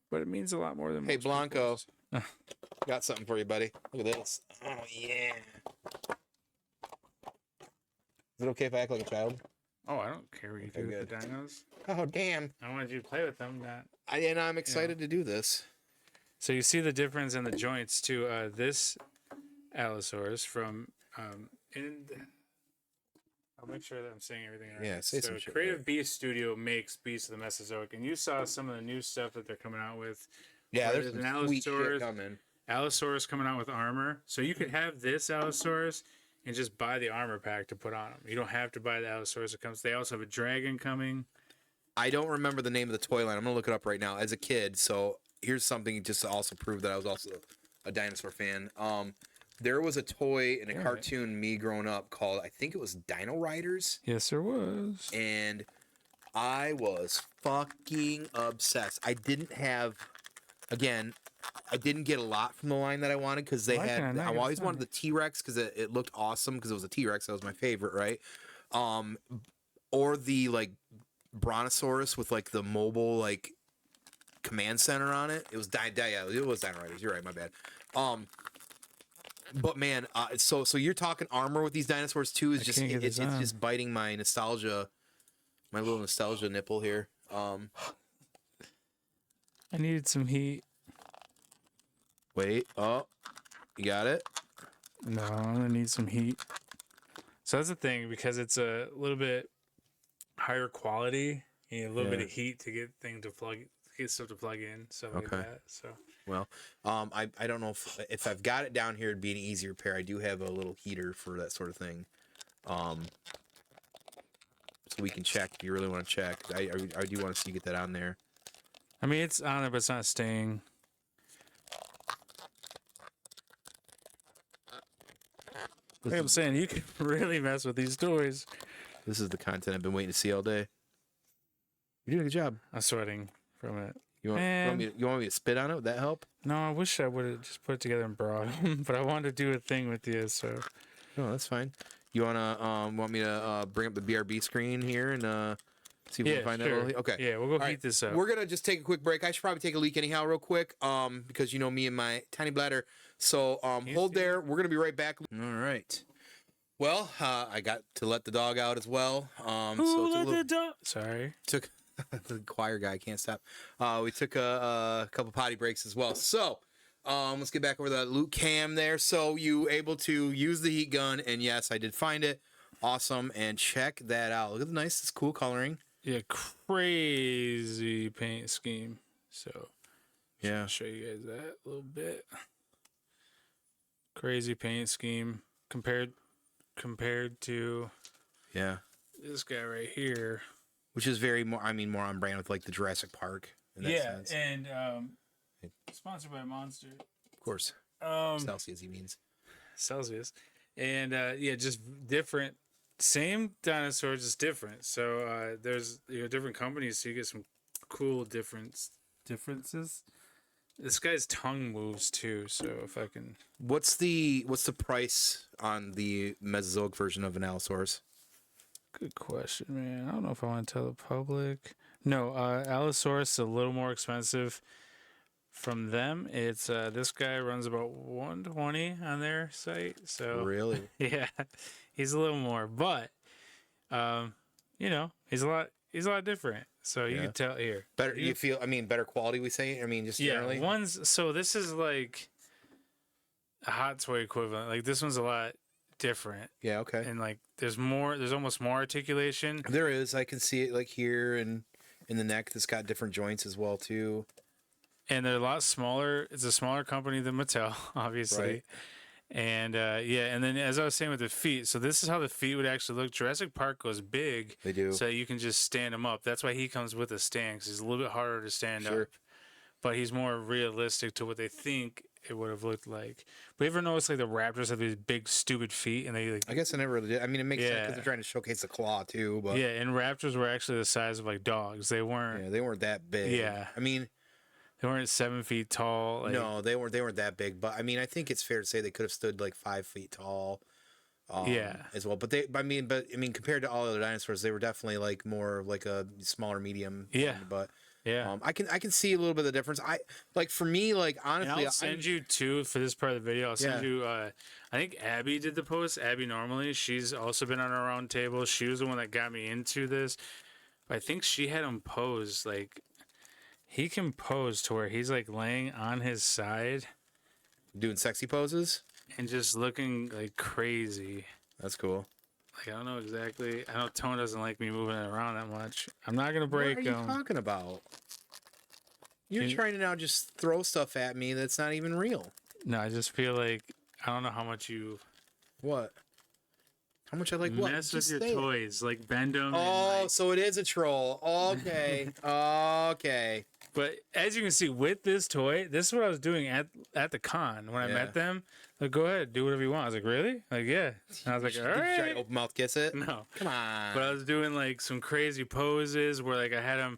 but it means a lot more than Hey, most Blanco. people's. Got something for you, buddy. Look at this. Oh yeah. Is it okay if I act like a child? Oh, I don't care what you do with the dinos. Oh damn. I wanted you to play with them. Not. I'm excited to do this. So you see the difference in the joints too. This Allosaurus from I'll make sure that I'm saying everything right. Yeah, say so some shit. Creative Beast Studio makes Beasts of the Mesozoic, and you saw some of the new stuff that they're coming out with. Yeah, there's an some sweet shit coming. Allosaurus coming out with armor, so you could have this Allosaurus and just buy the armor pack to put on them. You don't have to buy the Allosaurus that comes. They also have a dragon coming. I don't remember the name of the toy line. I'm gonna look it up right now. As a kid, so here's something just to also prove that I was also a dinosaur fan. There was a toy in a cartoon me growing up called, I think it was Dino Riders. Yes, there was. And I was fucking obsessed. I didn't get a lot from the line that I wanted because they had. I always wanted the T-Rex because it looked awesome because it was a T-Rex. That was my favorite, right? Or the like Brontosaurus with like the mobile like command center on it. It was it was Dino Riders. You're right, my bad. But man, so you're talking armor with these dinosaurs too? Is just it's just biting my nostalgia, my little nostalgia nipple here. I needed some heat. Wait, oh, you got it? No, I'm gonna need some heat. So that's the thing, because it's a little bit higher quality. You need a little bit of heat to get stuff to plug in, stuff like that. So. Well, I don't know if I've got it down here, it'd be an easy repair. I do have a little heater for that sort of thing. So we can check if you really want to check. I do want to see you get that on there. I mean, it's on there, but it's not staying. Like I'm saying, you can really mess with these toys. This is the content I've been waiting to see all day. You're doing a good job. I'm sweating from it. You want me to spit on it? Would that help? No, I wish I would have just put it together and brought them, but I wanted to do a thing with you, so. No, that's fine. You want me to bring up the BRB screen here and see if we can find that? Okay. Yeah, we'll go heat this up. We're gonna just take a quick break. I should probably take a leak anyhow, real quick, because you know me and my tiny bladder. So hold there. We're gonna be right back. All right. Well, I got to let the dog out as well. Sorry. Took the choir guy can't stop. We took a couple potty breaks as well. So let's get back over the loot cam there. So you able to use the heat gun, and yes, I did find it. Awesome, and check that out. Look at the nice, cool coloring. Yeah, crazy paint scheme. So yeah, I'll show you guys that a little bit. Crazy paint scheme compared to this guy right here, which is more on brand with like the Jurassic Park in that sense. And sponsored by Monster, of course. Celsius, he means Celsius. And just different, same dinosaurs, just different. So there's different companies, so you get some cool differences. This guy's tongue moves too, so if I can. What's the price on the Mesozoic version of an Allosaurus? Good question, man. I don't know if I want to tell the public. No, Allosaurus is a little more expensive. From them, it's this guy runs about $120 on their site. So really, yeah, he's a little more, but he's a lot different. So you can tell here. Better, you feel? I mean, better quality. We say. I mean, just generally. So this is like a hot toy equivalent. Like this one's a lot different. Yeah. Okay. And like there's almost more articulation. There is. I can see it like here and in the neck. That's got different joints as well too. And they're a lot smaller. It's a smaller company than Mattel, obviously. Right. And and then as I was saying with the feet, so this is how the feet would actually look. Jurassic Park goes big. They do. So you can just stand him up. That's why he comes with a stand, because he's a little bit harder to stand up. But he's more realistic to what they think it would have looked like. But you ever notice like the Raptors have these big stupid feet and they like I guess I never really did. I mean, it makes sense Yeah. because they're trying to showcase the claw too. But yeah, and Raptors were actually the size of like dogs. They weren't. yeah, they weren't that big. Yeah. I mean, They weren't 7 feet tall. Like, no, they weren't that big. But I mean, I think it's fair to say they could have stood like 5 feet tall. Yeah. As well. But I mean, compared to all other dinosaurs, they were definitely like more like a smaller, medium. Yeah. But yeah. I can see a little bit of the difference. I like for me, like And honestly, I'll send you too for this part of the video. I'll send Yeah. you. I think Abby did the post. Abby normally, she's also been on our round table. She was the one that got me into this. I think she had him pose like he can pose to where he's like laying on his side doing sexy poses. and just looking like crazy. That's cool. Like I don't know exactly. I know Tone doesn't like me moving it around that much. I'm not gonna break What are you him. talking about? You're Can- trying to now just throw stuff at me that's not even real. No, I just feel like I don't know how much you What? How much I like what? mess with Just your say it. toys, like bend them. Oh, so it is a troll. Okay. Okay. But as you can see with this toy, this is what I was doing at the con when I Yeah. met them. Like, go ahead, do whatever you want. I was like, really? Like, yeah. And I was like, all Did you try right. to open mouth kiss it? No. Come on. But I was doing like some crazy poses where like I had him,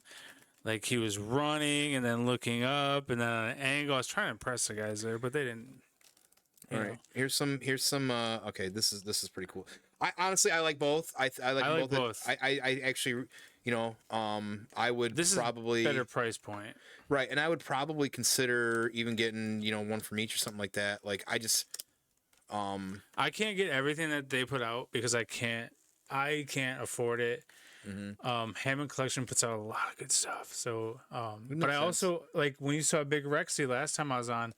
like he was running and then looking up and then on an angle. I was trying to impress the guys there, but they didn't. All right. Here's some. Okay, this is pretty cool. I honestly I like both. I like both. I actually, I would This probably is better price point. right, and I would probably consider even getting one from each or something like that. Like I just I can't get everything that they put out because I can't afford it. Hammond Collection puts out a lot of good stuff. So, but I also like when you saw Big Rexy last time I was on,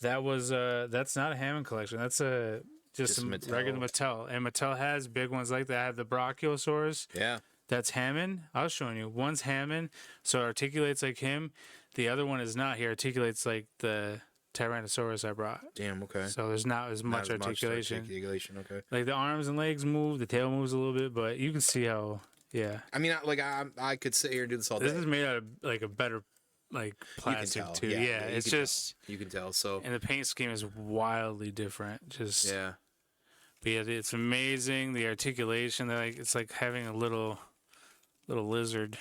that was that's not a Hammond Collection. That's just some Mattel. regular Mattel, and Mattel has big ones like that. I have the Brachiosaurus. yeah. That's Hammond. I was showing you. One's Hammond, so it articulates like him. The other one is not. He articulates like the Tyrannosaurus I brought. Damn. Okay. So there's not as much articulation. Okay. Like the arms and legs move, the tail moves a little bit, but you can see how. Yeah. I mean, I could sit here and do this all day. This is made out of like a better like plastic tell. too. Yeah, Yeah, you it's can just you can tell. So and the paint scheme is wildly different. Just yeah. but yeah, it's amazing. The articulation, it's like having a little lizard.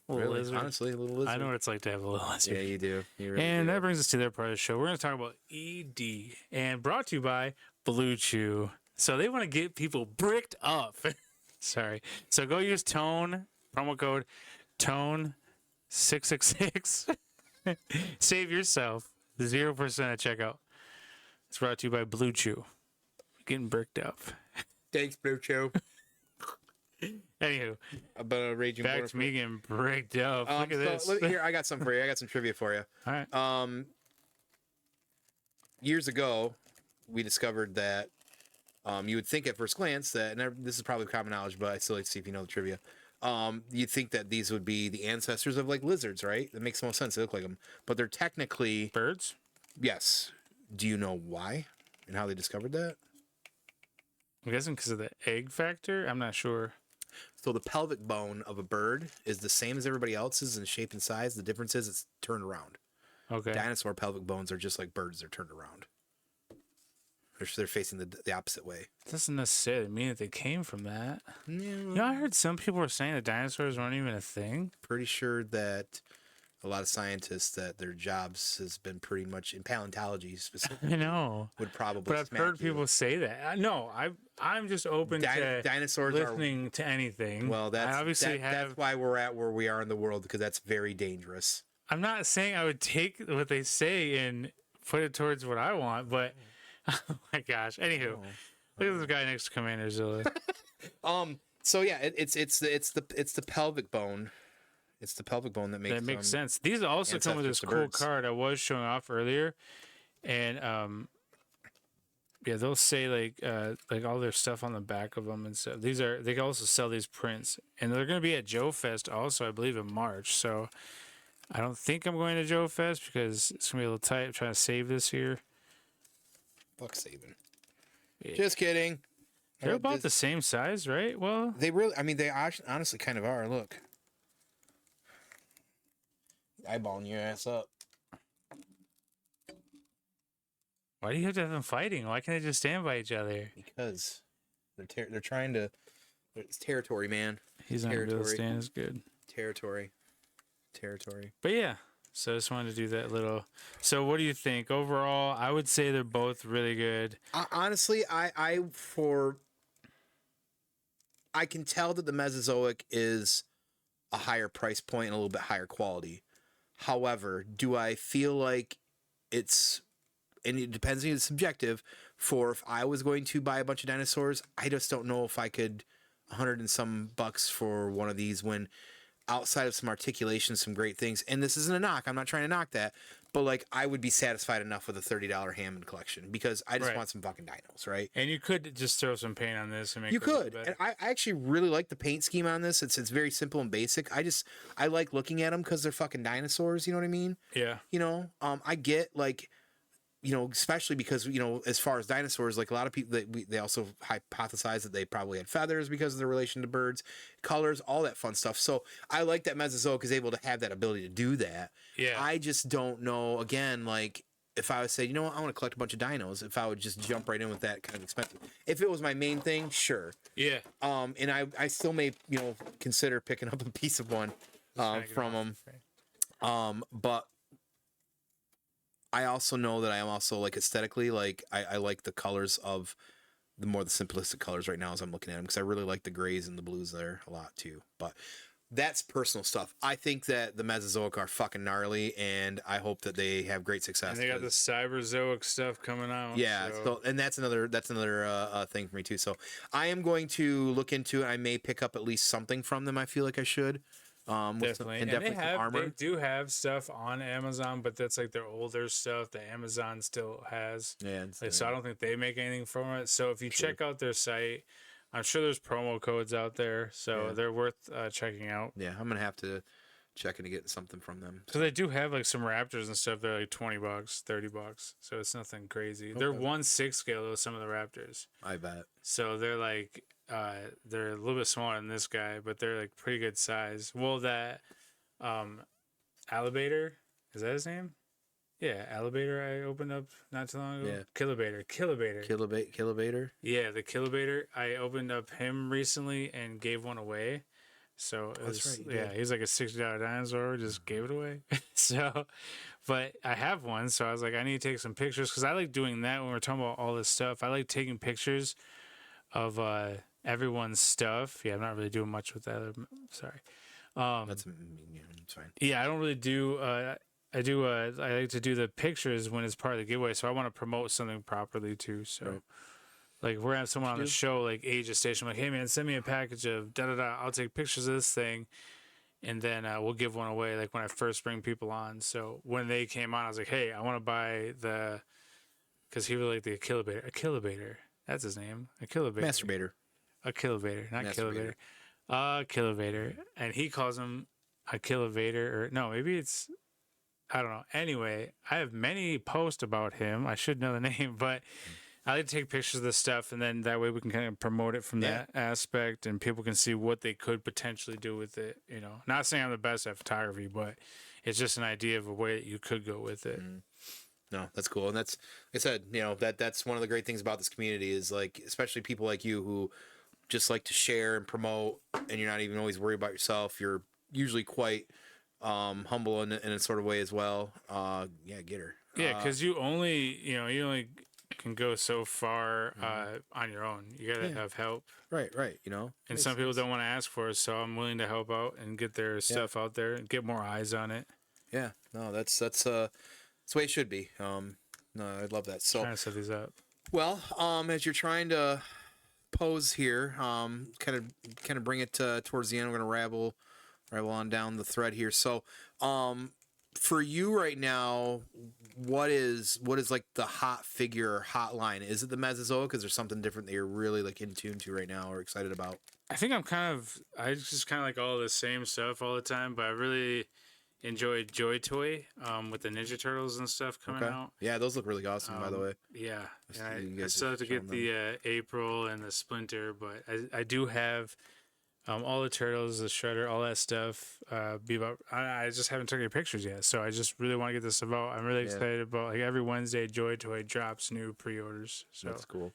Really? Honestly, a little lizard. I know what it's like to have a little lizard. Yeah, you do. You really And do. that brings us to their part of the show. We're going to talk about ED, and brought to you by Blue Chew. So they want to get people bricked up. Sorry. So go use Tone, promo code TONE666. Save yourself 0% at checkout. It's brought to you by Blue Chew. Getting bricked up. Thanks, Blue Chew. Anywho, About a raging back to me getting bricked up. Look at this. Here, I got something for you. I got some trivia for you. All right. Years ago, we discovered that you would think at first glance that, and this is probably common knowledge, but I still like to see if you know the trivia. You'd think that these would be the ancestors of like lizards, right? That makes the most sense. They look like them, but they're technically Birds? yes. Do you know why and how they discovered that? I'm guessing because of the egg factor. I'm not sure. So the pelvic bone of a bird is the same as everybody else's in shape and size. The difference is it's turned around. Okay. Dinosaur pelvic bones are just like birds. They're turned around. They're facing the opposite way. Doesn't necessarily mean that they came from that. Yeah. You know, I heard some people were saying that dinosaurs weren't even a thing. Pretty sure that a lot of scientists that their jobs has been pretty much in paleontology specifically I know. would probably. But I've smack heard you. people say that. No, I'm just open to Dinosaurs listening to anything. Well, I obviously that's why we're at where we are in the world, because that's very dangerous. I'm not saying I would take what they say and put it towards what I want, but oh my gosh. Anywho, look at this guy next to Commander Zilla. So yeah, it's the pelvic bone. It's the pelvic bone that makes That makes sense. These also come with this ancestors to cool birds. card I was showing off earlier, and yeah, they'll say like all their stuff on the back of them and stuff. They can also sell these prints, and they're gonna be at Joe Fest also, I believe, in March. So I don't think I'm going to Joe Fest because it's gonna be a little tight. I'm trying to save this here. Fuck saving. Yeah. Just kidding. They're about the same size, right? Well, They really, I mean, they honestly kind of are. Look. Eyeballing your ass up. Why do you have to have them fighting? Why can't they just stand by each other? Because they're trying to. It's territory, man. He's not gonna be able to stand as good. Territory. But yeah, so I just wanted to do that little. So what do you think overall? I would say they're both really good. Honestly, I can tell that the Mesozoic is a higher price point and a little bit higher quality. However, do I feel like it's, and it depends, it's subjective, for if I was going to buy a bunch of dinosaurs, I just don't know if I could $100 and some bucks for one of these when outside of some articulation, some great things. And this isn't a knock. I'm not trying to knock that. But like, I would be satisfied enough with a $30 Hammond collection because I just want some fucking dinos, right? And you could just throw some paint on this and make it could. better. And I actually really like the paint scheme on this. It's very simple and basic. I like looking at them because they're fucking dinosaurs. You know what I mean? Yeah. You know, I get like, you know, especially because, you know, as far as dinosaurs, like a lot of people, they also hypothesize that they probably had feathers because of their relation to birds, colors, all that fun stuff. So I like that Mesozoic is able to have that ability to do that. Yeah. I just don't know, again, like if I would say, you know what, I want to collect a bunch of dinos, if I would just jump right in with that kind of expensive. If it was my main thing, sure. Yeah. And I still may, you know, consider picking up a piece of one from them. But I also know that I am also like aesthetically, like I like the colors of the simplistic colors right now as I'm looking at them, because I really like the grays and the blues there a lot too. But that's personal stuff. I think that the Mesozoic are fucking gnarly, and I hope that they have great success. And they got the Cyberzoic stuff coming out. Yeah, so, and that's another thing for me too. So I am going to look into it. I may pick up at least something from them. I feel like I should. Definitely. And they do have stuff on Amazon, but that's like their older stuff that Amazon still has. Yeah. So I don't think they make anything from it. So if you check out their site, I'm sure there's promo codes out there, so they're worth checking out. Yeah, I'm gonna have to check into getting something from them. Because they do have like some Raptors and stuff. They're like $20, $30, so it's nothing crazy. Okay. They're 1/6 scale though. Some of the Raptors. I bet. So they're like. They're a little bit smaller than this guy, but they're like pretty good size. Well, that Alibator, is that his name? Yeah, Alibator I opened up not too long ago. Yeah. Kilobator. Kilobator? Yeah, the Kilobator. I opened up him recently and gave one away. So it was, right, he's like a $60 dinosaur, just gave it away. So, but I have one, so I was like, I need to take some pictures because I like doing that when we're talking about all this stuff. I like taking pictures of everyone's stuff. Yeah, I'm not really doing much with that. Sorry. That's fine. Yeah, I don't really do. I like to do the pictures when it's part of the giveaway. So I want to promote something properly too. So, like, we're gonna have someone on the show, like Asia Station, like, hey man, send me a package of da da da. I'll take pictures of this thing, and then we'll give one away. Like when I first bring people on. So when they came on, I was like, hey, I want to buy because he really liked the Kilobator. That's his name. A Kilobator. A Kilobator, not Kilobator. Kilobator. And he calls him a Kilobator, or no, maybe it's, I don't know. Anyway, I have many posts about him. I should know the name, but I like to take pictures of this stuff, and then that way we can kind of promote it from that aspect, and people can see what they could potentially do with it. You know, not saying I'm the best at photography, but it's just an idea of a way that you could go with it. Mm-hmm. No, that's cool. And that's, like I said, you know, that's one of the great things about this community is, like, especially people like you who just like to share and promote, and you're not even always worried about yourself. You're usually quite humble in a sort of way as well. Get her. Yeah, because you only can go so far on your own. You gotta have help. Right. You know, and some people don't want to ask for it, so I'm willing to help out and get their stuff out there and get more eyes on it. Yeah. No, that's the way it should be. No, I love that. So trying to set these up. Well, as you're trying to pose here, kind of bring it towards the end. We're gonna rabble on down the thread here. So, for you right now, what is like the hot figure hotline? Is it the Mesozoic? Is there something different that you're really like in tune to right now or excited about? I think I just kind of like all the same stuff all the time, but I really enjoyed Joy Toy with the Ninja Turtles and stuff coming out. Yeah, those look really awesome, by the way. Yeah, I still have to get the April and the Splinter, but I do have all the turtles, the shredder, all that stuff. Bebop. I just haven't taken any pictures yet, so I just really want to get this about. I'm really excited about like every Wednesday, Joy Toy drops new pre-orders. So That's cool.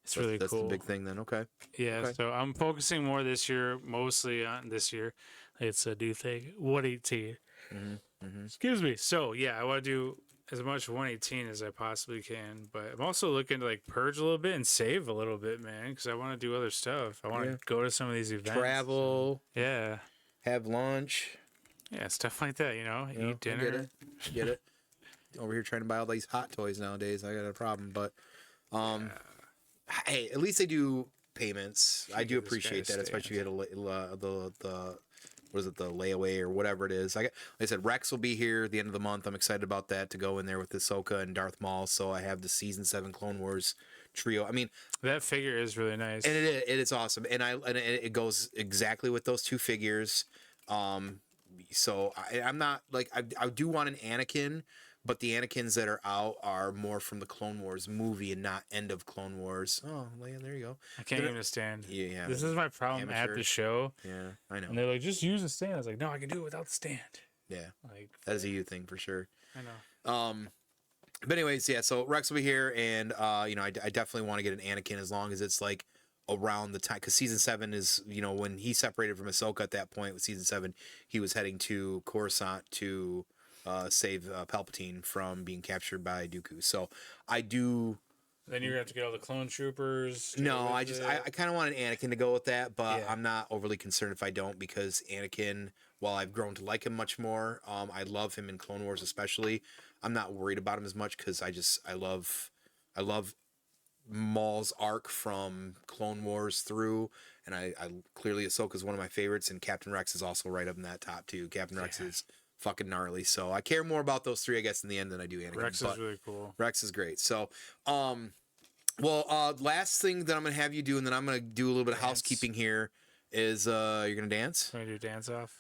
it's really That's cool. the big thing then. Okay. Yeah, Okay. so I'm focusing more this year, mostly on this year. It's a new thing, 118. Excuse me. So yeah, I want to do as much 118 as I possibly can, but I'm also looking to like purge a little bit and save a little bit, man, because I want to do other stuff. I want to go to some of these events, Travel. Yeah, Have lunch. yeah, stuff like that. You know, You know, eat dinner. I get it. Get it. Over here trying to buy all these hot toys nowadays. I got a problem, but hey, at least they do payments. I do This appreciate guy's that, especially at the what is it, the layaway or whatever it is. Like I said, Rex will be here at the end of the month. I'm excited about that, to go in there with Ahsoka and Darth Maul. So I have the season 7 Clone Wars trio. I mean, That figure is really nice. and it is awesome, and it goes exactly with those two figures. So I'm not like I do want an Anakin, but the Anakins that are out are more from the Clone Wars movie and not end of Clone Wars. Oh, yeah, there you go. I can't even stand. Yeah, This is my problem at the show. Yeah, I know. And they're like, just use the stand. I was like, no, I can do it without the stand. Yeah, Like that is a you thing for sure. I know. But anyways, yeah. So Rex will be here, and you know, I definitely want to get an Anakin as long as it's like around the time, because season 7 is, you know, when he separated from Ahsoka at that point with season 7, he was heading to Coruscant to save Palpatine from being captured by Dooku. So I do. Then you're gonna have to get all the clone troopers. No, I kind of want an Anakin to go with that, but Yeah. I'm not overly concerned if I don't, because Anakin, while I've grown to like him much more, I love him in Clone Wars especially. I'm not worried about him as much because I love Maul's arc from Clone Wars through, and I clearly Ahsoka is one of my favorites, and Captain Rex is also right up in that top too. Captain Rex is fucking gnarly, so I care more about those three, I guess, in the end than I do Anakin. Rex is really cool. Rex is great. So, last thing that I'm gonna have you do, and then I'm gonna do a little bit of housekeeping here, is you're gonna dance. Can we do dance off?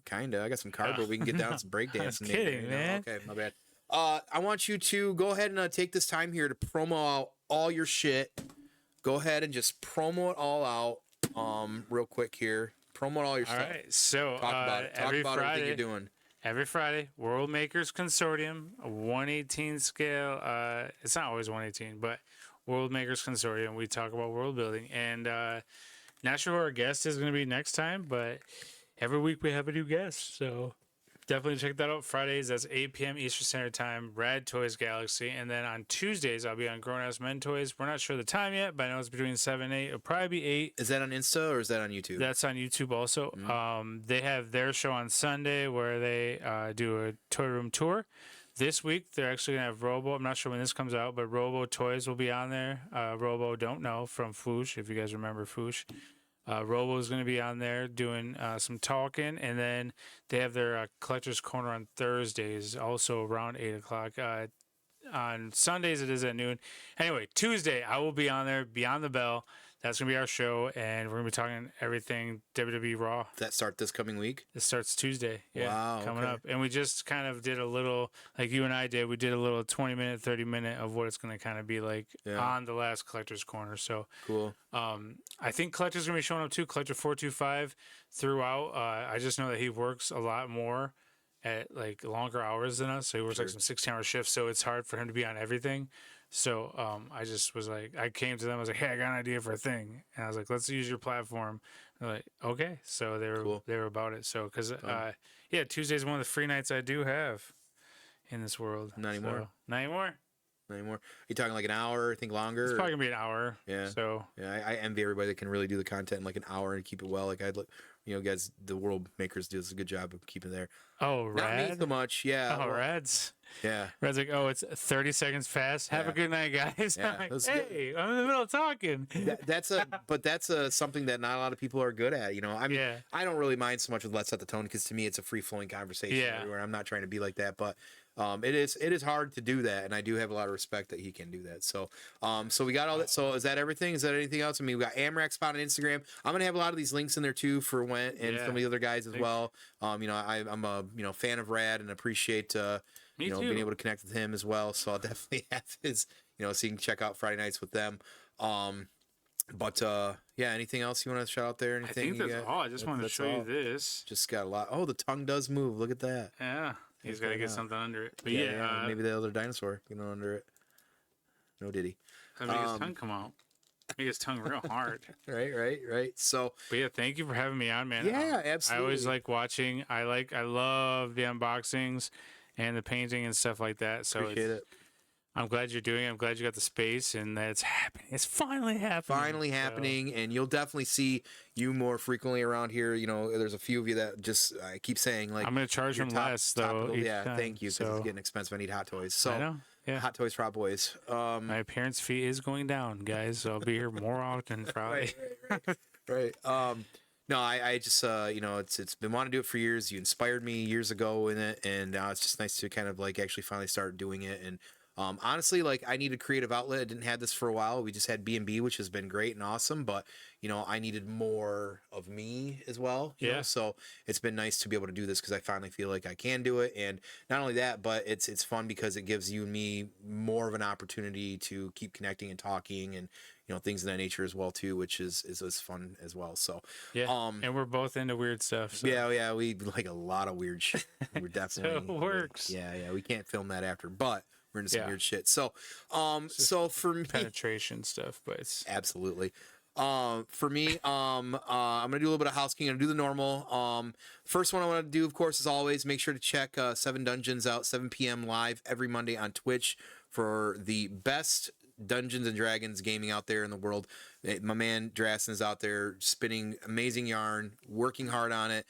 Kinda. I got some cardboard. We can get down some break I was dancing. kidding, man. Okay, my bad. I want you to go ahead and take this time here to promo out all your shit. Go ahead and just promo it all out. Real quick here. Promo all your All stuff. right. So Talk about it. Talk every about Friday, everything you're doing. Every Friday, World Makers Consortium, a 118 scale. It's not always 118, but World Makers Consortium. We talk about world building, and not sure who our guest is going to be next time, but every week we have a new guest. So definitely check that out. Fridays, that's 8 p.m. Eastern Standard Time, Radtoyz Galaxy. And then on Tuesdays, I'll be on Grown Ass Men Toys. We're not sure the time yet, but I know it's between 7 and 8. It'll probably be 8. Is that on Insta or is that on YouTube? That's on YouTube also. They have their show on Sunday where they do a toy room tour. This week, they're actually going to have Robo. I'm not sure when this comes out, but Robo Toys will be on there. Robo Don't Know from Foosh, if you guys remember Foosh. Robo is going to be on there doing some talking, and then they have their Collector's Corner on Thursdays, also around 8 o'clock. On Sundays, it is at noon. Anyway, Tuesday, I will be on there, Beyond the Bell. That's going to be our show, and we're going to be talking everything WWE Raw. Does that start this coming week? It starts Tuesday. Yeah, Wow, coming okay. up. And we just kind of did a little, like you and I did, we did a little 20-minute, 30-minute of what it's going to kind of be like on the last Collector's Corner. So Cool. I think Collector's going to be showing up too, Collector 425 throughout. I just know that he works a lot more at like longer hours than us. So he works like some 16-hour shifts. So it's hard for him to be on everything. So I just was like, I came to them, I was like, hey, I got an idea for a thing. And I was like, let's use your platform. And they're like, okay. So they were about it. So, because, Tuesday's one of the free nights I do have in this world. Not anymore. So, not anymore. Not anymore. You talking like an hour? I think longer. It's probably gonna be an hour. Yeah. So yeah, I envy everybody that can really do the content in like an hour and keep it well. Like I'd look, guys, the World Makers does a good job of keeping it there. Oh, Not me Rad. so much. Yeah. Oh, Rad's. Yeah. Rad's like, oh, it's 30 seconds fast. Have a good night, guys. Yeah, I'm like, that's hey, I'm in the middle of talking. That's something that not a lot of people are good at. I mean, I don't really mind so much with Let's Set the Tone because to me it's a free flowing conversation everywhere. I'm not trying to be like that, but it is hard to do that, and I do have a lot of respect that he can do that. So so we got all that. So is that everything? Is that anything else? I mean, we got Amrak Spot on Instagram. I'm gonna have a lot of these links in there too for Went and some of the other guys as well. I'm a fan of Rad and appreciate being able to connect with him as well. So I'll definitely have his so you can check out Friday nights with them. But yeah, anything else you want to shout out there? I Anything think that's all. I just wanted to that's show you all. this. Just got a lot. Oh, the tongue does move. Look at that. Yeah, he's got to get something under it. But Yeah, maybe the other dinosaur, under it. No diddy. make his tongue come out. Make his tongue real hard. Right. So, but yeah, thank you for having me on, man. Yeah, absolutely. I always like watching. I love the unboxings and the painting and stuff like that. So appreciate it. I'm glad you're doing it. I'm glad you got the space and that it's happening. It's finally happening. And you'll definitely see you more frequently around here. There's a few of you that just I keep saying like I'm gonna charge them less though. Yeah, thank you, because it's getting expensive. I need Hot Toys. So I know. Yeah. Hot Toys for Hot Boys. My appearance fee is going down, guys. So I'll be here more often probably. Right. No, I just it's been wanting to do it for years. You inspired me years ago in it, and now it's just nice to kind of like actually finally start doing it. And honestly, like I need a creative outlet. I didn't have this for a while. We just had B&B, which has been great and awesome, but I needed more of me as well. You know? So it's been nice to be able to do this because I finally feel like I can do it. And not only that, but it's fun because it gives you and me more of an opportunity to keep connecting and talking and things of that nature as well too, which is fun as well. So and we're both into weird stuff. So. Yeah, we like a lot of weird shit. We're definitely so it works. Yeah, we can't film that after, but we're into some weird shit. So so for me, penetration stuff, but it's absolutely. For me, I'm gonna do a little bit of housekeeping. I'm gonna do the normal. First one I want to do, of course, as always, make sure to check 7 Dungeons out, 7 p.m. live every Monday on Twitch for the best Dungeons and Dragons gaming out there in the world. My man Drassen is out there spinning amazing yarn, working hard on it,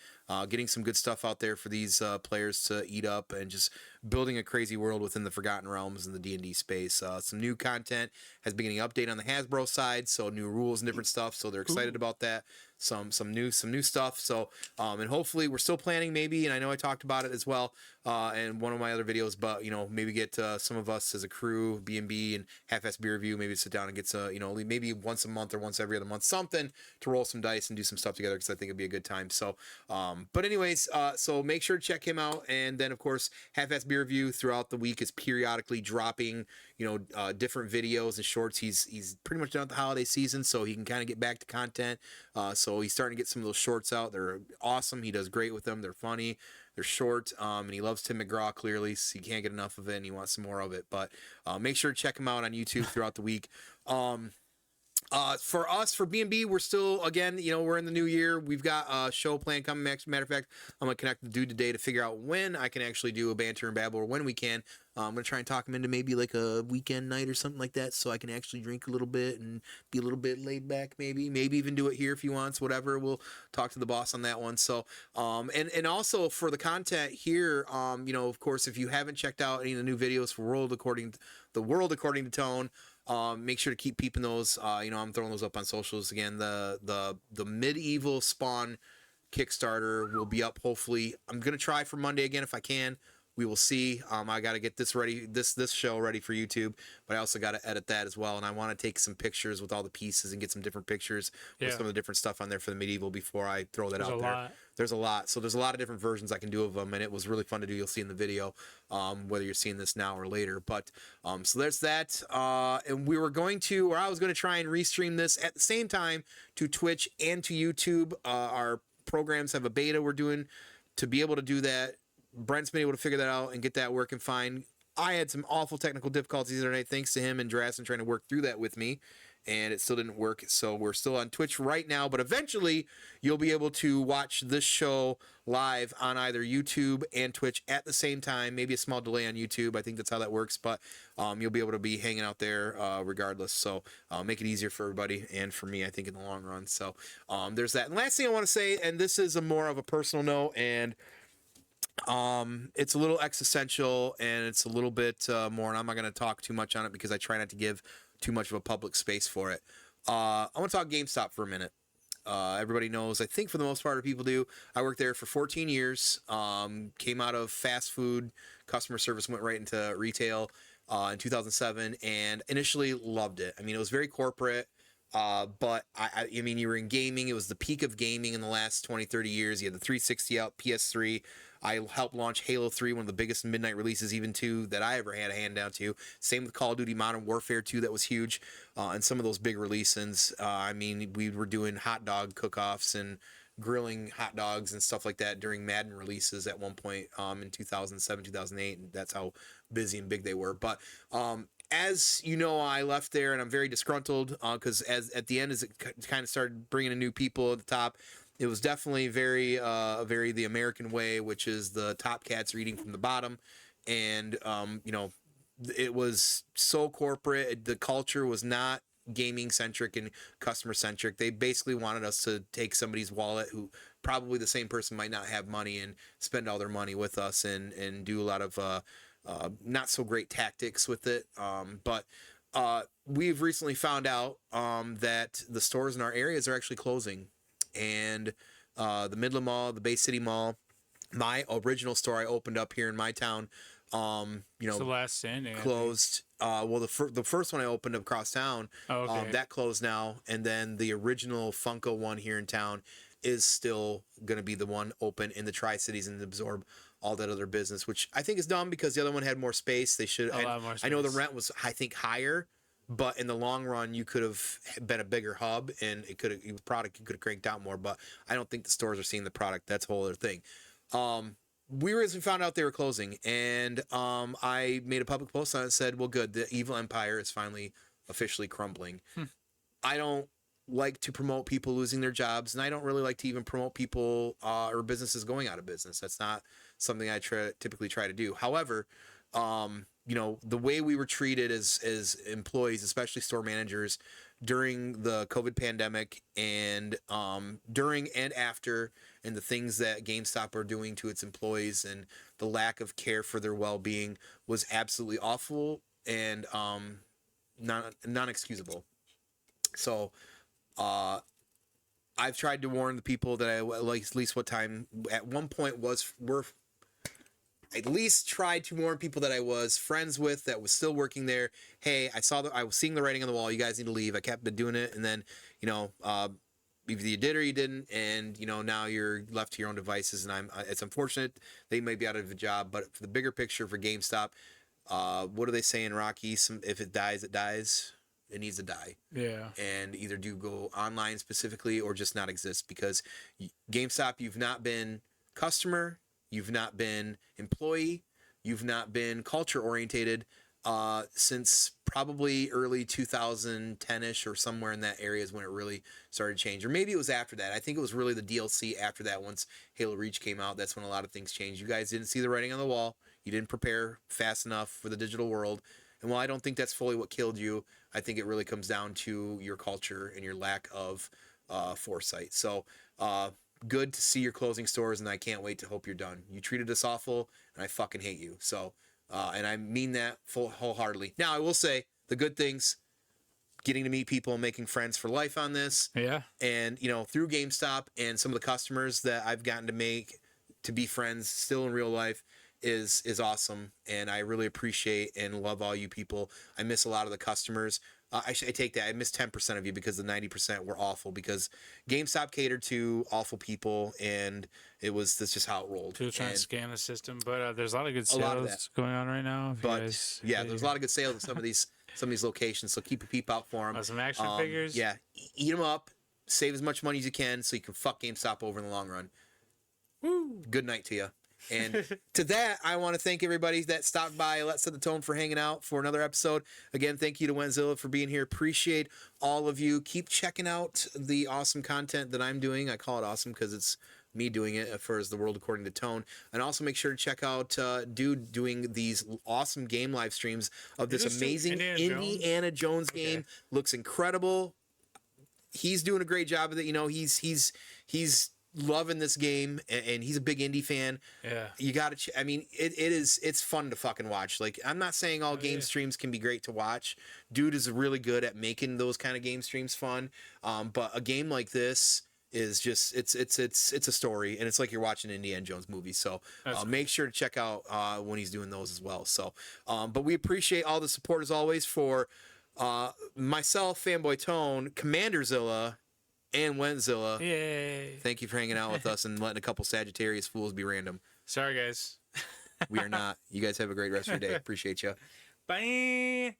getting some good stuff out there for these players to eat up, and just building a crazy world within the Forgotten Realms in the D&D space. Some new content has been getting an update on the Hasbro side, so new rules and different stuff. So they're excited about that. Some new stuff. So and hopefully we're still planning maybe, and I know I talked about it as well in one of my other videos, but maybe get some of us as a crew, B&B and Half-Ass Beer Review, maybe sit down and get maybe once a month or once every other month, something to roll some dice and do some stuff together, because I think it'd be a good time. So but anyways, so make sure to check him out. And then of course Half-Ass Beer Review throughout the week is periodically dropping different videos and shorts. He's pretty much done with the holiday season, so he can kind of get back to content. So he's starting to get some of those shorts out. They're awesome. He does great with them. They're funny. They're short. And he loves Tim McGraw, clearly, so he can't get enough of it, and he wants some more of it. But make sure to check him out on YouTube throughout the week. For us, for B&B, we're still, again, we're in the new year. We've got a show plan coming. Matter of fact, I'm going to connect the dude today to figure out when I can actually do a banter and babble, or when we can. I'm going to try and talk him into maybe like a weekend night or something like that, so I can actually drink a little bit and be a little bit laid back, maybe even do it here if he wants, whatever. We'll talk to the boss on that one. So, and also for the content here, of course, if you haven't checked out any of the new videos for World According to Tone, make sure to keep peeping those. I'm throwing those up on socials again. The Medieval Spawn Kickstarter will be up hopefully. I'm gonna try for Monday again if I can. We will see. I got to get this ready, this show ready for YouTube, but I also got to edit that as well. And I want to take some pictures with all the pieces and get some different pictures with some of the different stuff on there for the medieval before I throw that out there. There's a lot. So there's a lot of different versions I can do of them, and it was really fun to do. You'll see in the video, whether you're seeing this now or later. But so there's that. And I was going to try and restream this at the same time to Twitch and to YouTube. Our programs have a beta we're doing to be able to do that. Brent's been able to figure that out and get that working fine. I had some awful technical difficulties the other night, thanks to him and Drassen trying to work through that with me, and it still didn't work. So we're still on Twitch right now, but eventually you'll be able to watch this show live on either YouTube and Twitch at the same time. Maybe a small delay on YouTube. I think that's how that works, but you'll be able to be hanging out there regardless. So make it easier for everybody and for me, I think, in the long run. So there's that. And last thing I want to say, and this is more of a personal note, and it's a little existential, and it's a little bit more, and I'm not going to talk too much on it because I try not to give too much of a public space for it. I want to talk GameStop for a minute. Everybody knows, I think for the most part of people do, I worked there for 14 years, came out of fast food, customer service, went right into retail in 2007, and initially loved it. I mean, it was very corporate. But I mean, you were in gaming. It was the peak of gaming in the last 20, 30 years. You had the 360 out, PS3. I helped launch Halo 3, one of the biggest midnight releases, even two, that I ever had a hand down to. Same with Call of Duty Modern Warfare 2, that was huge. And some of those big releases. I mean, we were doing hot dog cook-offs and grilling hot dogs and stuff like that during Madden releases at one point in 2007, 2008. And that's how busy and big they were. But as you know, I left there and I'm very disgruntled because as at the end, as it kind of started bringing in new people at the top, it was definitely very the American way, which is the top cats are eating from the bottom. And, you know, it was so corporate. The culture was not gaming centric and customer centric. They basically wanted us to take somebody's wallet who probably the same person might not have money and spend all their money with us and do a lot of not so great tactics with it. But we've recently found out that the stores in our areas are actually closing. And the Midland Mall, the Bay City Mall, my original store I opened up here in my town, you know, it's the last standing, closed. Well, the first one I opened up across town, that closed now, and then the original Funko one here in town is still going to be the one open in the Tri-Cities and absorb all that other business, which I think is dumb because the other one had more space. They should. A lot more space. I know the rent was, I think, higher. But in the long run, you could have been a bigger hub, and it could have you could have cranked out more. But I don't think the stores are seeing the product. That's a whole other thing. We recently found out they were closing, and I made a public post on it and said, "Well, good. The evil empire is finally officially crumbling." I don't like to promote people losing their jobs, and I don't really like to even promote people or businesses going out of business. That's not something I typically try to do. However, you know, the way we were treated as employees, especially store managers, during the COVID pandemic and during and after, and the things that GameStop are doing to its employees and the lack of care for their well-being was absolutely awful and non-excusable. So I've tried to warn the people that I like at least what time at one point were at least tried to warn people that I was friends with that was still working there. Hey, I was seeing the writing on the wall. You guys need to leave. I kept doing it, and then you know, either you did or you didn't, and you know now you're left to your own devices. And it's unfortunate they may be out of a job, but for the bigger picture for GameStop, what do they say in Rocky? If it dies, it dies. It needs to die. Yeah. And either do go online specifically or just not exist because GameStop, you've not been customer. You've not been employee. You've not been culture orientated since probably early 2010-ish or somewhere in that area is when it really started to change. Or maybe it was after that. I think it was really the DLC after that. Once Halo Reach came out, that's when a lot of things changed. You guys didn't see the writing on the wall. You didn't prepare fast enough for the digital world. And while I don't think that's fully what killed you, I think it really comes down to your culture and your lack of foresight. So, good to see your closing stores, and I can't wait to hope you're done. You treated us awful, and I fucking hate you. So, and I mean that wholeheartedly. Now, I will say the good things, getting to meet people and making friends for life on this. Yeah. And, you know, through GameStop and some of the customers that I've gotten to be friends still in real life is awesome. And I really appreciate and love all you people. I miss a lot of the customers. I take that. I missed 10% of you because the 90% were awful because GameStop catered to awful people, and that's just how it rolled. People trying to scam the system, but there's a lot of good sales going on right now. But yeah, there's a lot of good sales at some of these locations. So keep a peep out for them. Some action figures. Yeah, eat them up. Save as much money as you can so you can fuck GameStop over in the long run. Woo! Good night to you. And to that, I want to thank everybody that stopped by. Let's Set the Tone for hanging out for another episode. Again, thank you to Wentzillah for being here. Appreciate all of you. Keep checking out the awesome content that I'm doing. I call it awesome because it's me doing it as the world according to Tone. And also make sure to check out Dude doing these awesome game live streams of this amazing Indiana Jones game. Looks incredible. He's doing a great job of it. You know, he's loving this game, and he's a big indie fan. Yeah, you gotta I mean, it's fun to fucking watch. Like, I'm not saying all game streams can be great to watch. Dude is really good at making those kind of game streams fun, but a game like this is just it's a story, and it's like you're watching an Indiana Jones movie. So make sure to check out when he's doing those as well. So but we appreciate all the support as always for Myself, Fanboy Tone, Commander Zilla, and Wentzillah. Yay. Thank you for hanging out with us and letting a couple Sagittarius fools be random. Sorry, guys. We are not. You guys have a great rest of your day. Appreciate you. Bye.